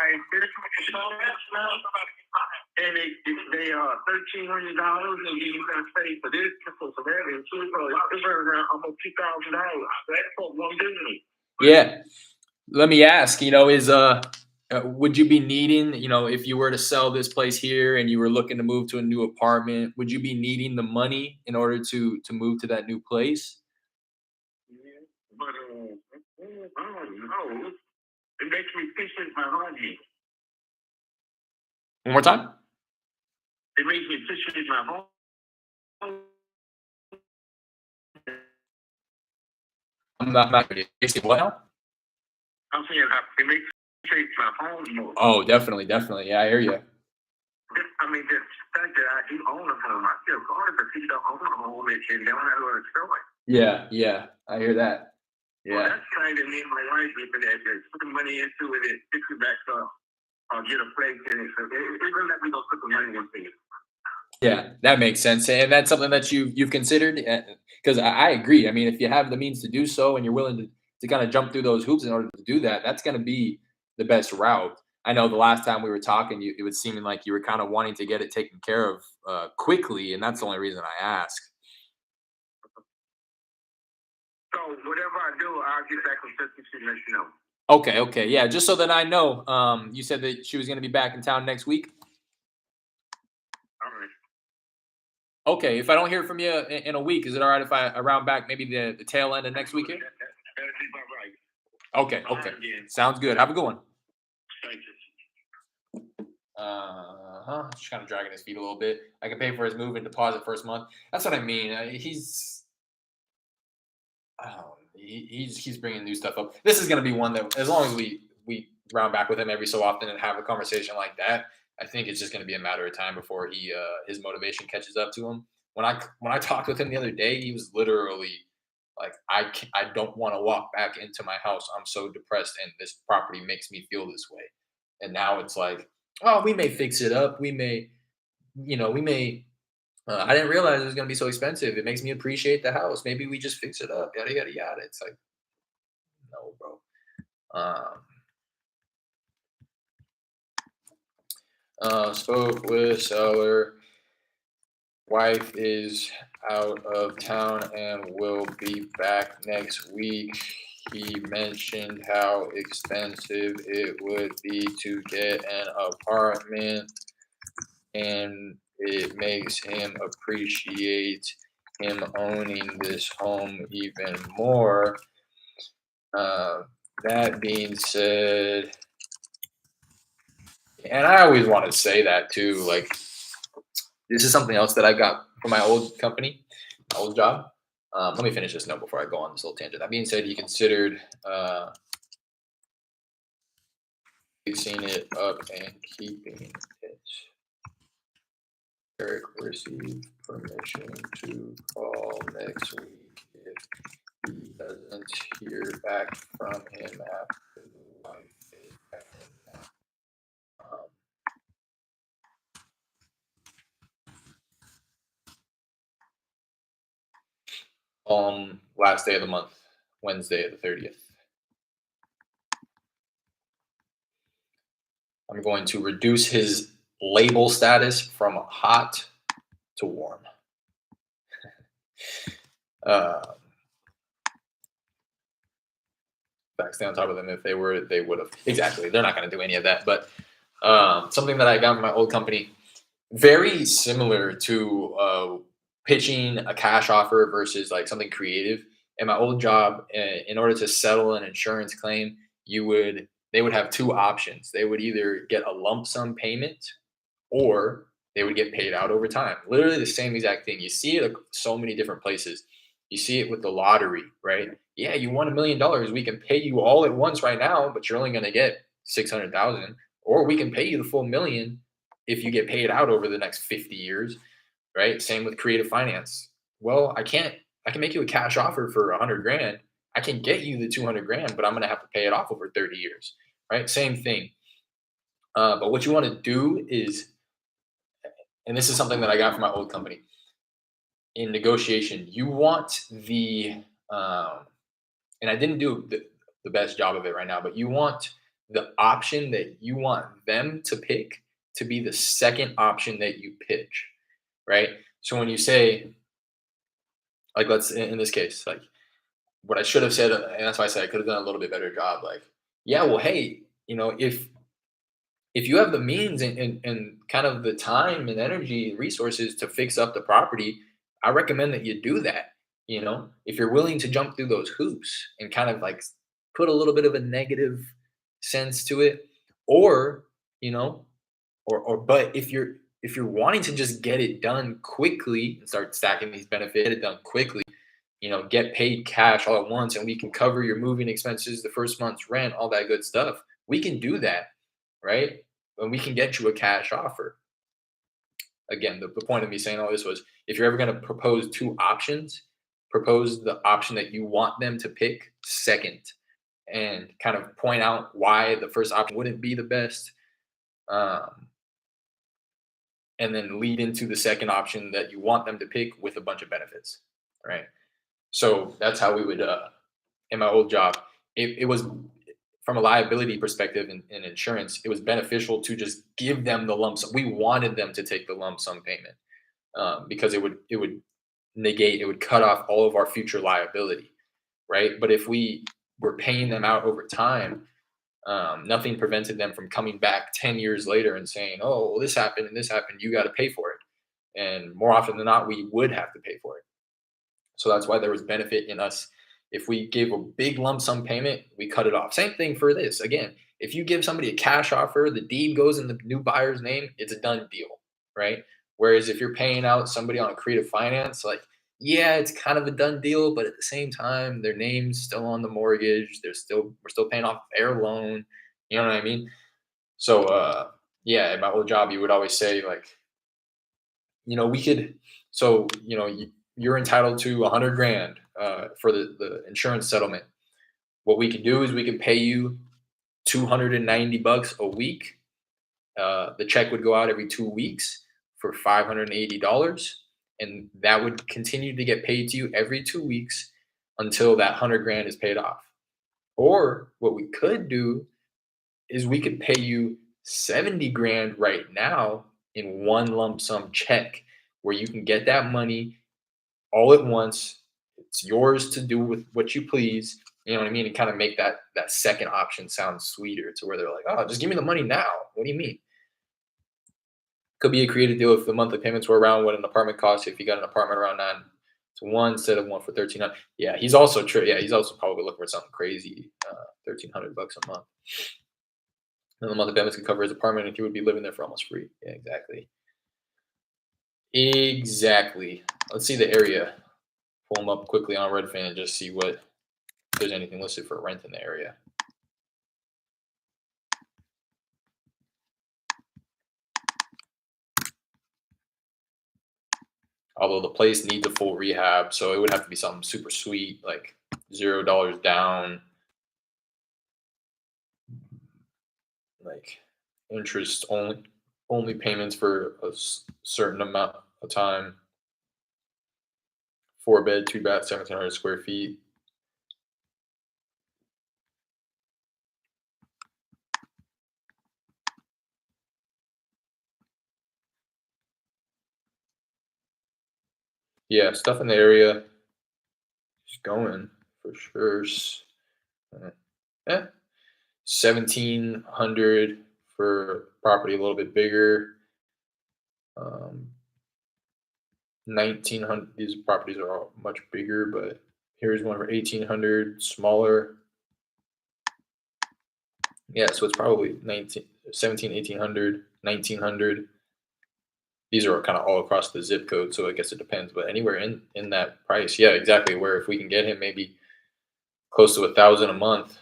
they are $1,300, and you gotta pay for this, for that, and so it's around almost $2,000. That's for one business. Yeah. Let me ask, would you be needing, if you were to sell this place here and you were looking to move to a new apartment, would you be needing the money in order to move to that new place? Yeah, but I don't know. It makes me fishing my home. One more time? It makes me fishing my home. I'm not what now? I'm saying it makes me chase my home more. Oh, definitely. Yeah, I hear you. I mean, the fact that I do own a home, I feel hard if you don't own a home and don't have a choice. Yeah, I hear that. Well, Yeah. that's kind of me and my wife looking at it. Put the money into it and fix it back up or get a place in it. So it really let me go put the money into it. Yeah, that makes sense, and that's something that you've considered. Because I agree. I mean, if you have the means to do so, and you're willing to kind of jump through those hoops in order to do that, that's going to be the best route. I know the last time we were talking, it was seeming like you were kind of wanting to get it taken care of quickly, and that's the only reason I ask. So whatever I do, I'll get back in touch with you and let you know. Okay, yeah. Just so that I know, you said that she was going to be back in town next week. All right. Okay, if I don't hear from you in a week, is it all right if I round back maybe the tail end of next week here? That'd be about right. Okay. Sounds good. Have a good one. Thank you. Just kind of dragging his feet a little bit. I can pay for his move and deposit first month. That's what I mean. He's bringing new stuff up. This is going to be one that, as long as we round back with him every so often and have a conversation like that, I think it's just going to be a matter of time before his motivation catches up to him. When I talked with him the other day, he was literally like, I don't want to walk back into my house. I'm so depressed, and this property makes me feel this way. And now it's like, oh, we may fix it up. We may. I didn't realize it was going to be so expensive. It makes me appreciate the house. Maybe we just fix it up. Yada yada yada. It's like, no, bro. Spoke with seller. Wife is out of town and will be back next week. He mentioned how expensive it would be to get an apartment, and it makes him appreciate him owning this home even more. That being said, and I always want to say that too, like, this is something else that I got from my old company, my old job. Let me finish this note before I go on this little tangent. That being said, he considered fixing it up and keeping it. Eric received permission to call next week if he doesn't hear back from him after the wife is back in town. Last day of the month, Wednesday the 30th. I'm going to reduce his label status from hot to warm. Uh, stay on top of them. If they were, they would have. Exactly. They're not going to do any of that. But something that I got from my old company, very similar to pitching a cash offer versus like something creative. In my old job, in order to settle an insurance claim, they would have two options. They would either get a lump sum payment or they would get paid out over time. Literally the same exact thing. You see it so many different places. You see it with the lottery, right? Yeah, you won $1,000,000. We can pay you all at once right now, but you're only going to get 600,000. Or we can pay you the full million if you get paid out over the next 50 years, right? Same with creative finance. Well, I can make you a cash offer for 100 grand. I can get you the 200 grand, but I'm going to have to pay it off over 30 years, right? Same thing. But what you want to do is, and this is something that I got from my old company, in negotiation, you want and I didn't do the best job of it right now, but you want the option that you want them to pick to be the second option that you pitch, right? So when you say, like, let's in this case, like what I should have said, and that's why I said I could have done a little bit better job. Like, yeah, well, hey, if you have the means and kind of the time and energy resources to fix up the property, I recommend that you do that. If you're willing to jump through those hoops and kind of like put a little bit of a negative sense to it, or you know but if you're wanting to just get it done quickly and start stacking these benefits, get it done quickly, get paid cash all at once, and we can cover your moving expenses, the first month's rent, all that good stuff, we can do that, right? And we can get you a cash offer. Again, the point of me saying all this was, if you're ever going to propose two options, propose the option that you want them to pick second, and kind of point out why the first option wouldn't be the best, um, and then lead into the second option that you want them to pick with a bunch of benefits, right? So that's how we would, in my old job, it was, from a liability perspective in insurance, it was beneficial to just give them the lump sum. We wanted them to take the lump sum payment, because it would negate, it would cut off all of our future liability, right? But if we were paying them out over time, nothing prevented them from coming back 10 years later and saying, oh, well, this happened and this happened, you got to pay for it. And more often than not, we would have to pay for it. So that's why there was benefit in us. If we gave a big lump sum payment, we cut it off. Same thing for this. Again, if you give somebody a cash offer, the deed goes in the new buyer's name, it's a done deal, right? Whereas if you're paying out somebody on a creative finance, like, yeah, it's kind of a done deal, but at the same time, their name's still on the mortgage. We're still paying off their loan. You know what I mean? So yeah, at my old job, you would always say, like, we could, so, you're entitled to 100 grand for the insurance settlement. What we can do is we can pay you $290 a week. The check would go out every 2 weeks for $580. And that would continue to get paid to you every 2 weeks until that 100 grand is paid off. Or what we could do is we could pay you 70 grand right now in one lump sum check, where you can get that money all at once. It's yours to do with what you please. You know what I mean? And kind of make that second option sound sweeter, to where they're like, oh, just give me the money now. What do you mean? Could be a creative deal if the monthly payments were around what an apartment costs. If you got an apartment around 9 to 1 instead of one for 1,300. Yeah, he's also he's also probably looking for something crazy. $1,300 a month. And the monthly payments could cover his apartment, and he would be living there for almost free. Yeah, exactly. Exactly. Let's see the area. Pull them up quickly on Redfin and just see if there's anything listed for rent in the area. Although the place needs a full rehab, so it would have to be something super sweet, like $0 down, like interest only payments for a certain amount of time. 4 bed, 2 bath, 1,700 square feet. yeah, stuff in the area is going for sure. Yeah, 1,700 for property a little bit bigger. 1,900. These properties are all much bigger, but here's one for 1,800, smaller. Yeah, so it's probably 19, 17, 1,800, 1,900. These are kind of all across the zip code, so I guess it depends. But anywhere in that price, yeah, exactly. Where if we can get him maybe close to 1,000 a month,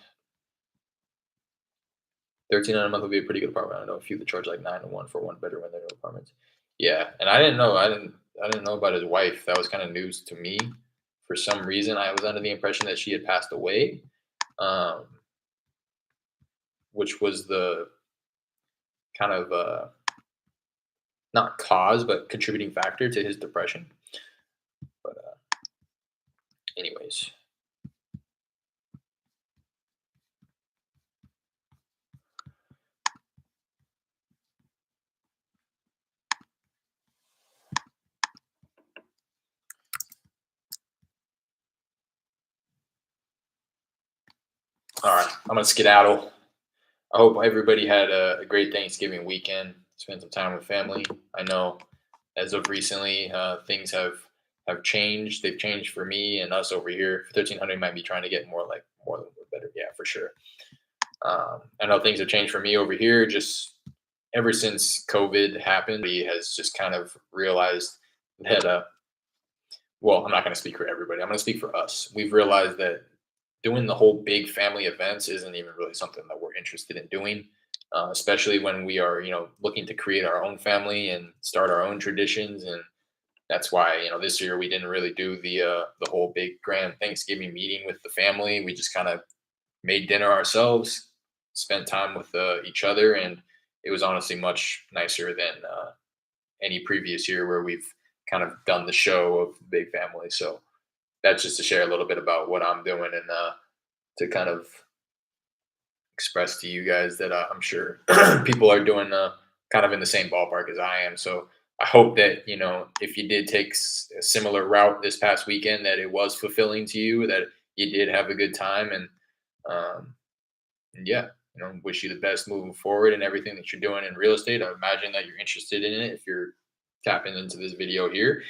1,300 a month would be a pretty good apartment. I know a few that charge like 9 to 1 for one bedroom in their apartments. Yeah, and I didn't know about his wife. That was kind of news to me. For some reason, I was under the impression that she had passed away, um, which was the kind of not cause but contributing factor to his depression. But anyways, all right, I'm gonna skedaddle. I hope everybody had a great Thanksgiving weekend. Spend some time with family. I know, as of recently, things have changed. They've changed for me and us over here. For 1,300, might be trying to get more than better. Yeah, for sure. I know things have changed for me over here. Just ever since COVID happened, he has just kind of realized that. Well, I'm not going to speak for everybody. I'm going to speak for us. We've realized that doing the whole big family events isn't even really something that we're interested in doing, especially when we are, looking to create our own family and start our own traditions. And that's why, this year we didn't really do the whole big grand Thanksgiving meeting with the family. We just kind of made dinner ourselves, spent time with each other, and it was honestly much nicer than any previous year where we've kind of done the show of big family. So that's just to share a little bit about what I'm doing and to kind of express to you guys that I'm sure people are doing kind of in the same ballpark as I am. So I hope that, if you did take a similar route this past weekend, that it was fulfilling to you, that you did have a good time. Um, and yeah, wish you the best moving forward and everything that you're doing in real estate. I imagine that you're interested in it if you're tapping into this video here.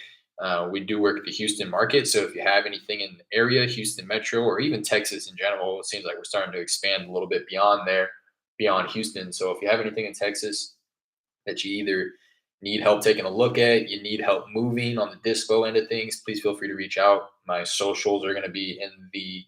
We do work at the Houston market. So if you have anything in the area, Houston Metro, or even Texas in general, it seems like we're starting to expand a little bit beyond there, beyond Houston. So if you have anything in Texas that you either need help taking a look at, you need help moving on the dispo end of things, please feel free to reach out. My socials are going to be in the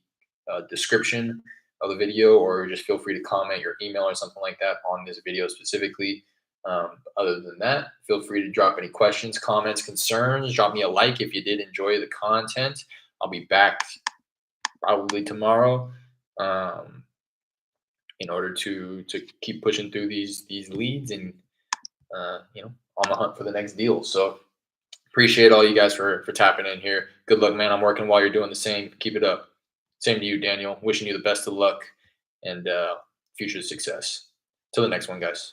description of the video, or just feel free to comment your email or something like that on this video specifically. Other than that, feel free to drop any questions, comments, concerns. Drop me a like if you did enjoy the content. I'll be back probably tomorrow in order to keep pushing through these leads and on the hunt for the next deal. So appreciate all you guys for tapping in here. Good luck, man. I'm working while you're doing the same. Keep it up. Same to you, Daniel. Wishing you the best of luck and future success. Till the next one, guys.